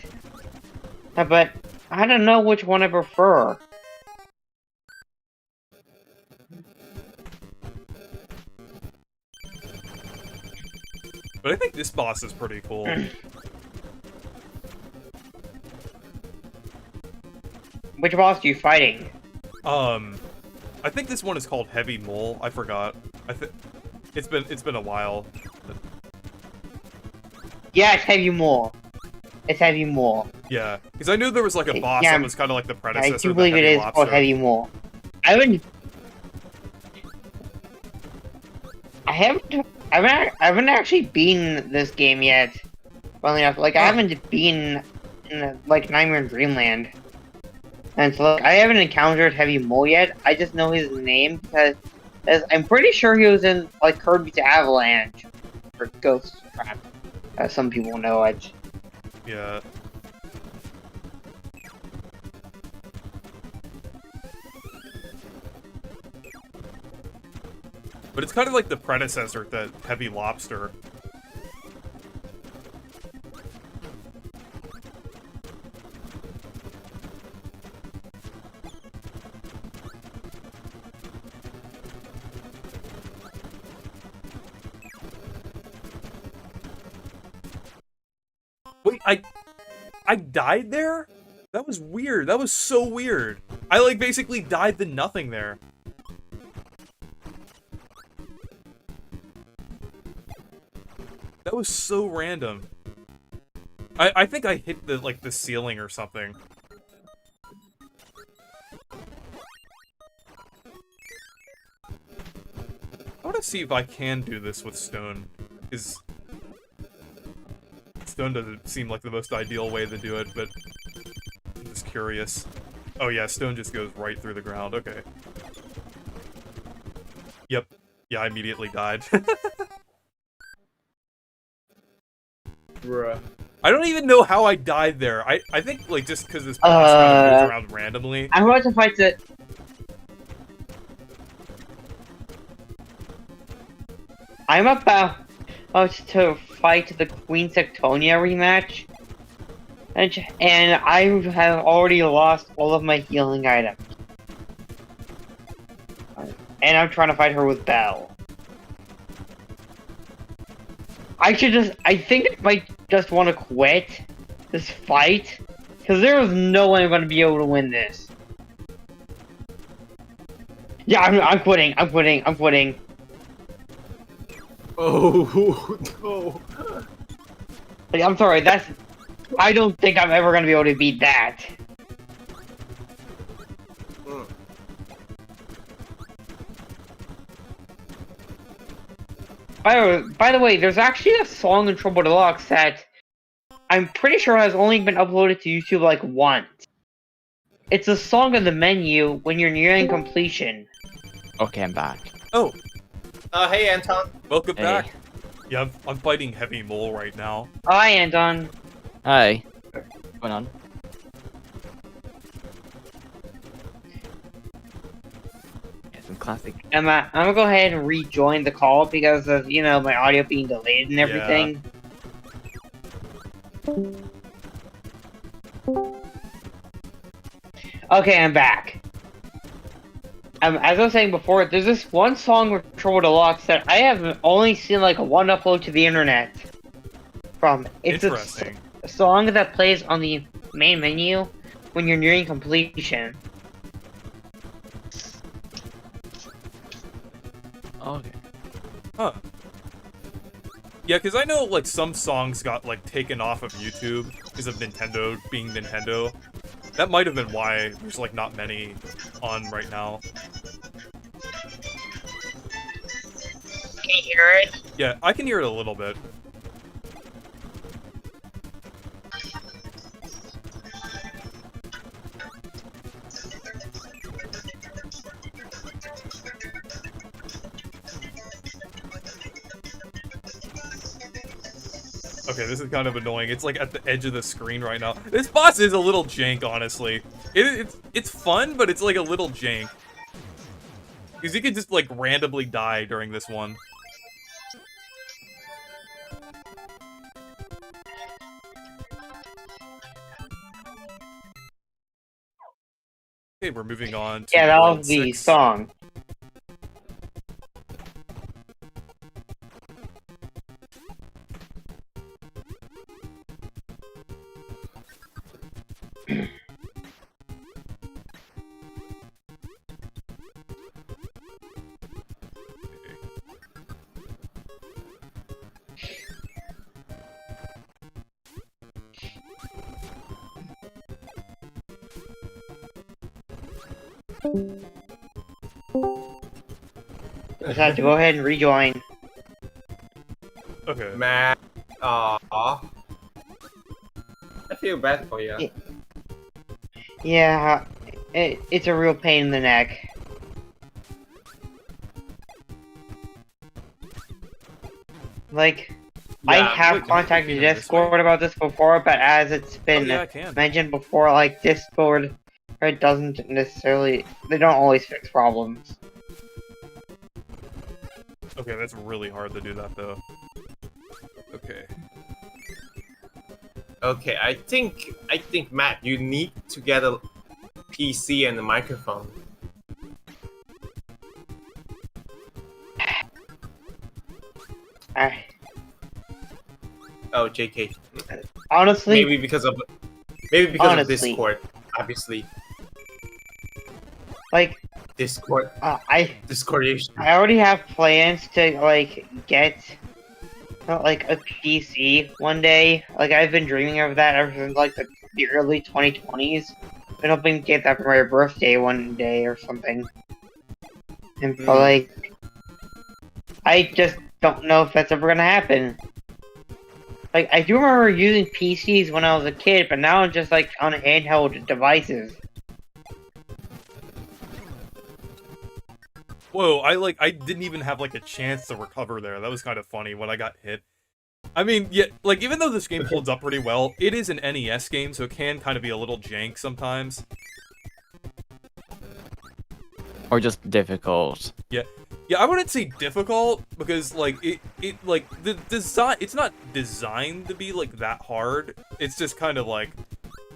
But I don't know which one I prefer. But I think this boss is pretty cool. Which boss are you fighting? I think this one is called Heavy Mole. I forgot. It's been a while. Yeah, it's Heavy Mole. It's Heavy Mole. Yeah, because I knew there was like a boss that was kind of like the predecessor. I do believe it is called Heavy Mole. I haven't actually beaten this game yet. Funnily enough, like I haven't been in like Nightmare in Dreamland, and so like, I haven't encountered Heavy Mole yet. I just know his name because I'm pretty sure he was in like Kirby's Avalanche or Ghost Trap, as some people know it. Yeah. But it's kind of like the predecessor to Heavy Lobster. Wait, I died there? That was weird. That was so weird. I like basically died to nothing there. That was so random. I think I hit the ceiling or something. I want to see if I can do this with Stone. Is Stone doesn't seem like the most ideal way to do it, but I'm just curious. Oh yeah, Stone just goes right through the ground. Okay. Yep. Yeah, I immediately died. Bruh. I don't even know how I died there. I think, like, just because this boss kind of moves around randomly. I'm about to fight the... I'm about to fight the Queen Sectonia rematch. And I have already lost all of my healing items. And I'm trying to fight her with Bell. I think I might just want to quit this fight, because there is no way I'm going to be able to win this. Yeah, I'm quitting. Oh, no. Like, I'm sorry, I don't think I'm ever going to be able to beat that. By the way, there's actually a song in Trouble Deluxe that I'm pretty sure has only been uploaded to YouTube like once. It's a song in the menu when you're nearing completion. Okay, I'm back. Oh, Hey, Anton. welcome Hey. back. Yeah, I'm fighting Heavy Mole right now. Hi, Anton. Hi. What's going on? Yeah, some classic. I'm gonna go ahead and rejoin the call because of, you know, my audio being delayed and everything. Okay, I'm back. As I was saying before, there's this one song with Trouble Deluxe that I have only seen like one upload to the internet from. It's Interesting. a song that plays on the main menu when you're nearing completion. Okay. Huh. Yeah, because I know, like, some songs got, like, taken off of YouTube because of Nintendo being Nintendo. That might have been why there's, like, not many on right now. Can you hear it? Yeah, I can hear it a little bit. Okay, this is kind of annoying. It's like at the edge of the screen right now. This boss is a little jank, honestly. It's fun, but it's like a little jank. Because you can just like randomly die during this one. Okay, we're moving on to Yeah, that World was the 6. song. Just have to go ahead and rejoin. Okay. Man, I feel bad for you. Yeah, it's a real pain in the neck. Like, I Yeah, have wait, can I contacted continue this Discord about this before, but as it's Oh, been yeah, I can. mentioned before, like, Discord, it doesn't necessarily, they don't always fix problems. Okay, that's really hard to do that, though. Okay. Okay, I think Matt, you need to get a PC and a microphone. I, Oh, JK. honestly, Maybe because of Honestly. Discord, obviously. like, Discord, Discordation. I already have plans to, like, get, like, a PC one day. Like, I've been dreaming of that ever since, like, the early 2020s. I'm hoping to get that for my birthday one day or something. And, but, like, I just don't know if that's ever gonna happen. Like, I do remember using PCs when I was a kid, but now I'm just, like, on handheld devices. Whoa, I didn't even have, like, a chance to recover there. That was kind of funny when I got hit. I mean, yeah, like, even though this game holds up pretty well, it is an NES game, so it can kind of be a little jank sometimes. Or just difficult. Yeah, I wouldn't say difficult, because, like, the design, it's not designed to be, like, that hard. It's just kind of, like,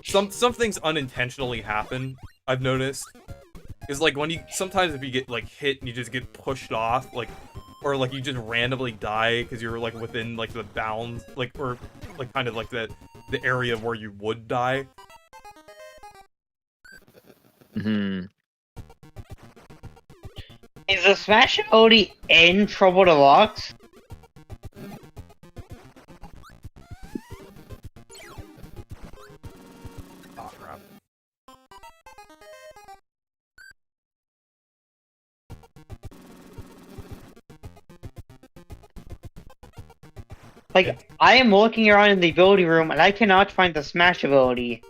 some things unintentionally happen, I've noticed. Is like, when you, sometimes if you get, like, hit and you just get pushed off, like, or, like, you just randomly die because you're, like, within, like, the bounds, like, or, like, kind of, like, the area where you would die. Hmm. Is the Smash ability in Trouble Deluxe? Oh, crap. Like, I am looking around in the ability room and I cannot find the Smash ability.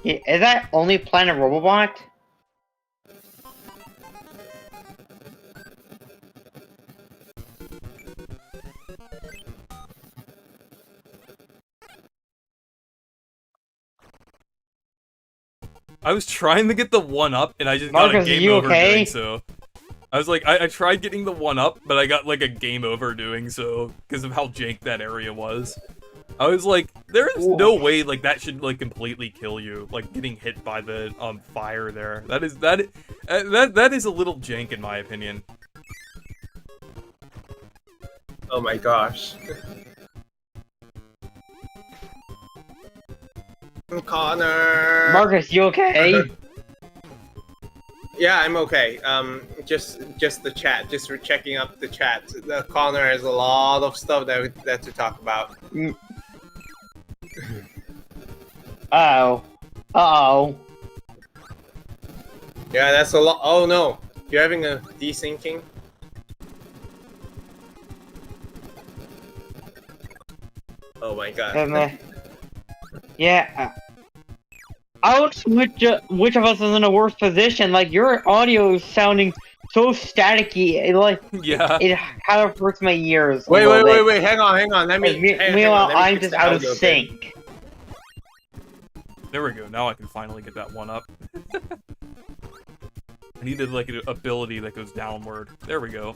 Is that only Planet Robobot? I was trying to get the 1-up, and I just got a Marcus, are game you over okay? doing so. I was like, I tried getting the 1-up, but I got, like, a game over doing so, because of how jank that area was. I was like, there is no way, like, that should, like, completely kill you, like, getting hit by the, fire there. That is a little jank, in my opinion. Oh my gosh. Connor. Marcus, you okay? Yeah, I'm okay. Just the chat. Just checking up the chat. The Connor has a lot of stuff that to talk about. Uh-oh. Uh-oh. Yeah, that's a lot. Oh no, you're having a desyncing. Oh my god. Yeah. I don't know which of us is in a worse position. Like, your audio is sounding so staticky. Yeah. It kind of hurts my ears. a Wait, little wait, bit. wait, wait. Hang on. Let me. hang on, Meanwhile, let me I'm fix just the out of audio a bit. sync. There we go. Now I can finally get that one up. I needed like an ability that goes downward. There we go.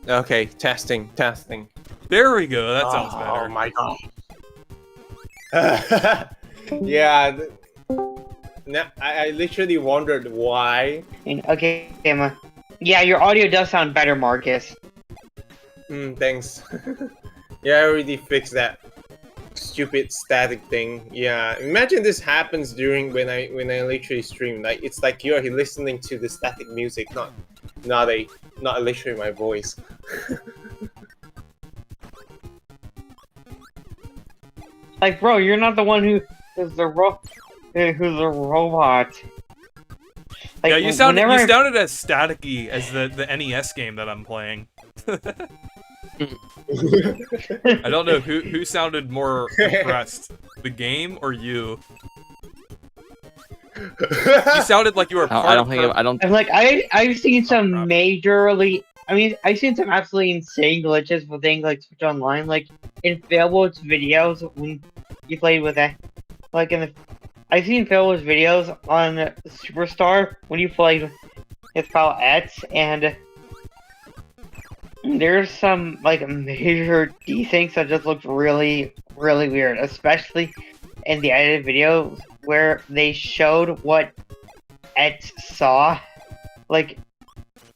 Okay, testing. There we go. That sounds better. Oh my god. Yeah. I literally wondered why. Okay, Emma. Yeah, your audio does sound better, Marcus. Thanks. Yeah, I already fixed that stupid static thing. Yeah, imagine this happens during when I literally stream. Like it's like you're listening to the static music, not literally my voice. Like, bro, you're not the one who's a robot. Like, Yeah, you sounded whenever as staticky as the NES game that I'm playing. I don't know who sounded more impressed, the game or you. You sounded like you were part I don't of think I don't. I'm like, I've seen some crap. majorly. I mean, I've seen some absolutely insane glitches with things like Switch Online, like in Failboat's videos when you played with that. Like I've seen Failboat's videos on Superstar when you played with pal Ets, and there's some like major things that just looked really, really weird, especially in the edited videos where they showed what Ets saw. Like,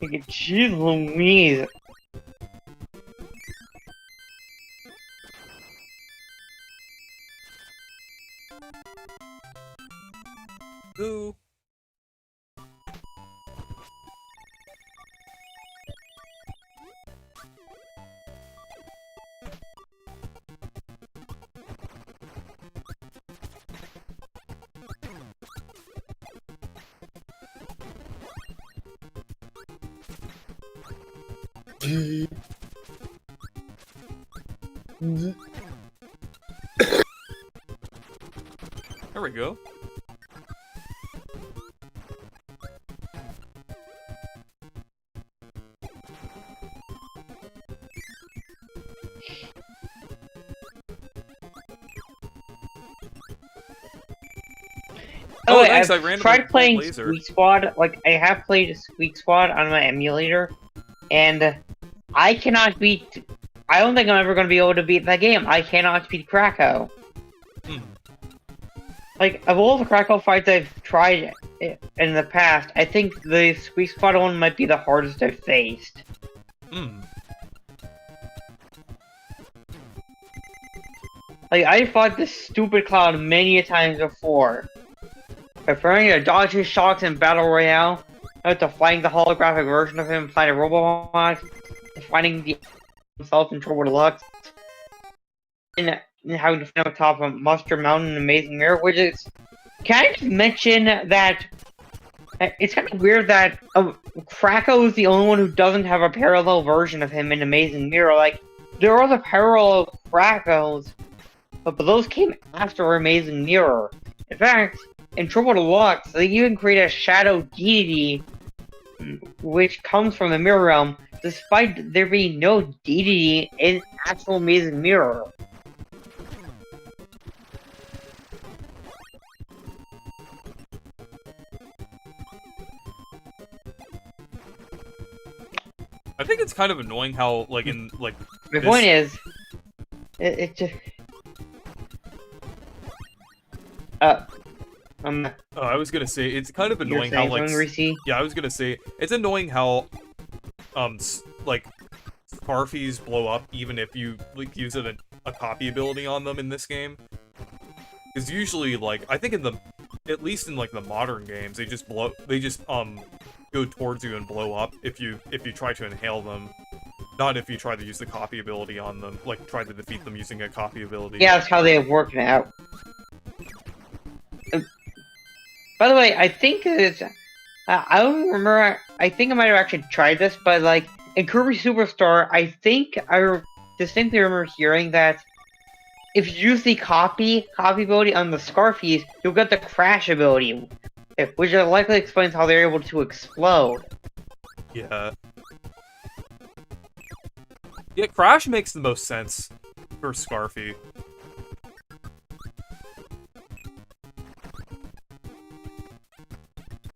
jeez Louise. Ooh. There we go. Oh, wait, nice, I I've randomly tried pulled playing Laser. Squeak Squad. Like, I have played Squeak Squad on my emulator, and I cannot beat. I don't think I'm ever going to be able to beat that game. I cannot beat Krakow. Hmm. Like, of all the Krakow fights I've tried in the past, I think the Squeak Squad one might be the hardest I've faced. Hmm. Like, I fought this stupid cloud many a times before. Preferring to dodge his shots in Battle Royale, to fighting the holographic version of him inside a robot, fighting himself in Trouble Deluxe, and having to find on top of Monster Mountain and Amazing Mirror, which is... Can I just mention that it's kind of weird that Krakow is the only one who doesn't have a parallel version of him in Amazing Mirror. Like, there are other parallel Krakows, but those came after Amazing Mirror. In fact, in Trouble Deluxe, they even create a shadow deity, which comes from the Mirror Realm, despite there being no deity in actual Amazing Mirror. I think it's kind of annoying how, like, in, like... My point is, it just... Oh, I was gonna say, it's kind of you're annoying how, saying like... something, Reese? Yeah, I was gonna say, it's annoying how, like, Scarfies blow up even if you, like, use a copy ability on them in this game. Because usually, like, I think in the... At least in, like, the modern games, they just go towards you and blow up if you try to inhale them. Not if you try to use the copy ability on them, like try to defeat them using a copy ability. Yeah, that's how they work now. By the way, I think it's... I don't remember... I think I might have actually tried this, but, like, in Kirby Superstar, I think I distinctly remember hearing that if you use the copy ability on the Scarfies, you'll get the crash ability, Which likely explains how they're able to explode. Yeah. Yeah, Crash makes the most sense for Scarfy.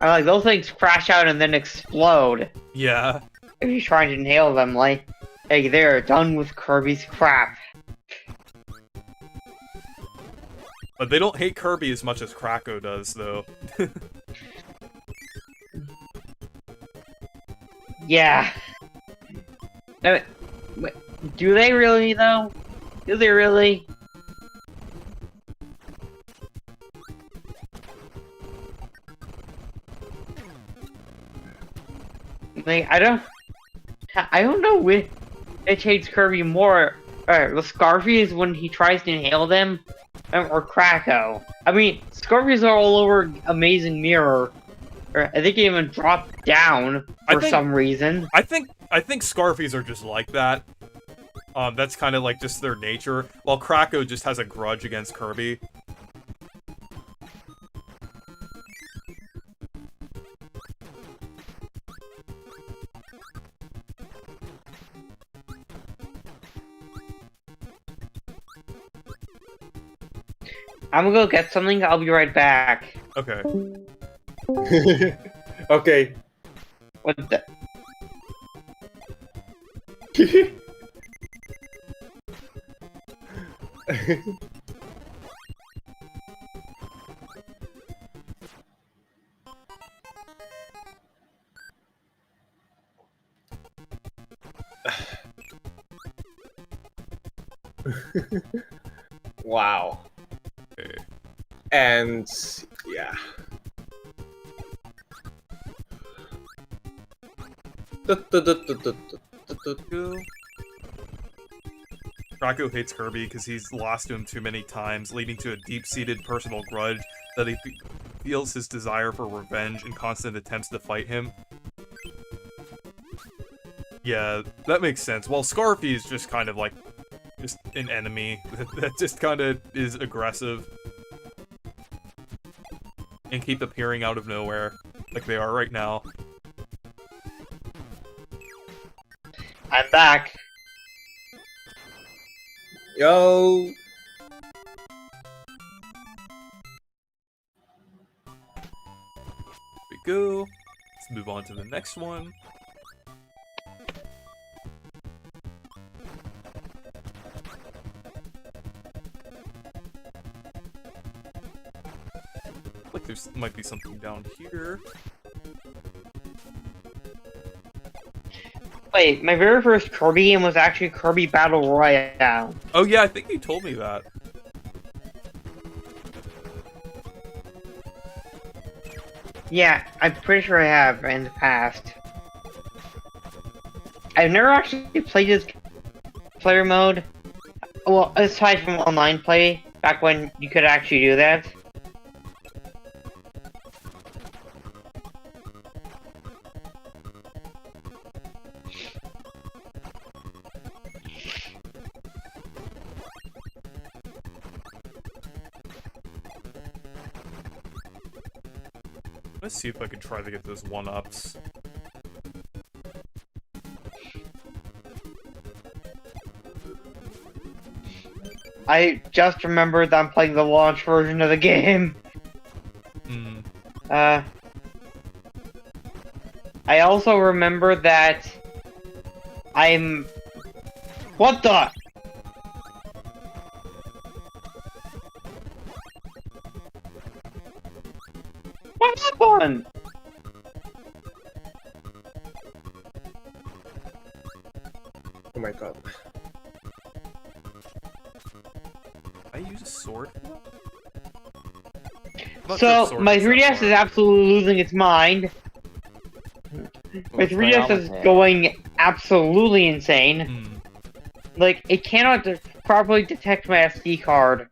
I like those things crash out and then explode. Yeah. If you try to inhale them, like, hey, they're done with Kirby's crap. But they don't hate Kirby as much as Kracko does, though. Yeah. Wait, do they really, though? Do they really? Like, I don't know which hates Kirby more. The Scarfy is when he tries to inhale them, or Kracko. I mean, Scarfies are all over Amazing Mirror. Or I think it even dropped down for some reason. I think Scarfies are just like that. That's kind of like just their nature. While Kracko just has a grudge against Kirby. I'm gonna go get something. I'll be right back. Okay. Okay. What the? Wow. Okay. And yeah. Kracko hates Kirby because he's lost to him too many times, leading to a deep-seated personal grudge that he feels his desire for revenge and constant attempts to fight him. Yeah, that makes sense. While Scarfy is just kind of like just an enemy that just kind of is aggressive and keep appearing out of nowhere like they are right now. I'm back. Yo. Here we go. Let's move on to the next one. Like there's might be something down here. Wait, my very first Kirby game was actually Kirby Battle Royale. Oh yeah, I think you told me that. Yeah, I'm pretty sure I have in the past. I've never actually played this player mode. Well, aside from online play, back when you could actually do that. Let's see if I can try to get those one-ups. I just remembered that I'm playing the launch version of the game. Hmm. I also remember that I'm... What the? What happened? Oh my god. I use a sword? I'm not sure So, sword my is that 3DS is hard. absolutely losing its mind. My 3DS is going absolutely insane. Hmm. Like, it cannot properly detect my SD card.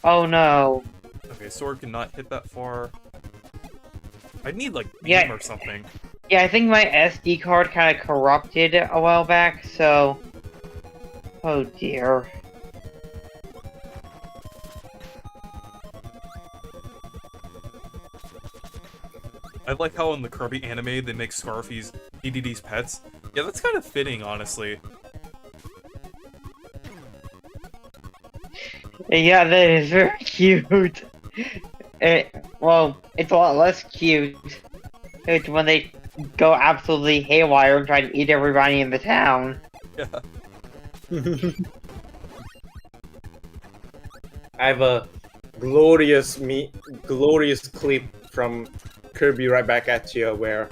Oh no. Okay, sword cannot hit that far. I'd need like beam Yeah. or something. Yeah, I think my SD card kind of corrupted a while back, so... Oh dear. I like how in the Kirby anime they make Scarfy's DDD's pets. Yeah, that's kind of fitting, honestly. Yeah, that is very cute. Well, it's a lot less cute. It's when they go absolutely haywire and try to eat everybody in the town. Yeah. I have a glorious clip from Kirby right back at you where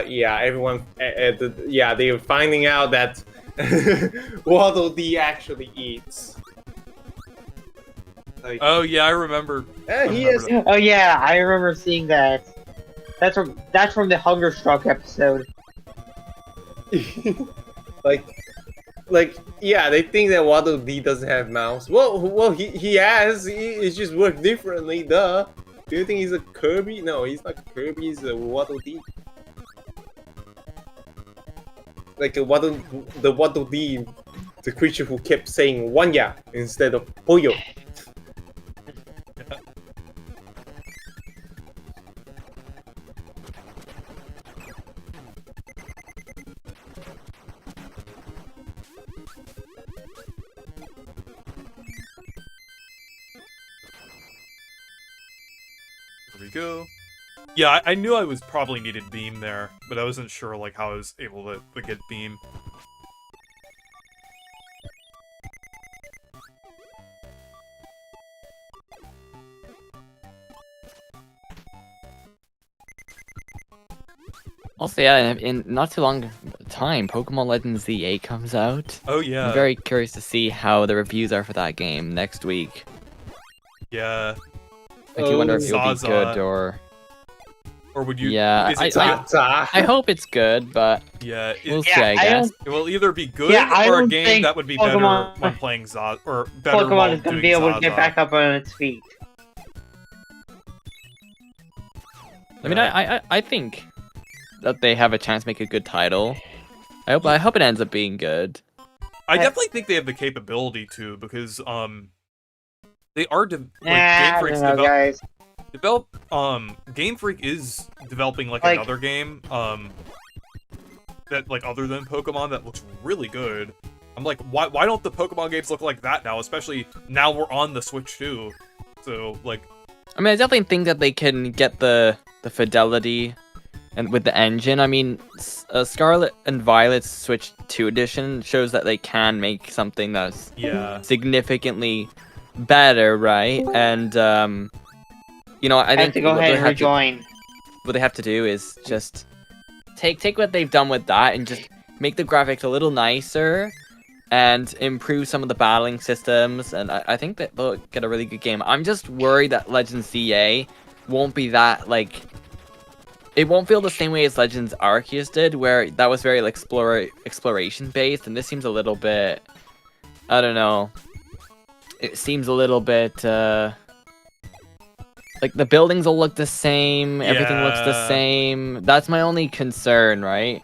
yeah, everyone yeah, they were finding out that Waddle Dee actually eats. Like, Oh yeah, I remember. he is that. Oh yeah, I remember seeing that. That's from the Hunger Struck episode. like yeah, they think that Waddle Dee doesn't have mouths. Well, he has. It's just worked differently. Duh. Do you think he's a Kirby? No, he's not Kirby. He's a Waddle Dee. Like the Waddle Dee, the creature who kept saying "wanya" instead of "hoyo." There we go. Yeah, I knew I was probably needed beam there, but I wasn't sure like how I was able to get beam. Also, yeah, in not too long time, Pokemon Legends Z8 comes out. Oh yeah. I'm very curious to see how the reviews are for that game next week. Yeah. I do wonder if it'll be Zaza. good or... Or would you? Yeah, is it I hope it's good, but yeah. we'll Yeah, see, I guess. It will either be good Yeah, I or a don't game think that would be Pokemon- better when playing Zaza, or better while Pokemon is gonna doing be able to Zaza. get back up on its feet. I mean, I think that they have a chance to make a good title. I hope it ends up being good. I definitely think they have the capability to, because they are Game I Freak's don't know, guys. Game Freak is developing like another game that like other than Pokemon that looks really good. I'm like, why don't the Pokemon games look like that now? Especially now we're on the Switch too. So like, I mean, I definitely think that they can get the fidelity and with the engine. I mean, Scarlet and Violet's Switch 2 edition shows that they can make something that's yeah, significantly better, right? And you know, I I have think to go what ahead they and have to- rejoin. what they have to do is just take what they've done with that and just make the graphics a little nicer and improve some of the battling systems, and I think that they'll get a really good game. I'm just worried that Legends CA won't be that, like, it won't feel the same way as Legends Arceus did, where that was very like exploration based, and this seems a little bit, I don't know, it seems a little bit like the buildings will look the same, everything looks the Yeah. same. That's my only concern, right?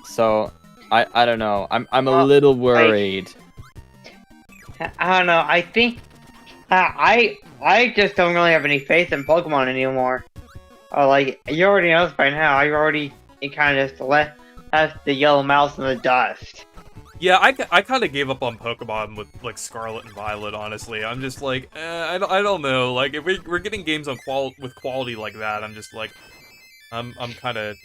So I don't know. I'm a Well, little worried. I don't know. I think I just don't really have any faith in Pokemon anymore. Like you already know this by now. I already kind of just left the yellow mouse in the dust. yeah. I kind of gave up on Pokemon with like Scarlet and Violet. Honestly, I'm just like, I don't know. Like if we're getting games on with quality like that, I'm just like, I'm kind of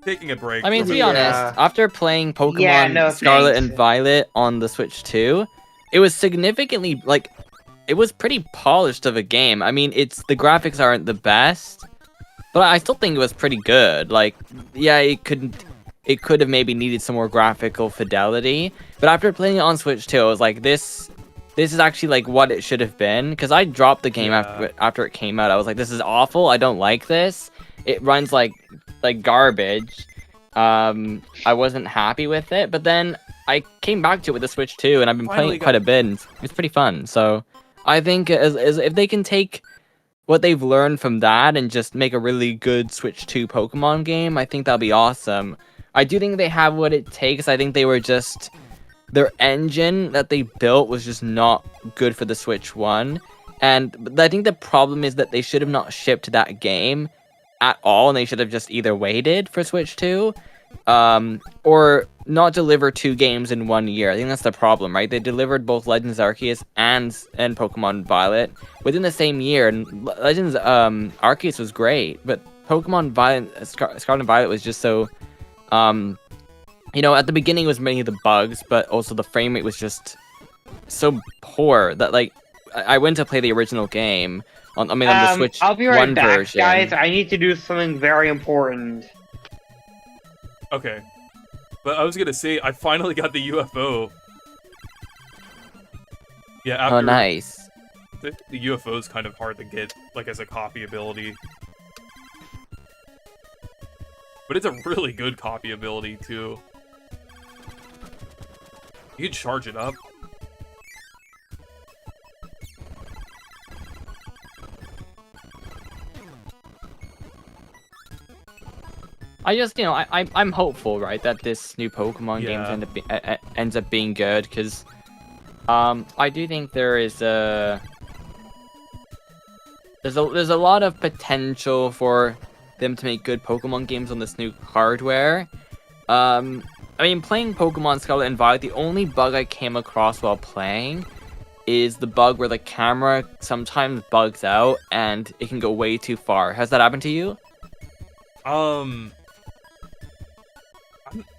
taking a break. I mean, to be Yeah. honest, after playing Pokemon Yeah, no Scarlet thanks. and Violet on the Switch 2, it was significantly, like, it was pretty polished of a game. I mean, the graphics aren't the best, but I still think it was pretty good. Like, yeah, it could have maybe needed some more graphical fidelity, but after playing it on Switch 2, I was like, this is actually like what it should have been, because I dropped the game Yeah. after it came out. I was like, this is awful. I don't like this. It runs like garbage. I wasn't happy with it, but then I came back to it with the Switch 2, and I've been playing Finally it quite a got- bit, and it's pretty fun. So I think as if they can take what they've learned from that and just make a really good Switch 2 Pokemon game, I think that'll be awesome. I do think they have what it takes. I think they were their engine that they built was just not good for the Switch 1. But I think the problem is that they should have not shipped that game at all, and they should have just either waited for Switch 2, or not deliver 2 games in 1 year. I think that's the problem, right? They delivered both Legends Arceus and Pokemon Violet within the same year, and Legends Arceus was great, but Pokemon Violet, Scarlet and Violet was just so, you know, at the beginning it was many of the bugs, but also the frame rate was just so poor that, like, I went to play the original game on the Switch I'll be right 1 back, version. guys. I need to do something very important. Okay. But I was gonna say, I finally got the UFO. Yeah, after Oh, nice. the UFO is kind of hard to get, like, as a copy ability. But it's a really good copy ability, too. You can charge it up. I just, you know, I'm hopeful, right, that this new Pokemon game ends up being good, because I do think there's a lot of potential for them to make good Pokemon games on this new hardware. I mean, playing Pokemon Scarlet and Violet, the only bug I came across while playing is the bug where the camera sometimes bugs out and it can go way too far. Has that happened to you?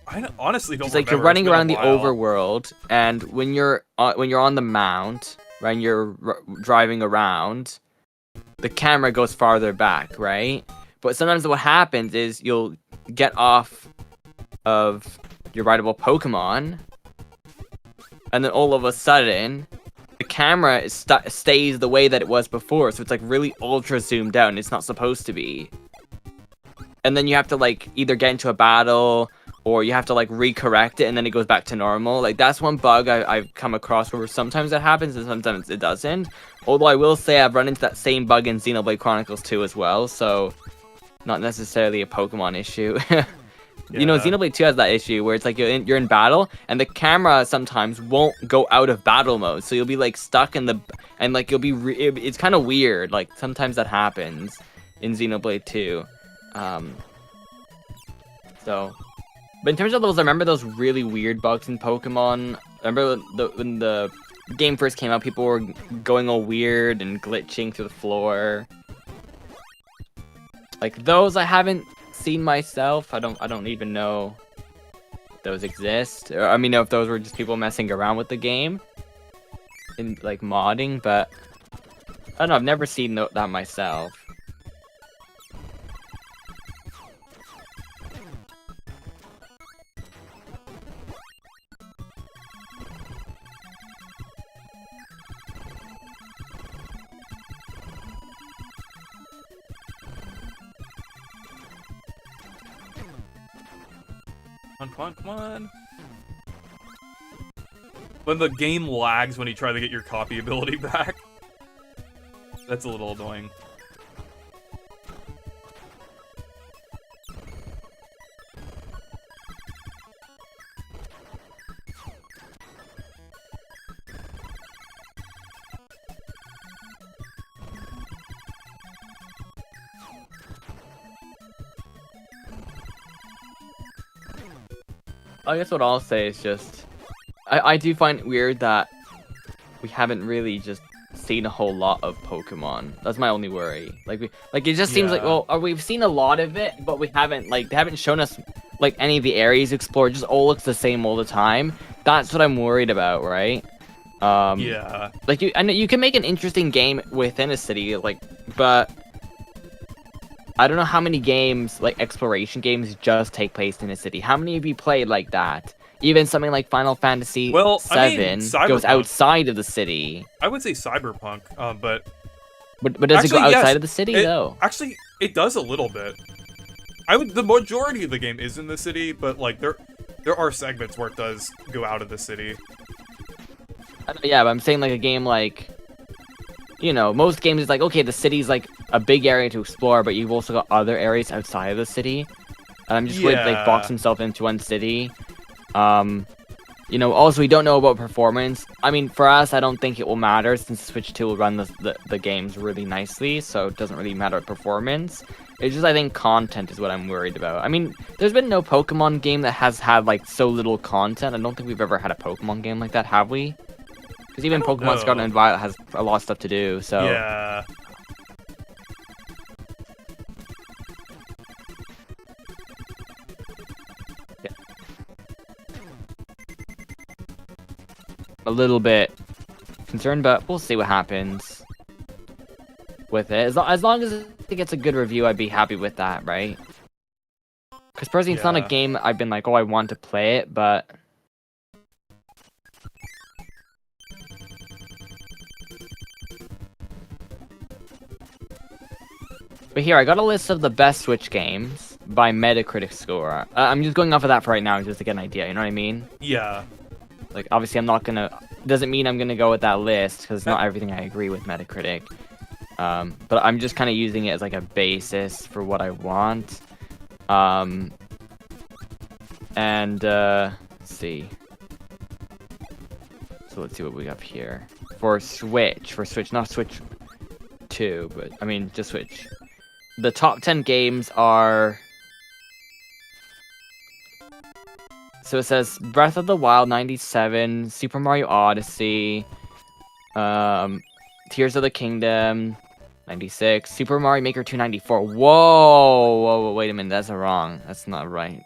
I honestly don't It's like remember. you're running It's been a around the while. overworld, and when you're on the mount, right, and you're driving around, the camera goes farther back, right? But sometimes what happens is you'll get off of your rideable Pokemon, and then all of a sudden, the camera stays the way that it was before, so it's like really ultra zoomed out, and it's not supposed to be. And then you have to, like, either get into a battle, or you have to, like, recorrect it, and then it goes back to normal. Like, that's one bug I've come across where sometimes it happens and sometimes it doesn't. Although I will say I've run into that same bug in Xenoblade Chronicles 2 as well, so not necessarily a Pokemon issue. You know, Yeah. Xenoblade 2 has that issue where it's like you're in battle, and the camera sometimes won't go out of battle mode, so you'll be, like, stuck in the... And, like, you'll be... it's kind of weird. Like, sometimes that happens in Xenoblade 2. But in terms of those, I remember those really weird bugs in Pokemon. I remember when the game first came out, people were going all weird and glitching through the floor. Like, those I haven't seen myself. I don't even know if those exist. Or, I mean, if those were just people messing around with the game in, like, modding, but I don't know, I've never seen that myself. Come on. When the game lags when you try to get your copy ability back. That's a little annoying. I guess what I'll say is just, I do find it weird that we haven't really just seen a whole lot of Pokemon. That's my only worry. Like it just seems like, well, we've seen a lot of it, but we haven't, like, they haven't shown us, like, any of the areas explored. It just all looks the same all the time. That's what I'm worried about, right? Yeah. Like, I know you can make an interesting game within a city, like, but I don't know how many games, like, exploration games just take place in a city. How many have you played like that? Even something like Final Fantasy VII goes Cyberpunk. outside of the city. I would say Cyberpunk, but does it go actually, outside yes, of the city, though? Actually, it does a little bit. The majority of the game is in the city, but, like, there are segments where it does go out of the city. Yeah, but I'm saying, like, a game like, you know, most games is like, okay, the city's like a big area to explore, but you've also got other areas outside of the city. And I'm just worried, like, box himself into one city. You know, also we don't know about performance. I mean, for us, I don't think it will matter since Switch 2 will run the games really nicely, so it doesn't really matter performance. It's just I think content is what I'm worried about. I mean, there's been no Pokemon game that has had like so little content. I don't think we've ever had a Pokemon game like that, have we? Because even Pokemon Scarlet and Violet has a lot of stuff to do, so... Yeah. A little bit concerned, but we'll see what happens with it. As long as it gets a good review, I'd be happy with that, right? Because personally, it's not a game I've been like, oh, I want to play it, but... But here, I got a list of the best Switch games by Metacritic score. I'm just going off of that for right now, just to get an idea, you know what I mean? Yeah. Like, obviously, I'm not gonna... Doesn't mean I'm gonna go with that list, because not everything I agree with Metacritic. But I'm just kind of using it as, like, a basis for what I want. Let's see. So let's see what we have here. For Switch, not Switch 2, but, I mean, just Switch. The top 10 games are... So it says Breath of the Wild 97, Super Mario Odyssey, Tears of the Kingdom 96, Super Mario Maker 294. Whoa, wait a minute, that's wrong. That's not right.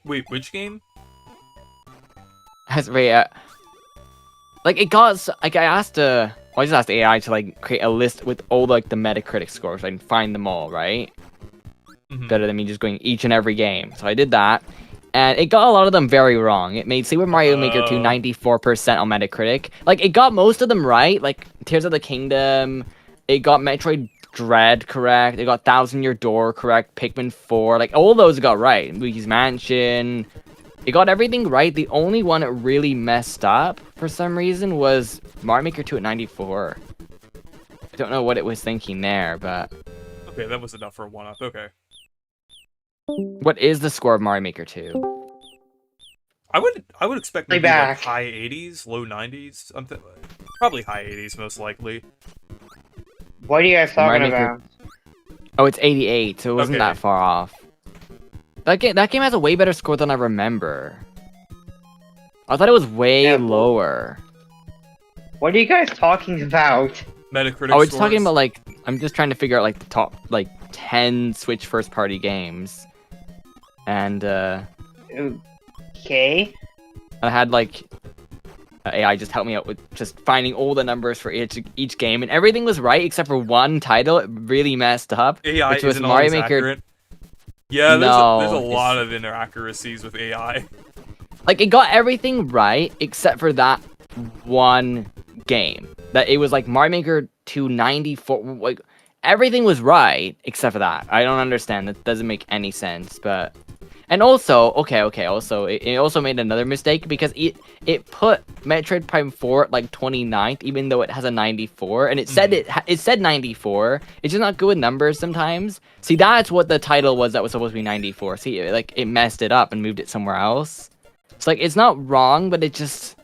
Wait, which game? That's right. Like it got like I just asked AI to like create a list with all like the Metacritic scores. So I can find them all, right? Mm-hmm. Better than me just going each and every game. So I did that. And it got a lot of them very wrong. It made Super Mario Maker 2 94% on Metacritic. Like, it got most of them right. Like, Tears of the Kingdom. It got Metroid Dread correct. It got Thousand Year Door correct. Pikmin 4. Like, all those got right. Luigi's Mansion. It got everything right. The only one it really messed up, for some reason, was Mario Maker 2 at 94. I don't know what it was thinking there, but... Okay, that was enough for a one-off. Okay. What is the score of Mario Maker 2? I would expect maybe back. like high 80s, low 90s. Probably high 80s most likely. What are you guys talking about? Oh, it's 88, so it wasn't Okay. that far off. That game has a way better score than I remember. I thought it was way lower. What are you guys talking about? Metacritic. Oh, it's scores. talking about like I'm just trying to figure out like the top like 10 Switch first party games. And Okay. I had like AI just help me out with just finding all the numbers for each game, and everything was right except for one title. It really messed up, AI which was isn't Mario always Maker. accurate. Yeah, there's No, a lot of inaccuracies with AI. Like it got everything right except for that one game. That it was like Mario Maker 294. Like everything was right except for that. I don't understand. That doesn't make any sense. But and also, okay. Also, it also made another mistake because it put Metroid Prime 4 at like 29th, even though it has a 94, and it said it said 94. It's just not good with numbers sometimes. See, that's what the title was that was supposed to be 94. See, like it messed it up and moved it somewhere else. It's like it's not wrong, but it's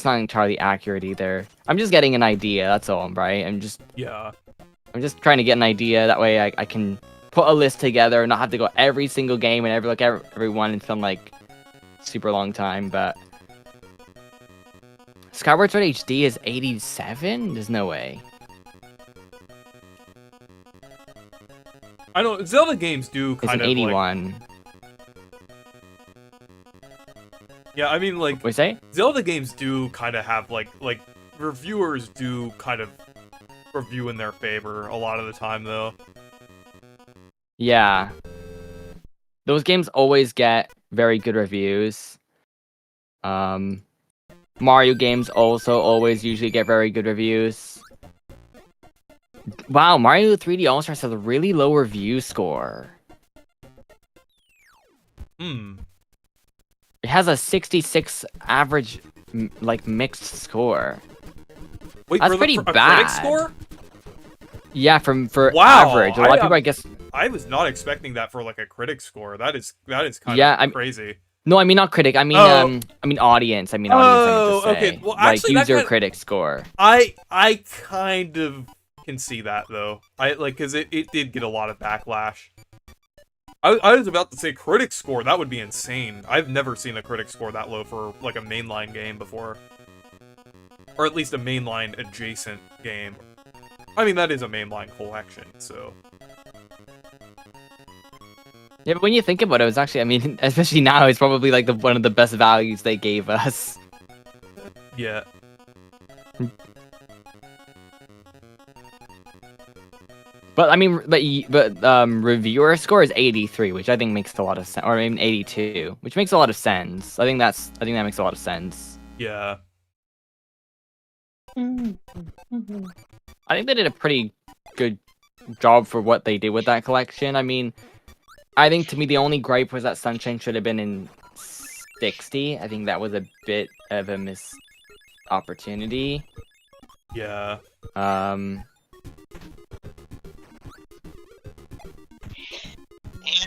not entirely accurate either. I'm just getting an idea. That's all, right? I'm just trying to get an idea. That way, I can put a list together and not have to go every single game and every one in some like super long time. But Skyward Sword HD is 87. There's no way. I know Zelda games do It's kind an of 81. like, yeah, I mean like What you say? Zelda games do kind of have like reviewers do kind of review in their favor a lot of the time though. Yeah. Those games always get very good reviews. Mario games also always usually get very good reviews. Wow, Mario 3D All-Stars has a really low review score. It has a 66 average, like, mixed score. Wait, That's for pretty a bad. critic score? Yeah, for Wow, average. A lot of people, I guess... I was not expecting that for like a critic score. That is kind Yeah, of crazy. No, I mean not critic. I mean, Oh. I mean audience. I mean Oh, audience. I meant to say. okay. Well, like actually, that user kinda- critic score. I kind of can see that though. Because it did get a lot of backlash. I was about to say critic score. That would be insane. I've never seen a critic score that low for like a mainline game before, or at least a mainline adjacent game. I mean, that is a mainline collection, so. Yeah, but when you think about it, it's actually, I mean, especially now, it's probably like one of the best values they gave us. Yeah. But I mean, reviewer score is 83, which I think makes a lot of sense, or I mean 82, which makes a lot of sense. I think that makes a lot of sense. Yeah. I think they did a pretty good job for what they did with that collection. I mean, I think to me the only gripe was that Sunshine should have been in 60. I think that was a bit of a missed opportunity. Yeah. And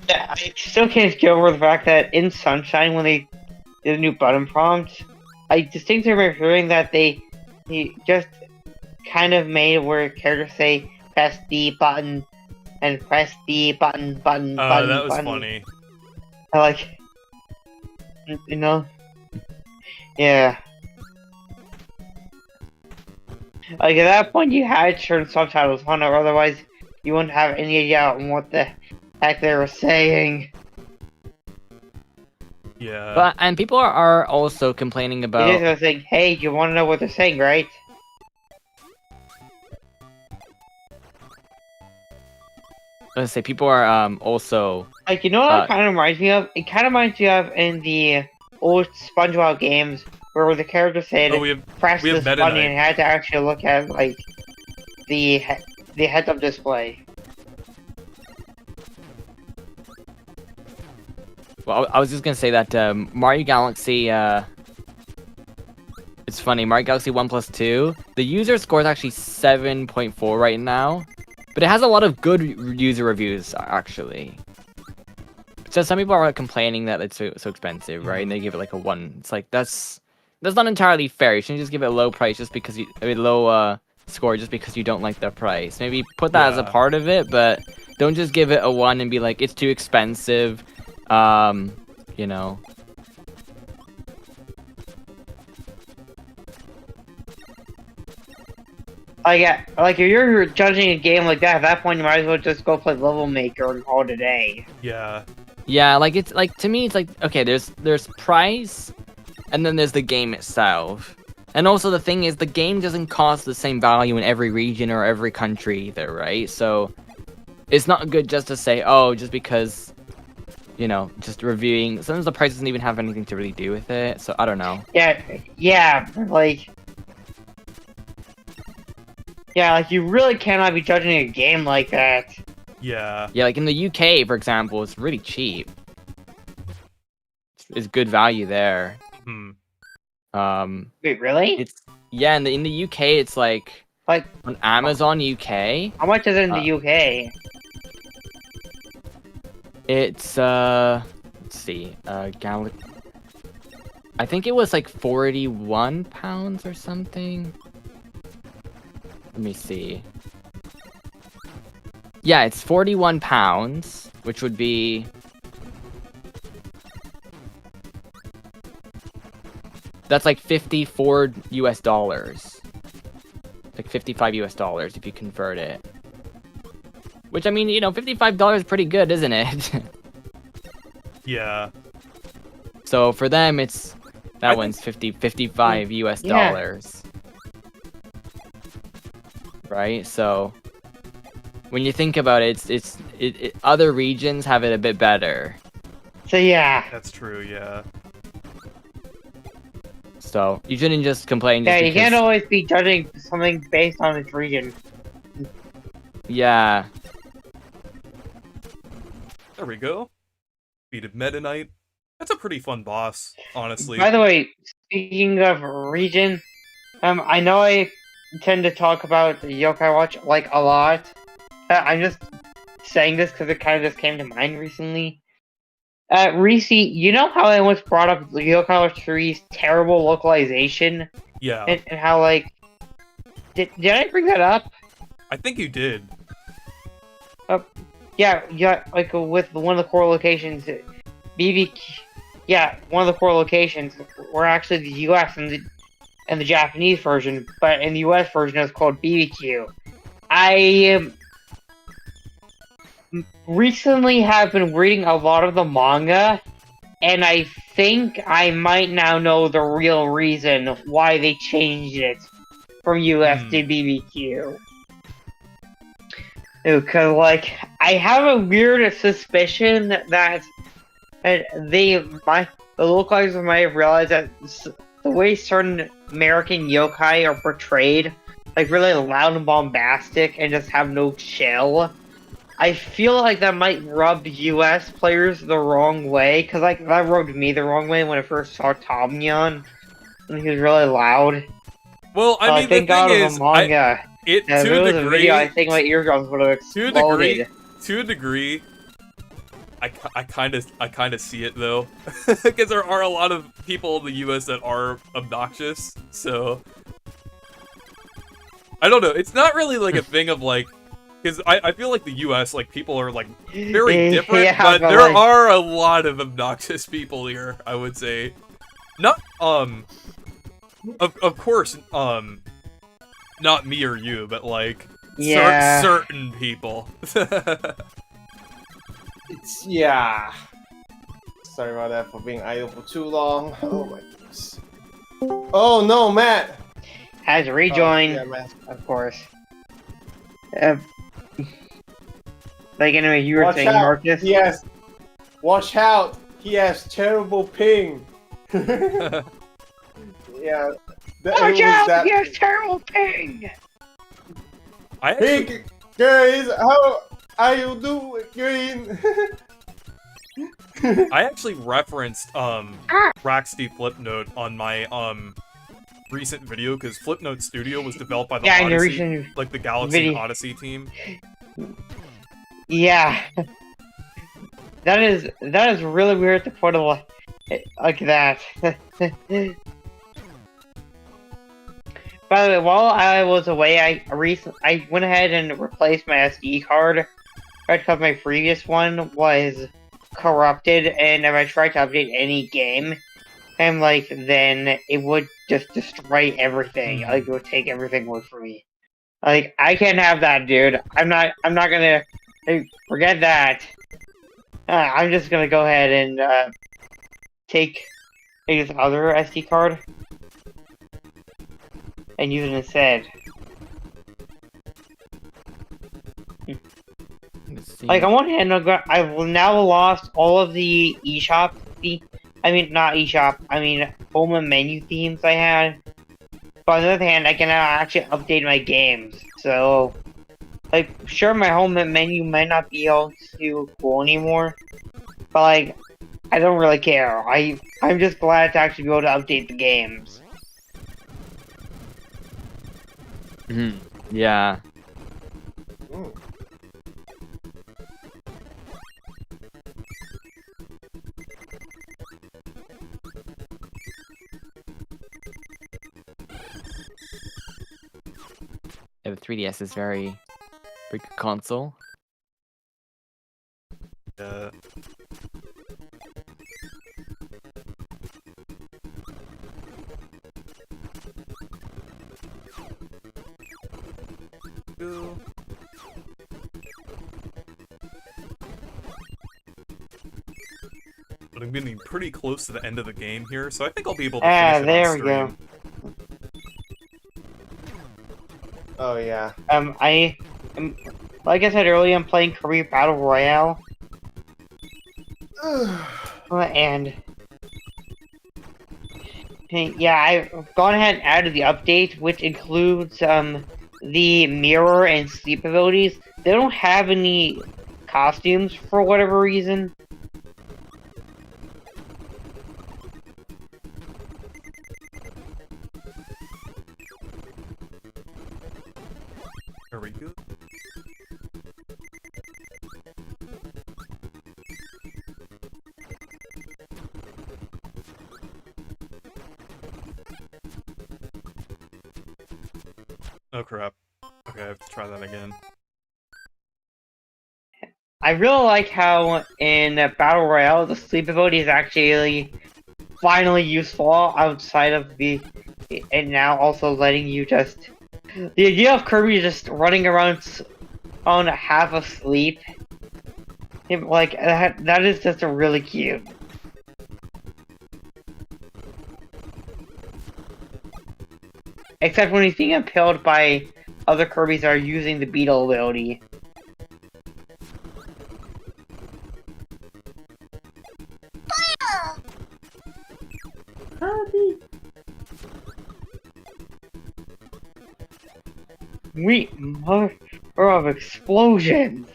I still can't get over the fact that in Sunshine, when they did a new button prompt, I distinctly remember hearing that they just kind of made where characters say press the button and press the button. That was button. funny. I like, you know, yeah. Like at that point, you had to turn subtitles on, or otherwise you wouldn't have any idea on what the heck they were saying. Yeah. And people are also complaining about. They just saying, "Hey, you want to know what they're saying, right?" Let's say people are also Like, you know what it kind of reminds me of? It kind of reminds me of in the old SpongeBob games where the character said, Oh, we have "Press this Meta button," Knight. and had to actually look at like the heads-up display. Well, I was just gonna say that Mario Galaxy. It's funny, Mario Galaxy 1+2. The user score is actually 7.4 right now, but it has a lot of good user reviews actually. So some people are complaining that it's so expensive, right? And they give it like a 1. It's like that's not entirely fair. You shouldn't just give it a low price just because low score just because you don't like the price. Maybe put that as a part of it, but don't just give it a 1 and be like it's too expensive. You know. Like if you're judging a game like that, at that point you might as well just go play Level Maker and call it a day. Yeah. Yeah, like it's like to me it's like okay, there's price and then there's the game itself. And also the thing is the game doesn't cost the same value in every region or every country either, right? So it's not good just to say, oh, just because you know, just reviewing sometimes the price doesn't even have anything to really do with it. So I don't know. Yeah, like you really cannot be judging a game like that. Yeah. Yeah, like in the UK, for example, it's really cheap. It's good value there. Hmm. Wait, really? It's in the UK, it's like on Amazon UK. How much is it in the UK? It's let's see, I think it was like £41 or something. Let me see. Yeah, it's £41, which would be that's like $54 US. Like $55 US if you convert it. Which I mean, you know, $55 is pretty good, isn't it? Yeah. So for them, it's that one's $55 US. Right? So when you think about it, it's other regions have it a bit better. So yeah. That's true, yeah. So you shouldn't just complain. Yeah, Just you can't always be judging something based on its region. Yeah. There we go. Defeated Meta Knight. That's a pretty fun boss, honestly. By the way, speaking of region, I know I tend to talk about Yokai Watch like a lot. I'm just saying this because it kind of just came to mind recently. Reese, you know how I once brought up Yokai 3's terrible localization Yeah, and how like did I bring that up? I think you did. Yeah, like with one of the core locations, BBQ. Yeah, one of the core locations were actually the U.S. and the Japanese version, but in the U.S. version it's called BBQ. I recently have been reading a lot of the manga, and I think I might now know the real reason why they changed it from US to BBQ. Because, like, I have a weird suspicion that the localizers might have realized that the way certain American yokai are portrayed, like really loud and bombastic and just have no chill, I feel like that might rub US players the wrong way, because like that rubbed me the wrong way when I first saw Tomnyan, and he was really loud. Well, I mean, the thank God thing of is, the manga. it If to it a was a degree, video, I think my eardrums would have exploded. to a degree, I kind of see it though, because there are a lot of people in the U.S. that are obnoxious. So I don't know. It's not really like a thing of like, because I feel like the U.S. like people are like very different, Yeah, but but, there like- are a lot of obnoxious people here. I would say, not of course not me or you, but like Yeah. certain people. Yeah. Sorry about that for being idle for too long. Oh my goodness. Oh no, Matt! Has rejoined, Oh, yeah, Matt. of course. Like anyway, you were Watch saying, out! Marcus. Yes. Watch out! He has terrible ping. Yeah. Watch out! He has terrible ping. I actually, Hey guys, how are you doing? I actually referenced Raxty Flipnote on my recent video because Flipnote Studio was developed by the Yeah, in the Odyssey, recent like the Galaxy video. Odyssey team. Yeah. That is really weird to put it like that. By the way, while I was away, I went ahead and replaced my SD card because my previous one was corrupted, and if I tried to update any game, and like then it would just destroy everything. Like it would take everything away from me. Like I can't have that, dude. I'm not gonna forget that. I'm just gonna go ahead and take this other SD card and use it instead. Let's see. Like on one hand, I've now lost all of the eShop. Not eShop. I mean, home and menu themes I had. But on the other hand, I can now actually update my games. So, like, sure, my home menu might not be all too cool anymore, but like, I don't really care. I'm just glad to actually be able to update the games. Mhm. Yeah. Mm. Yeah, the 3DS is very good console. But I'm getting pretty close to the end of the game here, so I think I'll be able to finish it There on we stream. Oh yeah. Like I said earlier, I'm playing Kirby Battle Royale, and yeah, I've gone ahead and added the update, which includes the mirror and sleep abilities. They don't have any costumes for whatever reason. Are we good? Oh crap. Okay, I have to try that again. I really like how in Battle Royale the sleep ability is actually finally useful outside of the, and now also letting you just, the idea of Kirby just running around on half asleep, like that is just really cute. Except when he's being impaled by other Kirbys that are using the beetle ability. Kirby. We mother of explosions!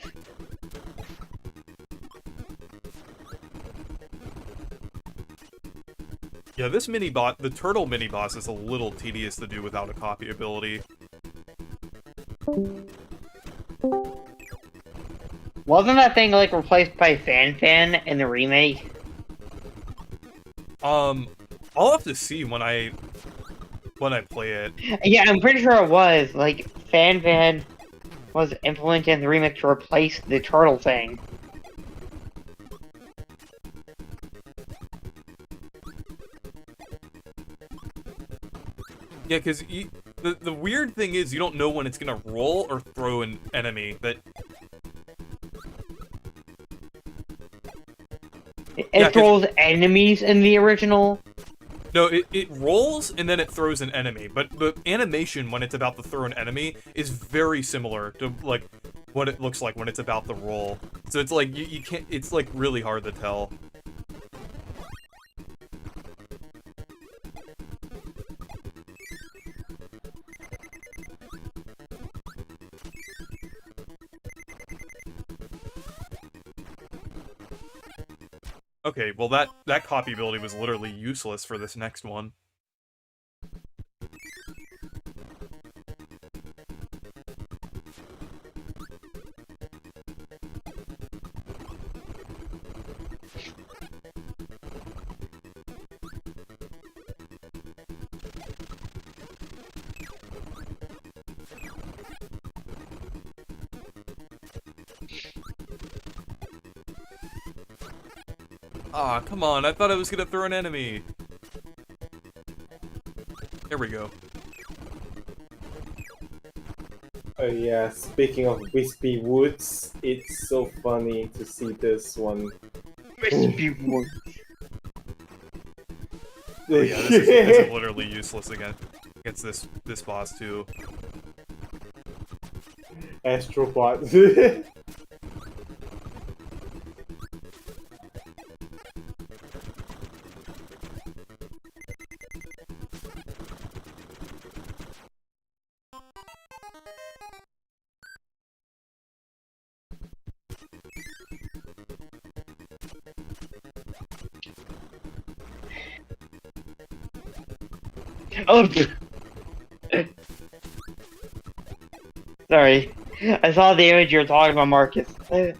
Yeah, this mini-boss, the turtle mini-boss is a little tedious to do without a copy ability. Wasn't that thing like replaced by Fan in the remake? I'll have to see when I play it. Yeah, I'm pretty sure it was. Like, Fan was implemented in the remake to replace the turtle thing. Yeah, because the weird thing is you don't know when it's gonna roll or throw an enemy. That It throws enemies in the original. no, it rolls and then it throws an enemy. But the animation when it's about to throw an enemy is very similar to like what it looks like when it's about to roll. So it's like you can't. It's like really hard to tell. Okay, well that copy ability was literally useless for this next one. Ah, come on, I thought I was gonna throw an enemy. There we go. Oh yeah, speaking of Wispy Woods, it's so funny to see this one. Wispy Woods. Oh yeah, this is literally useless against this boss too. Astrobot. Oh, sorry. I saw the image you were talking about, Marcus.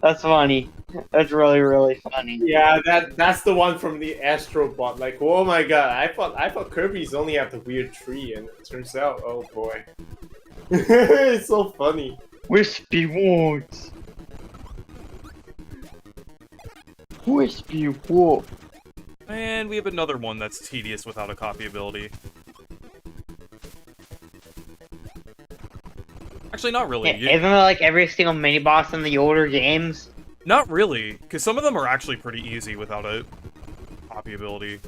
That's funny. That's really, really funny. Yeah, that's the one from the Astrobot. Like, oh my god, I thought Kirby's only have the weird tree, and it turns out, oh boy, it's so funny. Wispy Woods. Wispy Woods. And we have another one that's tedious without a copy ability. Actually, not really. Yeah, isn't it like every single mini boss in the older games? Not really, because some of them are actually pretty easy without a copy ability.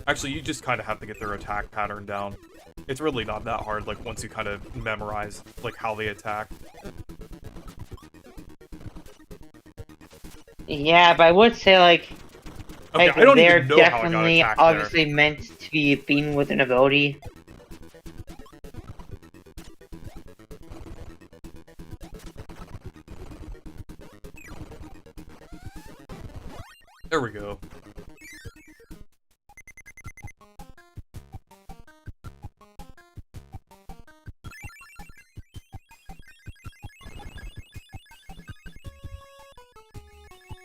Actually, you just kind of have to get their attack pattern down. It's really not that hard, like, once you kind of memorize, like, how they attack. Yeah, but I would say, like, Okay, like I don't they're even know how I got definitely attacked obviously meant to be beaten with an ability. There we go.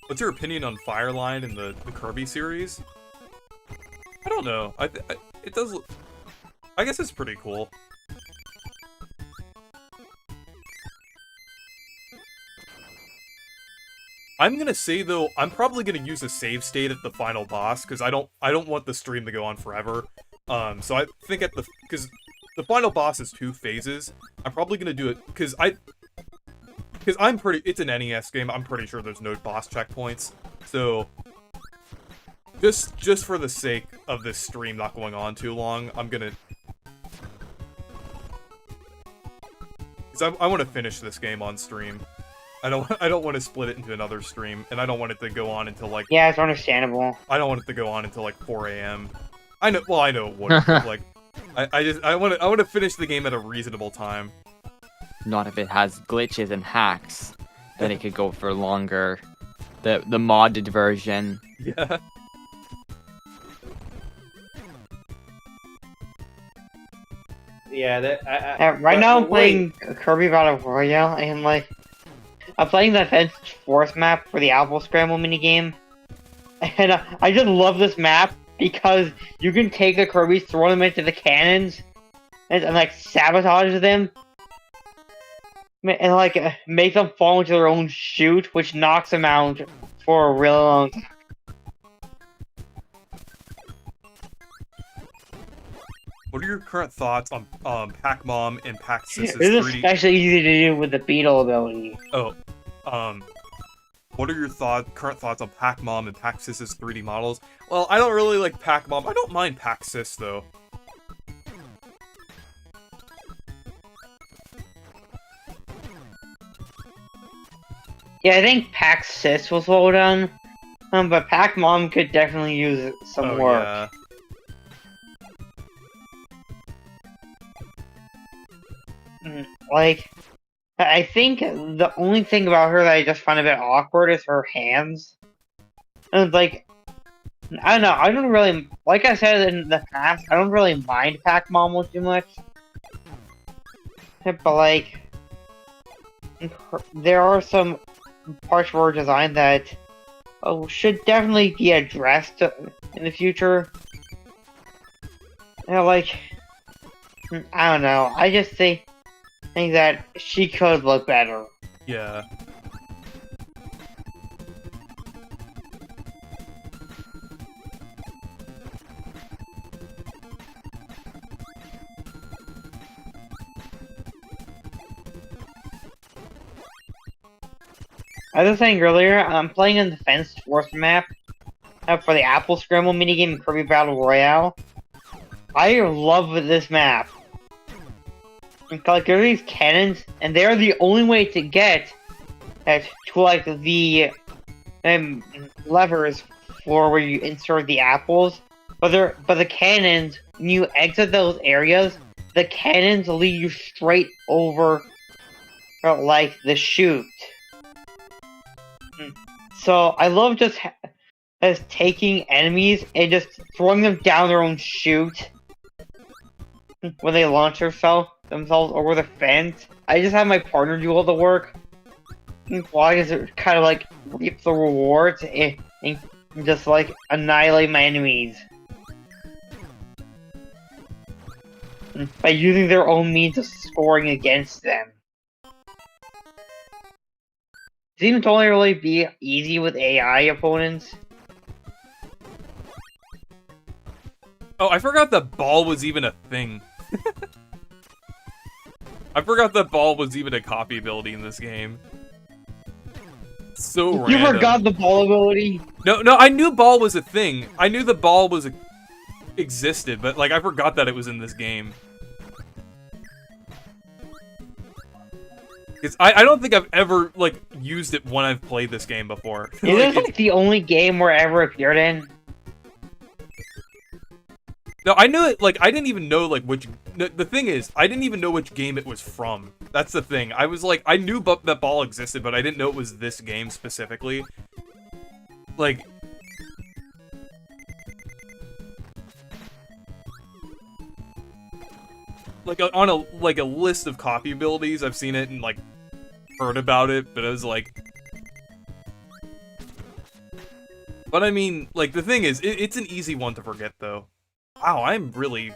What's your opinion on Fireline in the Kirby series? I don't know. It does. I guess it's pretty cool. I'm gonna say though, I'm probably gonna use a save state at the final boss because I don't want the stream to go on forever. So I think because the final boss is 2 phases. I'm probably gonna do it because it's an NES game. I'm pretty sure there's no boss checkpoints. So just for the sake of this stream not going on too long, I'm gonna. Because I want to finish this game on stream. I don't want to split it into another stream, and I don't want it to go on until like. Yeah, it's understandable. I don't want it to go on until like 4 a.m. I know. Well, I know it wouldn't. But like, I want to finish the game at a reasonable time. Not if it has glitches and hacks. Then it could go for longer. The modded version. Yeah. Yeah, Right now I'm playing Kirby Battle Royale, and like, I'm playing the Fenced Forest map for the Apple Scramble minigame. And I just love this map because you can take the Kirby's, throw them into the cannons, and like sabotage them. And like, make them fall into their own chute, which knocks them out for a really long time. What are your current thoughts on Pac Mom and Pac Sis's This is 3D? especially easy to do with the Beetle ability. Oh, what are your current thoughts on Pac Mom and Pac Sis's 3D models? Well, I don't really like Pac Mom. I don't mind Pac Sis though. Yeah, I think Pac Sis was well done, but Pac Mom could definitely use some work. Yeah. Like, I think the only thing about her that I just find a bit awkward is her hands. And like, I don't know, I don't really, like I said in the past, I don't really mind Pac-Mom too much. But like, there are some parts of her design that should definitely be addressed in the future. You know, like, I don't know, I just think that she could look better. Yeah. As I was saying earlier, I'm playing in the Fenced Forest map for the Apple Scramble minigame in Kirby Battle Royale. I love this map. Like, there are these cannons, and they're the only way to get to like the levers for where you insert the apples. But the cannons, when you exit those areas, the cannons lead you straight over like the chute. So I love just taking enemies and just throwing them down their own chute when they launch themselves over the fence. I just have my partner do all the work. Why does it kind of like reap the rewards and just like annihilate my enemies by using their own means of scoring against them? It seems to only really be easy with AI opponents. Oh, I forgot that ball was even a thing. I forgot that ball was even a copy ability in this game. So random. You forgot the ball ability? No, I knew ball was a thing. I knew the ball existed, but like I forgot that it was in this game. Because I don't think I've ever like used it when I've played this game before. Is this like the only game where it ever appeared in? No, I knew it. Like I didn't even know like which. The thing is, I didn't even know which game it was from. That's the thing. I was like, I knew that ball existed, but I didn't know it was this game specifically. Like. Like on a list of copy abilities, I've seen it and like heard about it, but I was like, but I mean, like the thing is, it's an easy one to forget though. Wow, I'm really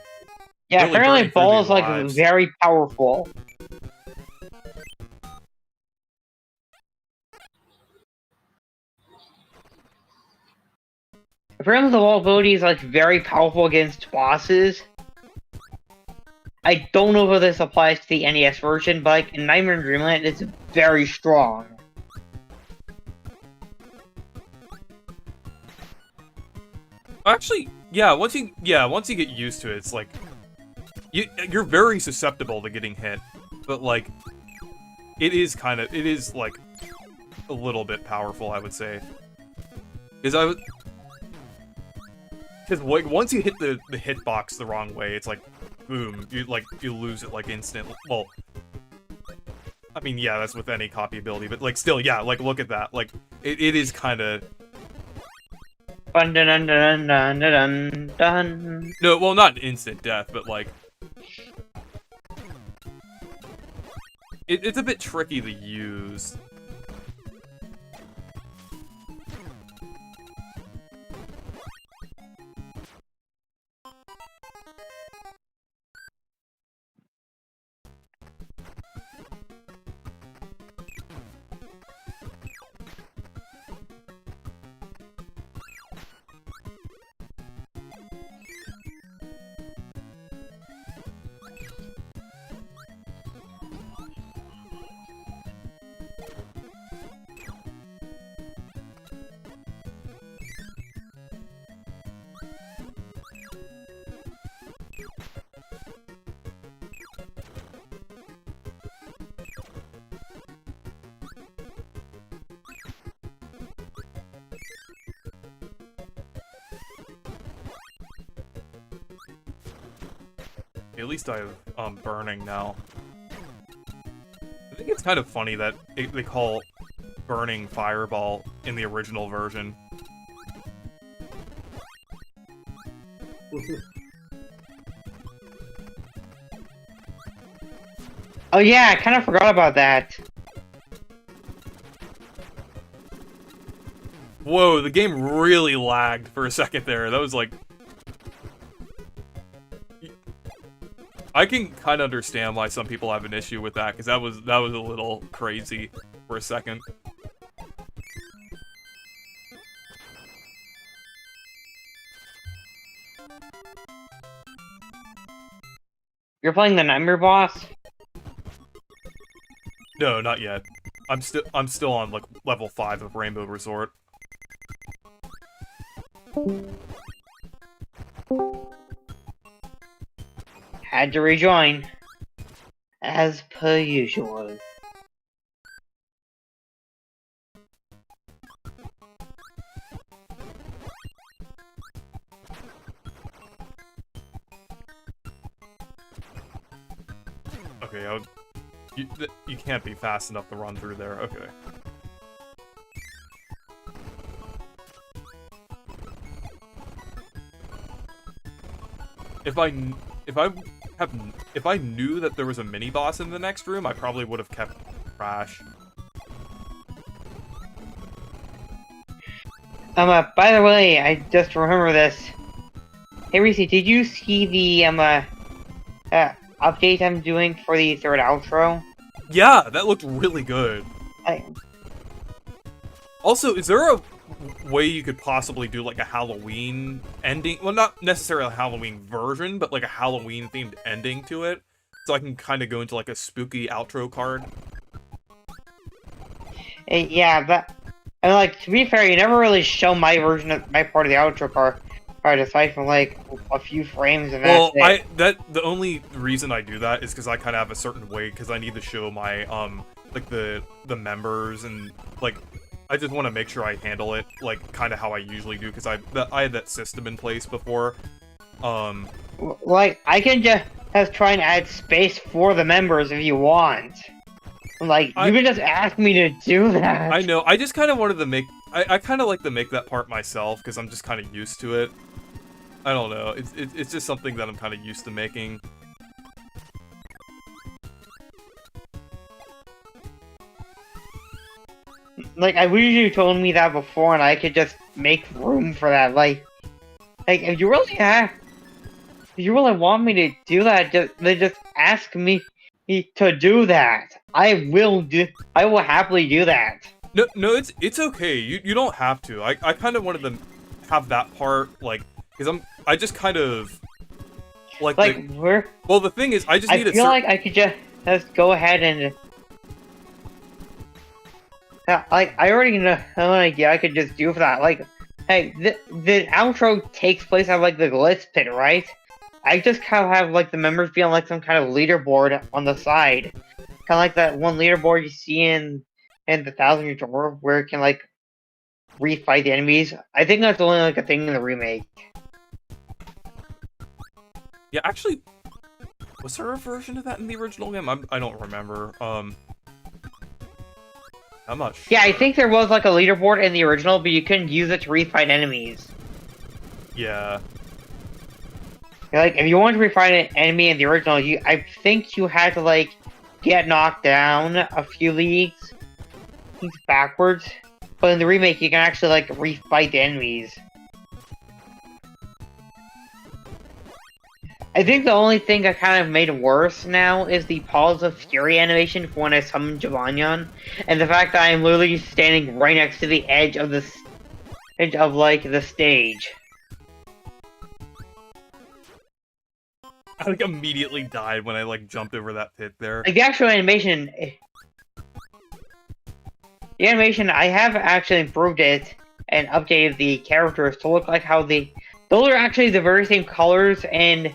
yeah. really Apparently, burning through ball these is like lives. very powerful. apparently the wall ability is like very powerful against bosses. I don't know if this applies to the NES version, but like in Nightmare in Dreamland, it's very strong. Actually, yeah. Once you get used to it, it's like you're very susceptible to getting hit, but like it is like a little bit powerful, I would say. Because like once you hit the hitbox the wrong way, it's like boom, you lose it like instant. Well, I mean, yeah, that's with any copy ability, but like still, yeah, like look at that, like it is kind of. Dun dun dun dun dun dun dun. No, well, not instant death, but like it's a bit tricky to use. At least I have burning now. I think it's kind of funny that they call burning fireball in the original version. Oh yeah, I kind of forgot about that. Whoa, the game really lagged for a second there. That was like... I can kind of understand why some people have an issue with that, because that was a little crazy for a second. You're playing the Nightmare boss? No, not yet. I'm still on like level 5 of Rainbow Resort. Had to rejoin. As per usual. Okay, you can't be fast enough to run through there. Okay. If I knew that there was a mini boss in the next room, I probably would have kept Crash. By the way, I just remember this. Hey Reese, did you see the update I'm doing for the third outro? Yeah, that looked really good. Also, is there a way you could possibly do like a Halloween ending? Well, not necessarily a Halloween version, but like a Halloween themed ending to it, so I can kind of go into like a spooky outro card. Yeah, but like to be fair, you never really show my version of my part of the outro card aside from like a few frames of Well, that. the only reason I do that is because I kind of have a certain way, because I need to show my like the members, and like I just want to make sure I handle it like kind of how I usually do, because I had that system in place before. Like I can just try and add space for the members if you want. Like you can just ask me to do that. I know. I just kind of wanted to make. I kind of like to make that part myself because I'm just kind of used to it. I don't know. It's just something that I'm kind of used to making. Like I wish you told me that before, and I could just make room for that. Like if you really want me to do that, just ask me to do that. I will happily do that. No, it's okay. You don't have to. I kind of wanted to have that part, like, because I just kind of like we're. well, the thing is, I just I need a feel like I could just go ahead and. Like I already know an idea I could just do for that. Like, hey, the outro takes place at like the glitz pit, right? I just kind of have like the members be on like some kind of leaderboard on the side, kind of like that one leaderboard you see in the Thousand Year Door, where it can like refight the enemies. I think that's only like a thing in the remake. Yeah, actually, was there a version of that in the original game? I don't remember. I'm not sure. Yeah, I think there was like a leaderboard in the original, but you couldn't use it to refight enemies. Yeah. Like, if you wanted to refight an enemy in the original, I think you had to like get knocked down a few leagues backwards. But in the remake, you can actually like refight the enemies. I think the only thing that kind of made it worse now is the Paws of Fury animation for when I summon Jivanyan, and the fact that I am literally standing right next to the edge of the stage. I like immediately died when I like jumped over that pit there. Like the actual animation, I have actually improved it and updated the characters to look like how those are actually the very same colors and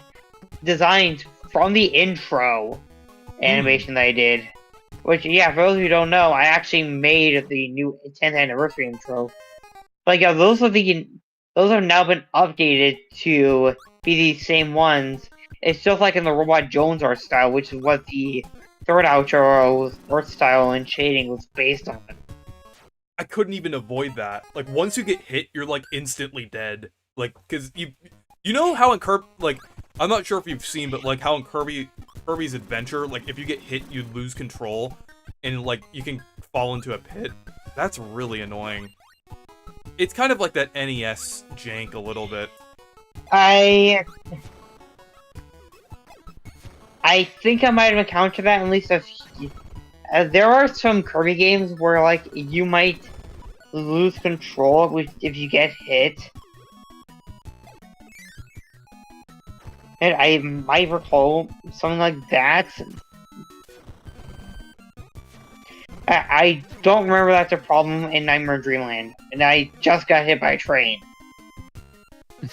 designs from the intro animation that I did. Which, yeah, for those who don't know, I actually made the new 10th anniversary intro. Like, yeah, those have now been updated to be the same ones. It's just like in the Robot Jones art style, which is what the third outro art style and shading was based on. I couldn't even avoid that. Like, once you get hit, you're like instantly dead. Like, because you know how in Kirby, like, I'm not sure if you've seen, but like how in Kirby's Adventure, like if you get hit, you lose control, and like you can fall into a pit. That's really annoying. It's kind of like that NES jank a little bit. I think I might have encountered that at least a few. There are some Kirby games where like you might lose control if you get hit. And I might recall something like that. I don't remember that's a problem in Nightmare Dreamland, and I just got hit by a train. Okay.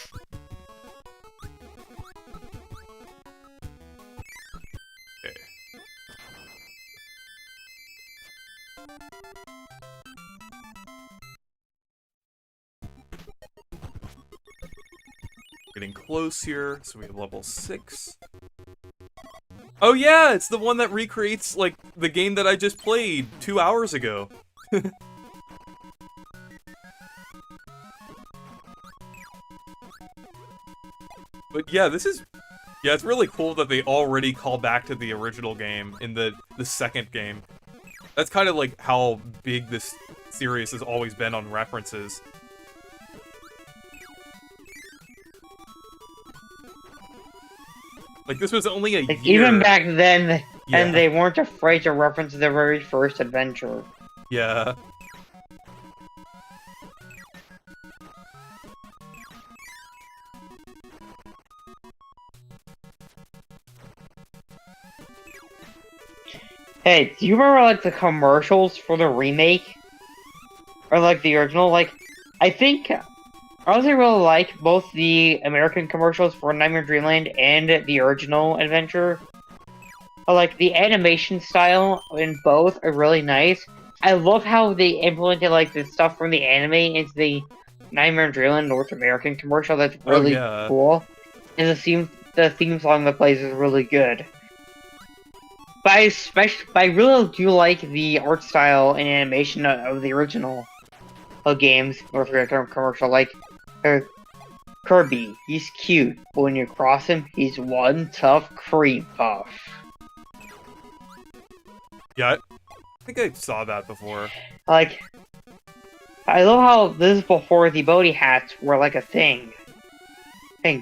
Getting close here, so we have level 6. Oh yeah, it's the one that recreates, like, the game that I just played 2 hours ago. But yeah, it's really cool that they already call back to the original game in the second game. That's kind of like how big this series has always been on references. Like, this was only a year. Even back then, Yeah. and they weren't afraid to reference their very first adventure. Yeah. Hey, do you remember, like, the commercials for the remake? Or, like, the original? Like, I think... I also really like both the American commercials for Nightmare Dreamland and the original adventure. Like, the animation style in both are really nice. I love how they implemented, like, the stuff from the anime into the Nightmare Dreamland North American commercial. That's really cool. And the theme song that plays is really good. But I really do like the art style and animation of the original games, North American commercial. Like, Kirby, he's cute, but when you cross him, he's one tough cream puff. Yeah, I think I saw that before. Like, I love how this is before the Bodhi hats were like a thing.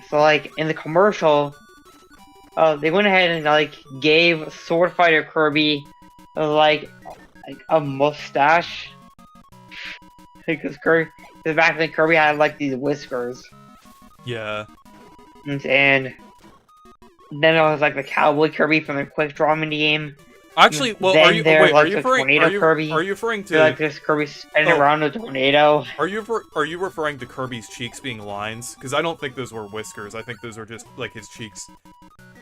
So like, in the commercial, they went ahead and like gave Sword Fighter Kirby like a mustache. because back then Kirby had like these whiskers, Yeah. and then there was like the Cowboy Kirby from the Quick Draw mini game. Actually, well, Then are you there's, wait? like, Are you the referring? tornado Kirby. Are you referring So, like to? this Kirby spinning Oh. around a tornado. Are you referring to Kirby's cheeks being lines? Because I don't think those were whiskers. I think those are just like his cheeks.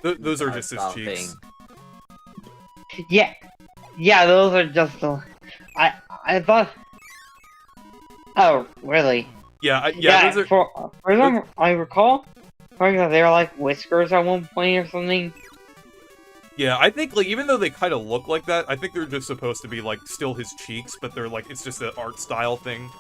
Those are just his cheeks. Yeah, those are just the. I thought. Oh, really? Yeah, those are. For them, I recall, they were like whiskers at one point or something. Yeah, I think like even though they kind of look like that, I think they're just supposed to be like still his cheeks, but they're like it's just an art style thing.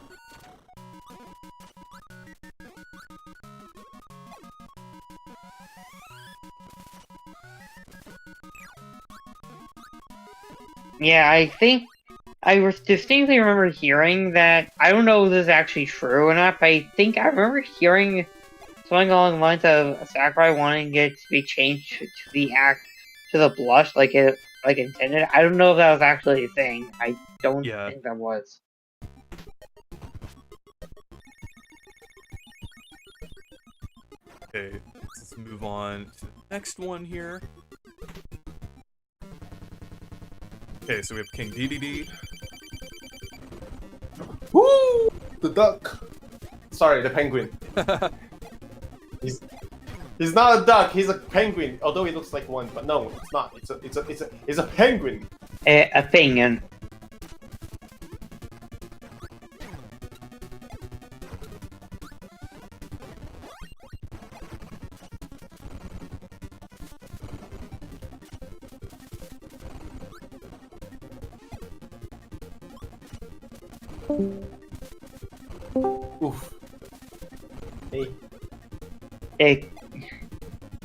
Yeah, I think I distinctly remember hearing that. I don't know if this is actually true or not, but I think I remember hearing something along the lines of Sakurai wanting it to be changed to the blush like intended. I don't know if that was actually a thing. I don't think that was. Okay, let's move on to the next one here. Okay, so we have King DDD. Woo! The duck. Sorry, the penguin. He's not a duck. He's a penguin. Although he looks like one, but no, it's not. It's a penguin. A penguin. Oof. Hey.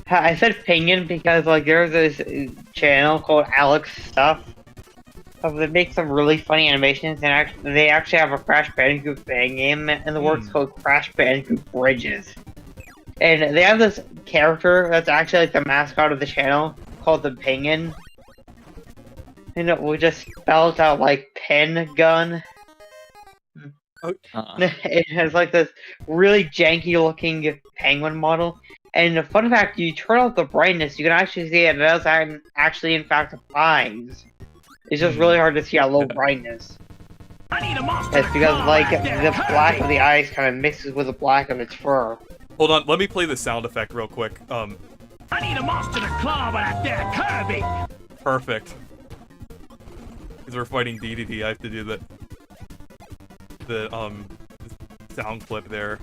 I said penguin because like there's this channel called Alex Stuff. They make some really funny animations, and they actually have a Crash Bandicoot fan game in the works called Crash Bandicoot Bridges. And they have this character that's actually like the mascot of the channel called the Penguin. And it will just spell it out like pen gun. It has like this really janky looking penguin model. And a fun fact, you turn off the brightness, you can actually see it does actually in fact eyes. It's just really hard to see at low brightness. It's because like the black of the eyes kind of mixes with the black of its fur. Hold on, let me play the sound effect real quick. I need a monster to claw that there Kirby! Perfect. Because we're fighting DDD, I have to do the sound clip there.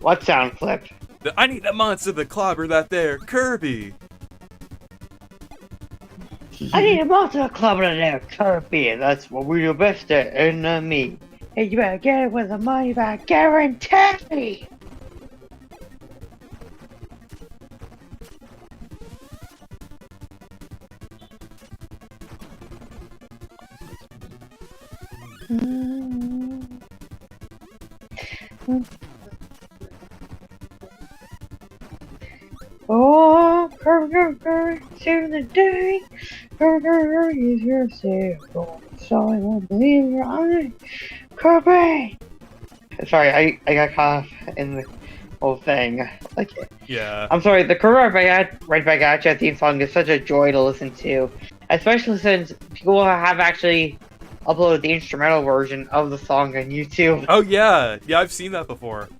What sound clip? I need a monster to clobber that there Kirby! I need a monster to clobber that there Kirby! That's what we do best at, enemy. Hey, you better get it with the money back guarantee! Oh, Kirby, save the day. Kirby is your savior. So I won't believe your eye. Kirby! Sorry, I got caught in the whole thing. Like, yeah. I'm sorry, the Kirby Right Back At Ya theme song is such a joy to listen to. Especially since people have actually uploaded the instrumental version of the song on YouTube. Oh yeah, I've seen that before.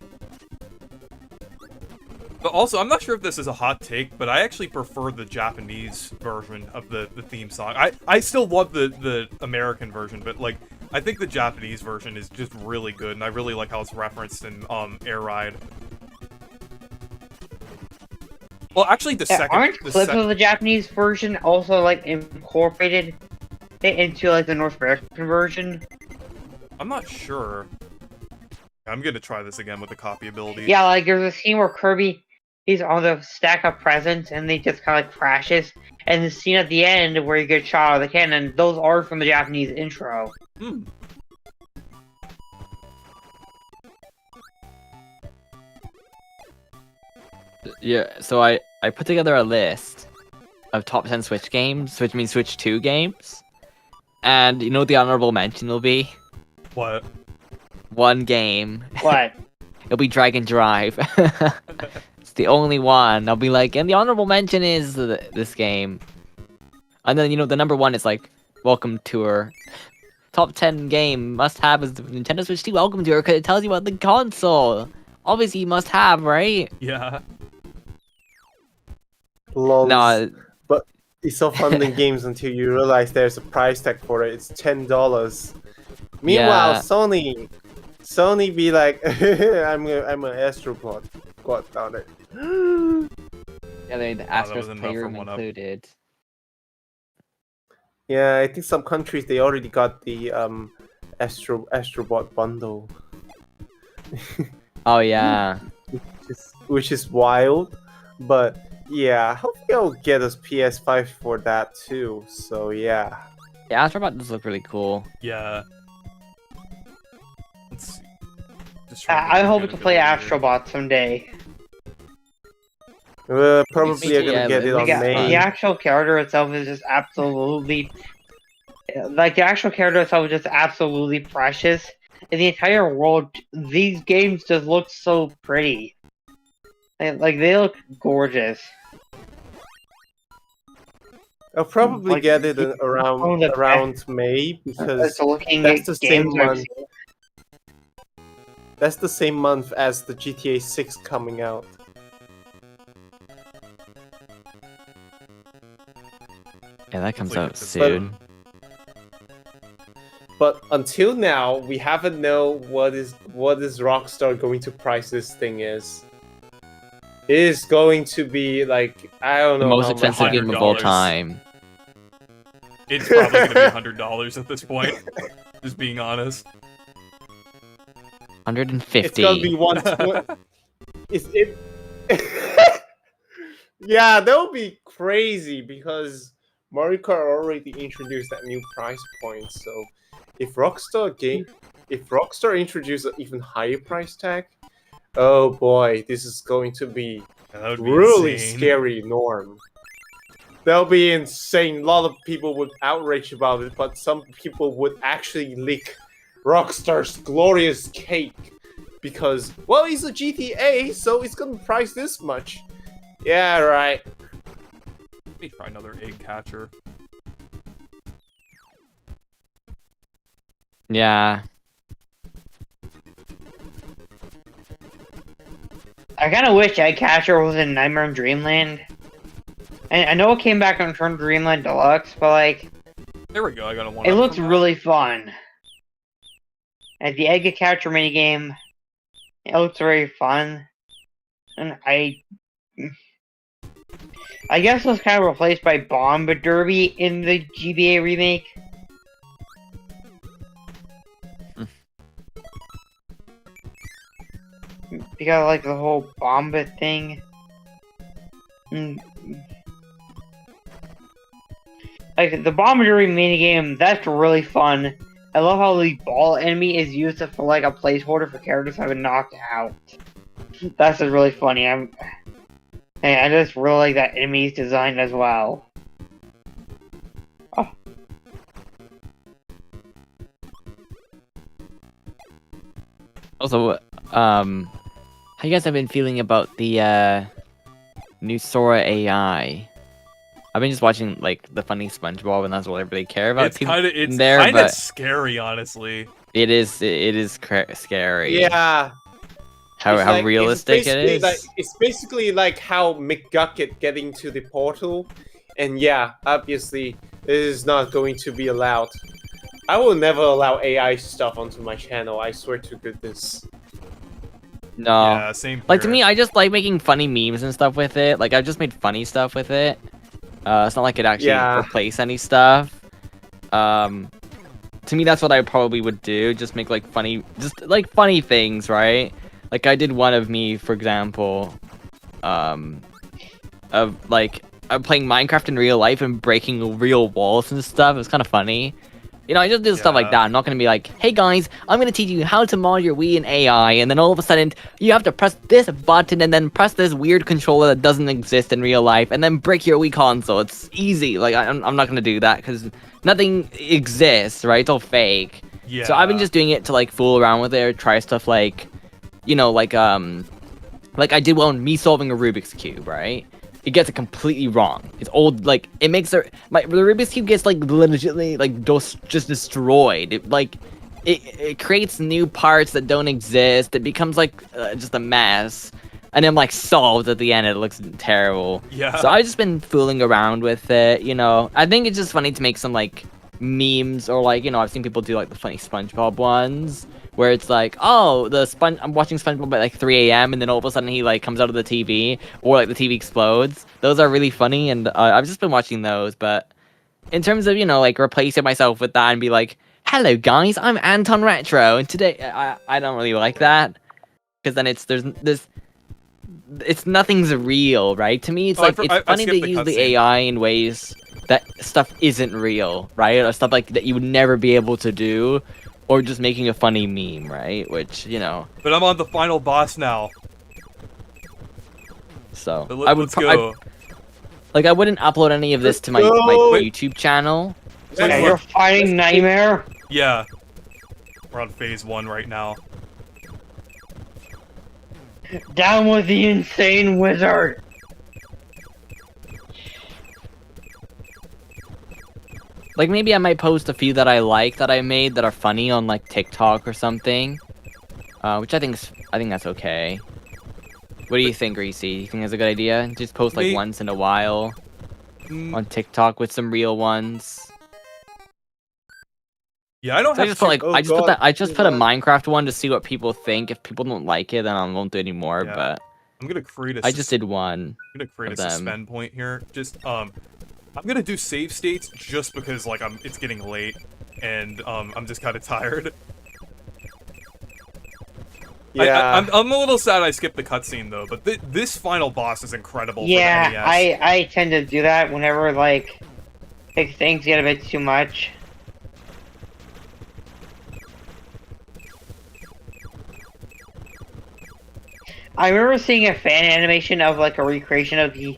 But also, I'm not sure if this is a hot take, but I actually prefer the Japanese version of the theme song. I still love the American version, but like, I think the Japanese version is just really good, and I really like how it's referenced in Air Ride. Well, actually, Aren't clips of the Japanese version also like incorporated into like the North American version? I'm not sure. I'm gonna try this again with the copy ability. Yeah, like there's a scene where Kirby, he's on the stack of presents and they just kind of like crashes, and the scene at the end where he gets shot out of the cannon, those are from the Japanese intro. Hmm. Yeah, so I put together a list of top 10 Switch games, which means Switch 2 games. And you know what the honorable mention will be? What? One game. What? It'll be Dragon Drive. It's the only one. I'll be like, and the honorable mention is this game. And then, the number one is like, Welcome Tour. Top 10 game must have is the Nintendo Switch 2 Welcome Tour because it tells you about the console. Obviously, you must have, right? Yeah. Lols. No, But it's so fun in games until you realize there's a price tag for it. It's $10. Meanwhile, Yeah. Sony be like, I'm an Astrobot. God damn it. yeah, the that Astro's was enough for Playroom one up. included. Yeah, I think some countries they already got the Astrobot bundle, Oh yeah. which is wild. But yeah, hopefully I'll get a PS5 for that too. So yeah. Yeah, Astrobot does look really cool. Yeah. Let's see. Just trying I think hope of to a play good idea. Astrobot someday. Probably are gonna Yeah, get it on yeah, May. The actual character itself is just absolutely, like the actual character itself is just absolutely precious. In the entire world, these games just look so pretty. Like they look gorgeous. I'll probably Like, get it some around of the around May because It's looking that's at the same games I've month. seen. That's the same month as the GTA 6 coming out. Yeah, that comes Hopefully out it's just- soon. But until now, we haven't know what is Rockstar going to price this thing is. It is going to be like I don't The know most how expensive much. game of all $100. time. It's probably gonna be $100 at this point. Just being honest. 150. It's gonna be one. It. Yeah, that would be crazy because Mario Kart already introduced that new price point. So if Rockstar introduces an even higher price tag, oh boy, this is going to be Yeah, that would be really insane. scary norm. That'll be insane. A lot of people would outrage about it, but some people would actually lick Rockstar's glorious cake because, well, it's a GTA, so it's gonna price this much. Yeah, right. Let me try another egg catcher. Yeah. I kind of wish Eggcatcher was in Nightmare in Dreamland. And I know it came back on Turn Dreamland Deluxe, but like, There we go. I got a one. it up looks from that. really fun. And the Eggcatcher minigame, it looks very fun. And I guess it was kind of replaced by Bomb Derby in the GBA remake. Because like the whole Bomba thing. Mm. Like the Bomb Derby minigame, that's really fun. I love how the ball enemy is used for like a placeholder for characters that have been knocked out. That's just really funny. And I just really like that enemy's design as well. Oh. Also, how you guys have been feeling about the new Sora AI? I've been just watching like the funny SpongeBob, and that's all I really care about. It's kind of there, but scary, honestly. it is scary. Yeah. How It's like- realistic it's it basically is. Like, it's basically like how McGucket getting to the portal, and yeah, obviously this is not going to be allowed. I will never allow AI stuff onto my channel. I swear to goodness. No. Yeah, same. Like to here. me, I just like making funny memes and stuff with it. Like I've just made funny stuff with it. It's not like it actually Yeah. replace any stuff. To me, that's what I probably would do. Just make like funny things, right? Like I did one of me, for example, of like I'm playing Minecraft in real life and breaking real walls and stuff. It was kind of funny. You know, I just do stuff like Yeah. that. I'm not gonna be like, hey guys, I'm gonna teach you how to mod your Wii in AI, and then all of a sudden you have to press this button and then press this weird controller that doesn't exist in real life, and then break your Wii console. It's easy. Like I'm not gonna do that because nothing exists, right? It's all fake. Yeah. So I've been just doing it to like fool around with it or try stuff like, you know, like I did well in me solving a Rubik's Cube, right? It gets it completely wrong. It's old, like, it makes the Rubik's Cube gets, like, legitimately, like, just destroyed. It creates new parts that don't exist. It becomes, like, just a mess. And then, like, solved at the end. It looks terrible. Yeah. So I've just been fooling around with it, you know. I think it's just funny to make some, like, memes or, like, you know, I've seen people do, like, the funny SpongeBob ones. Where it's like, oh, I'm watching SpongeBob at like 3 a.m. and then all of a sudden he like comes out of the TV or like the TV explodes. Those are really funny and I've just been watching those. But in terms of, you know, like replacing myself with that and be like, hello guys, I'm Anton Retro, and today I don't really like that because then it's nothing's real, right? To me, it's like it's funny to use the AI in ways that stuff isn't real, right? Or stuff like that you would never be able to do. Or just making a funny meme, right? Which, you know. But I'm on the final boss now. So Let's go. I wouldn't upload any of this to my YouTube channel. Yeah, you're fighting Nightmare? Yeah. We're on phase 1 right now. Down with the insane wizard! Like, maybe I might post a few that I like that I made that are funny on, like, TikTok or something. Which I think that's okay. What do you think, Greasy? You think that's a good idea? Just post, like, once in a while on TikTok with some real ones. Yeah, I don't So have I just put, like, I just put a God. Minecraft one to see what people think. If people don't like it, then I won't do it anymore, Yeah. but I'm gonna create a I just did one. I'm gonna create of a them. suspend point here. Just I'm gonna do save states just because like it's getting late and I'm just kind of tired. Yeah. I'm a little sad I skipped the cutscene though, but this final boss is incredible. Yeah, for the NES. I tend to do that whenever, like things get a bit too much. I remember seeing a fan animation of, like, a recreation of the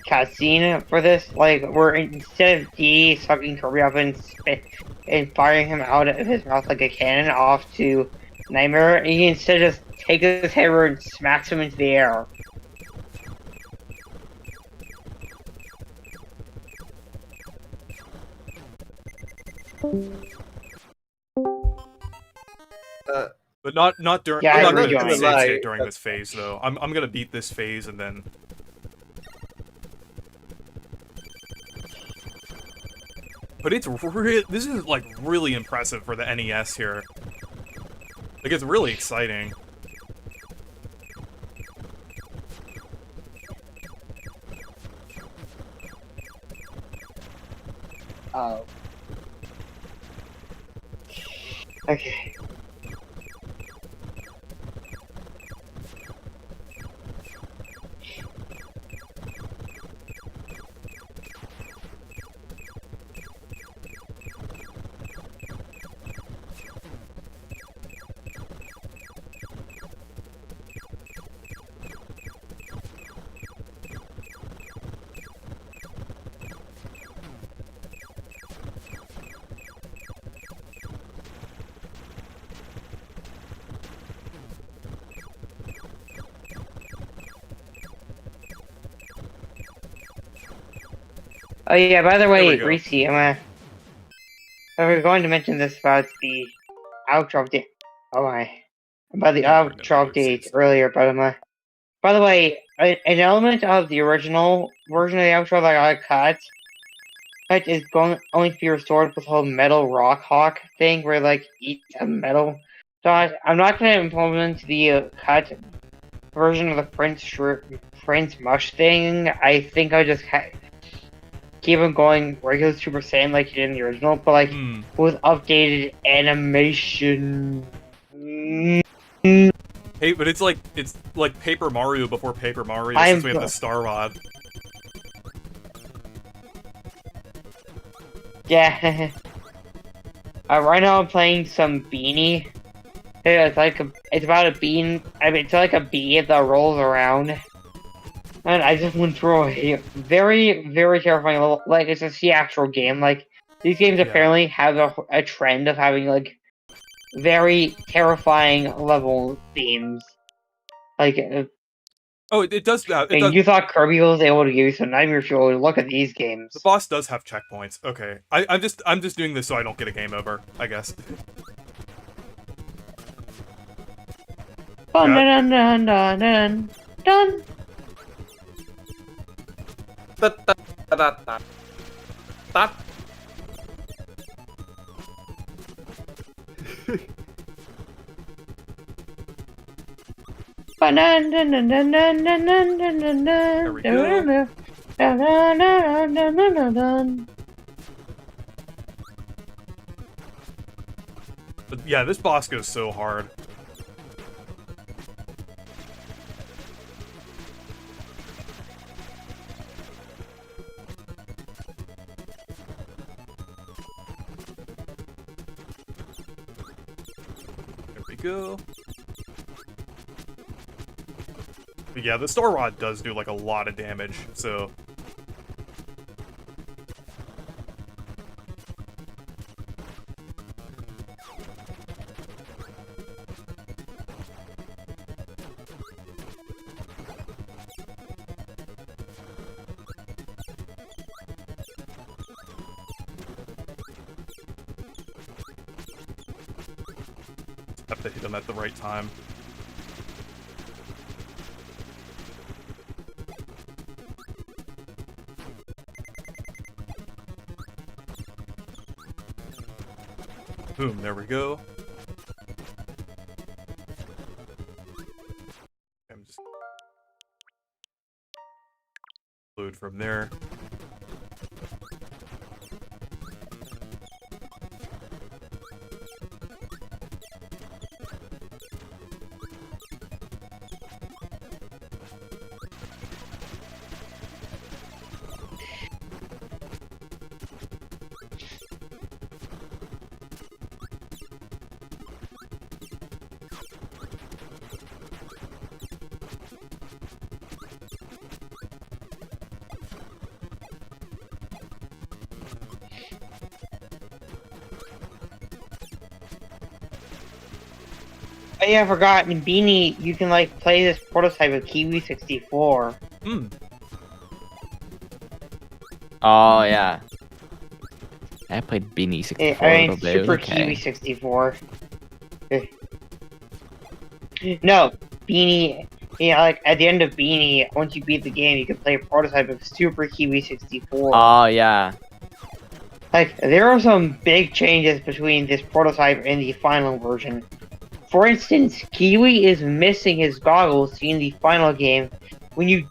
cutscene for this, like, where instead of D sucking Kirby up and firing him out of his mouth like a cannon off to Nightmare, he instead just takes his hammer and smacks him into the air. But not during. Yeah, I'm I not gonna really do don't. save state during this phase though. I'm gonna beat this phase and then. But it's this is like really impressive for the NES here. Like it's really exciting. Oh. Okay. Oh yeah, by the There way, we go. Reese, we're going to mention this about the outro update. Oh my. About the Yeah, we're gonna outro do update save. earlier, but by the way, an element of the original version of the outro that I cut is going only to be restored with the whole metal rock hawk thing where like eat a metal dot. I'm not gonna implement the cut version of the Prince Mush thing. I think I just keep on going regular Super Saiyan like you did in the original, but like with updated animation. Hey, but it's like Paper Mario before Paper Mario I'm- since we have the Star Rod. Yeah. Right now I'm playing some Beanie. It's about a bean. I mean, it's like a bee that rolls around. And I just went through a very, very terrifying level. Like, it's a theatrical game. Like, these games Yeah. apparently have a trend of having, like, very terrifying level themes. Like, Oh, it does that. It and does. you thought Kirby was able to give you some nightmare fuel. Look at these games. The boss does have checkpoints. Okay, I'm just doing this so I don't get a game over, I guess. Dun dun dun dun dun dun. Tap. Dun dun dun dun dun dun dun dun dun dun. There we go. Dun dun dun dun dun dun dun. But yeah, this boss goes so hard. There we go. But yeah, the Star Rod does do like a lot of damage, so. Have to hit them at the right time. Boom, there we go. I'm just load from there. Oh yeah, I forgot. In Beanie, you can like play this prototype of Kiwi 64. Hmm. Oh yeah. I played Beanie 64 a little bit. It was Super okay. Kiwi 64. No, Beanie. Yeah, like at the end of Beanie, once you beat the game, you can play a prototype of Super Kiwi 64. Oh yeah. Like, there are some big changes between this prototype and the final version. For instance, Kiwi is missing his goggles in the final game. When you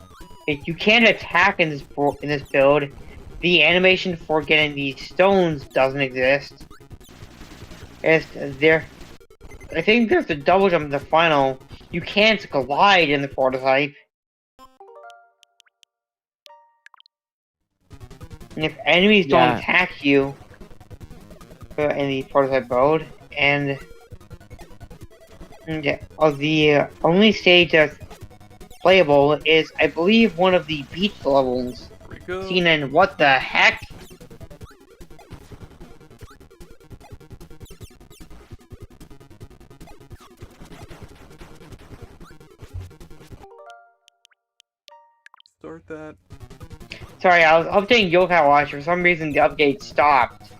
can't attack in this build, the animation for getting the stones doesn't exist. I think there's a double jump in the final. You can't glide in the prototype. And if enemies don't attack you in the prototype mode, and the only stage that's playable is, I believe, one of the beach levels. There we go. Seen in What the Heck? Start that. Sorry, I was updating Yokai Watch. For some reason, the update stopped.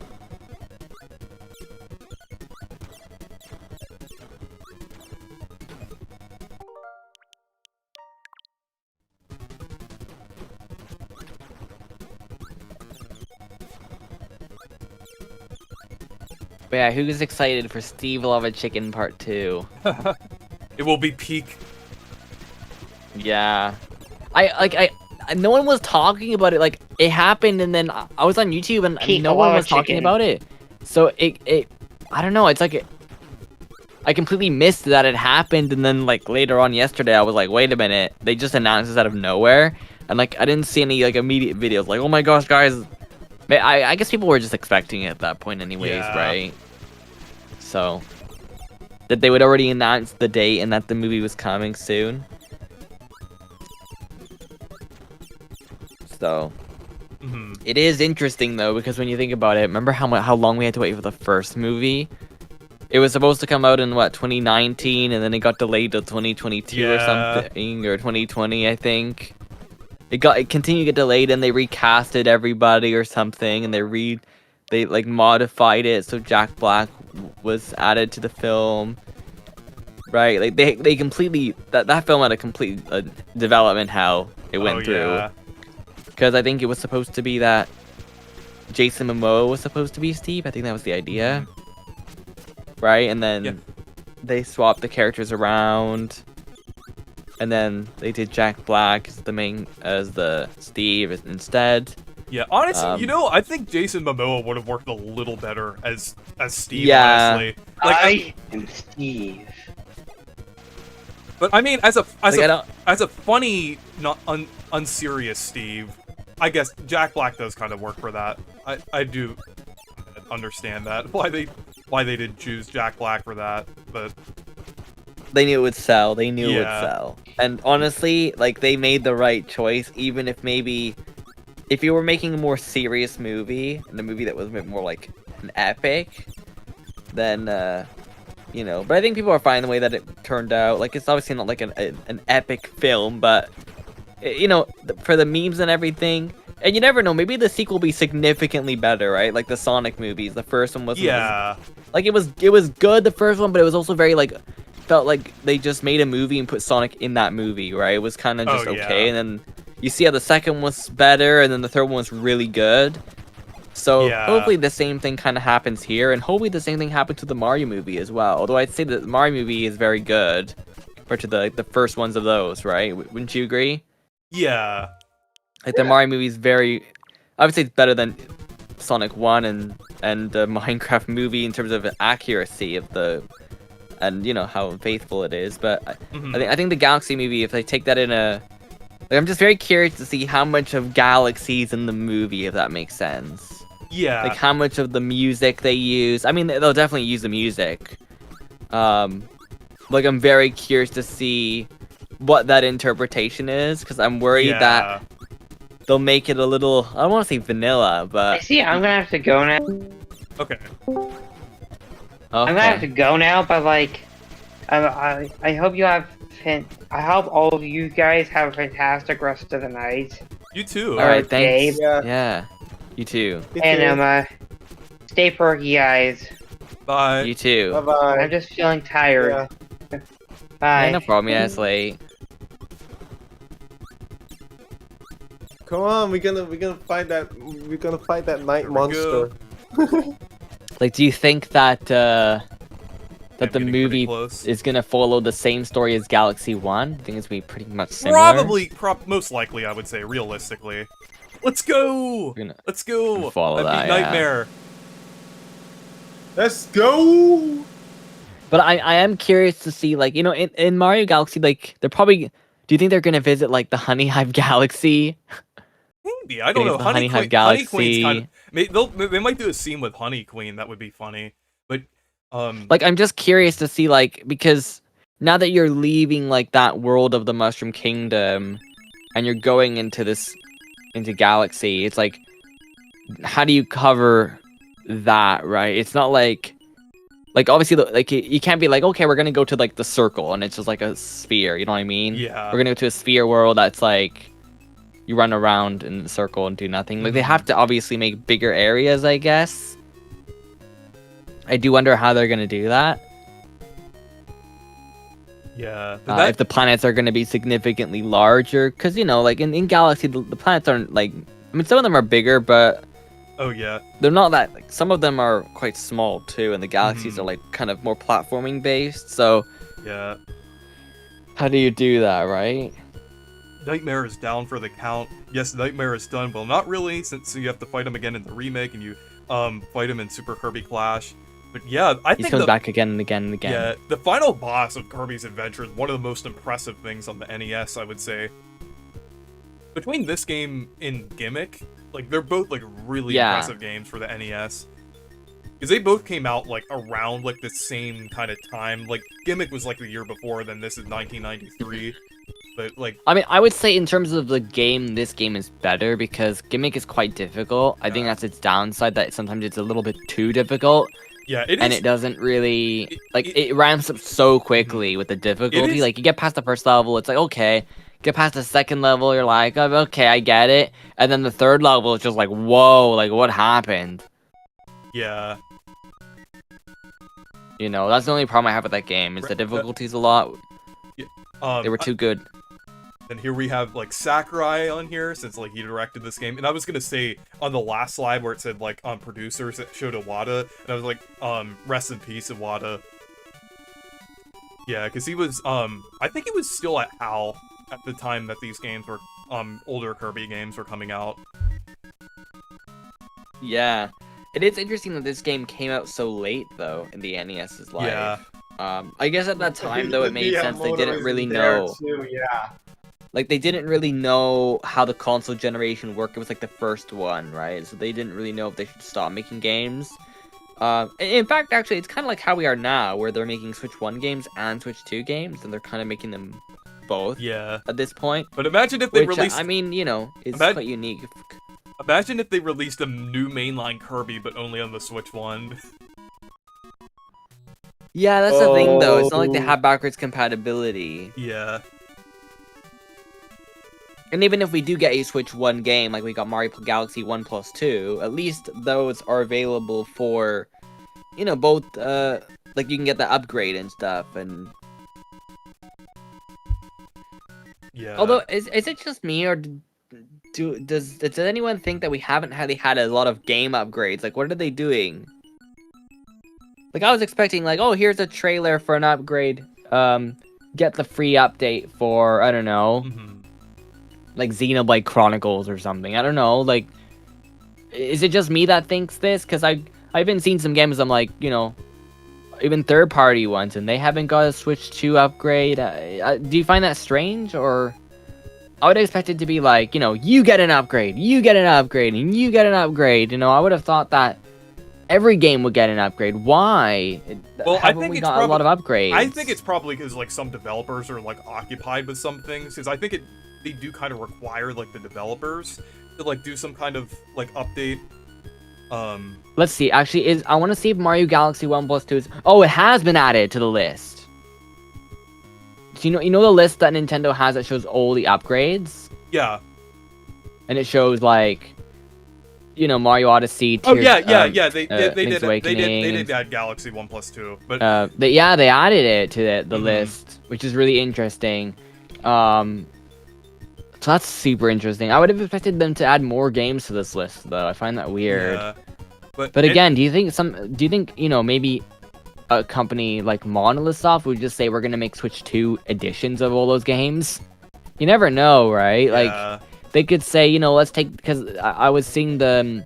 But yeah, who's excited for Steve Love a Chicken Part 2? It will be peak. Yeah. No one was talking about it. Like, it happened, and then I was on YouTube, and Peak no one Lava was talking Chicken. about it. So I don't know. It's like I completely missed that it happened, and then like later on yesterday, I was like, wait a minute, they just announced this out of nowhere, and like I didn't see any like immediate videos. Like, oh my gosh, guys. I guess people were just expecting it at that point, anyways, Yeah. right? So that they would already announce the date and that the movie was coming soon. So Mhm. it is interesting though, because when you think about it, remember how long we had to wait for the first movie? it was supposed to come out in what 2019, and then it got delayed to 2022 or Yeah. something, or 2020, I think. It continued to get delayed, and they recasted everybody or something, and they like modified it so Jack Black was added to the film. Right, like they completely that film had a complete development hell it went through. Yeah. Because I think it was supposed to be that Jason Momoa was supposed to be Steve. I think that was the idea. Right, and then they swapped the characters around, and then they did Jack Black as the Steve instead. Yeah, honestly, you know, I think Jason Momoa would have worked a little better as Steve. Yeah. Honestly, like, I am Steve. but I mean, as a Like, funny, not unserious Steve, I guess Jack Black does kind of work for that. I do understand that why they did choose Jack Black for that, but They knew it would sell. They knew it would Yeah. sell. And honestly, like they made the right choice, even if maybe if you were making a more serious movie, and a movie that was a bit more like an epic, then you know. But I think people are fine the way that it turned out. Like it's obviously not like an epic film, but you know, for the memes and everything. And you never know, maybe the sequel will be significantly better, right? Like the Sonic movies. The first one wasn't like it was good, the first one, but it was also very like felt like they just made a movie and put Sonic in that movie, right? It was kind of just okay, and then you see how the second was better, and then the third one was really good. So hopefully the same thing kind of happens here, and hopefully the same thing happens to the Mario movie as well. Although I'd say that the Mario movie is very good compared to the first ones of those, right? Wouldn't you agree? yeah. Like the Mario movie is very, I would say it's better than Sonic 1 and the Minecraft movie in terms of accuracy of the, and you know how faithful it is. But I think the Galaxy movie, if they take that in a, like I'm just very curious to see how much of Galaxy's in the movie, if that makes sense. Yeah. Like how much of the music they use. I mean, they'll definitely use the music. Like I'm very curious to see what that interpretation is, because I'm worried that they'll make it a little, I don't want to say vanilla, I but see, I'm gonna have to go now. Okay. I'm gonna have to go now, but like, I hope you have, I hope all of you guys have a fantastic rest of the night. You too. All right, thanks. Gabe. Yeah, you too. And stay perky, guys. Bye. You too. Bye-bye. I'm just feeling tired. Bye. Yeah, no problem. Yeah, it's late. Come on, we're gonna fight that night Here we monster. Like, do you think that that I'm the getting pretty movie close. is gonna follow the same story as Galaxy 1? I think it's gonna be pretty much similar. Probably, most likely, I would say, realistically. Let's go! We're gonna Let's go! follow That'd that, be yeah. Nightmare. Let's go! But I am curious to see, like, you know, in Mario Galaxy, like, they're probably. Do you think they're gonna visit like the Honey Hive Galaxy? Maybe, I don't know. the Honey Hive Honey Queen's Galaxy. kind of, they might do a scene with Honey Queen. That would be funny. But Like, I'm just curious to see, like, because now that you're leaving like that world of the Mushroom Kingdom, and you're going into Galaxy, it's like, how do you cover that, right? It's not like obviously, like you can't be like, okay, we're gonna go to like the circle, and it's just like a sphere. You know what I mean? yeah. We're gonna go to a sphere world that's like you run around in a circle and do nothing. Like they have to obviously make bigger areas, I guess. I do wonder how they're gonna do that. Yeah. If the planets are gonna be significantly larger, because you know, like in Galaxy, the planets aren't like. I mean, some of them are bigger, but oh yeah. they're not that. Like, some of them are quite small too, and the galaxies are like kind of more platforming based. So Yeah. how do you do that, right? Nightmare is down for the count. Yes, Nightmare is done. Well, not really, since you have to fight him again in the remake, and you fight him in Super Kirby Clash. But yeah, I He think comes back again and again and again. Yeah, the final boss of Kirby's Adventure is one of the most impressive things on the NES, I would say. Between this game and Gimmick, like they're both like really impressive games for the NES. Because they both came out like around like the same kind of time. Like Gimmick was like the year before, then this is 1993. But like, I mean, I would say in terms of the game, this game is better because Gimmick is quite difficult. I think that's its downside, that sometimes it's a little bit too difficult. Yeah, it is. and it doesn't really it ramps up so quickly with the difficulty. is- Like you get past the first level, it's like okay. Get past the second level, you're like, oh, okay, I get it. And then the third level is just like, whoa, like what happened? Yeah. You know, that's the only problem I have with that game. Is the difficulties a lot. They were too good. And here we have like Sakurai on here since like he directed this game. And I was gonna say on the last slide where it said like producers, it showed Iwata, and I was like, rest in peace, Iwata. Yeah, because he was I think he was still at HAL at the time that these games were older Kirby games were coming out. Yeah. It is interesting that this game came out so late though in the NES's life. Yeah. I guess at that time though it made sense. They Miyamoto didn't is really there know. too, yeah. Like they didn't really know how the console generation worked. It was like the first one, right? So they didn't really know if they should stop making games. In fact, actually, it's kind of like how we are now, where they're making Switch 1 games and Switch 2 games, and they're kind of making them both. Yeah. At this point. But imagine if they Which, released. I mean, you know, it's Ima- quite unique. Imagine if they released a new mainline Kirby, but only on the Switch 1. Yeah, that's the thing, though. It's not like they have backwards compatibility. Yeah. And even if we do get a Switch 1 game, like we got Mario Galaxy 1 plus 2, at least those are available for, you know, both, like you can get the upgrade and stuff, and... Yeah. Although, is it just me, or does anyone think that we haven't really had a lot of game upgrades? Like, what are they doing? Like, I was expecting, like, oh, here's a trailer for an upgrade, get the free update for, I don't know... like Xenoblade Chronicles or something. I don't know. Like, is it just me that thinks this? Because I've even seen some games. I'm like, you know, even third-party ones, and they haven't got a Switch 2 upgrade. Do you find that strange, or I would expect it to be like, you know, you get an upgrade, you get an upgrade, and you get an upgrade. You know, I would have thought that every game would get an upgrade. Why? Well, I haven't think we it's got a lot of upgrades? I think it's probably because like some developers are like occupied with some things. Because I think they do kind of require like the developers to like do some kind of like update. Let's see. Actually, I want to see if Mario Galaxy 1 plus 2 is... Oh, it has been added to the list. So you know the list that Nintendo has that shows all the upgrades? Yeah. And it shows like, you know, Mario Odyssey. Oh yeah. They Link's did add Galaxy 1 plus 2, but they added it to the list, which is really interesting. So that's super interesting. I would have expected them to add more games to this list, though. I find that weird. Yeah. But again, do you think you know, maybe a company like Monolith Soft would just say we're gonna make Switch 2 editions of all those games? You never know, right? Yeah. Like they could say, you know, let's take, because I was seeing the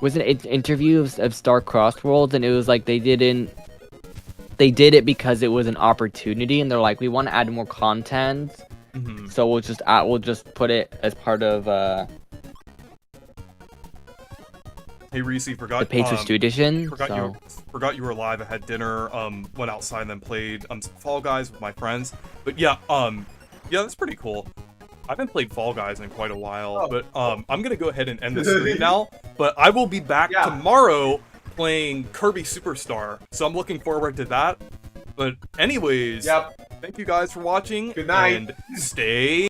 was it an interview of Star Crossed Worlds, and it was like they did it because it was an opportunity, and they're like, we want to add more content. So we'll just put it as part of hey Reese, forgot the paid Switch 2 edition. Forgot you were alive. I had dinner, went outside and then played some Fall Guys with my friends. But yeah, that's pretty cool. I haven't played Fall Guys in quite a while, but I'm gonna go ahead and end the stream now. But I will be back tomorrow playing Kirby Superstar, so I'm looking forward to that. But anyways, thank you guys for watching. Good night. And stay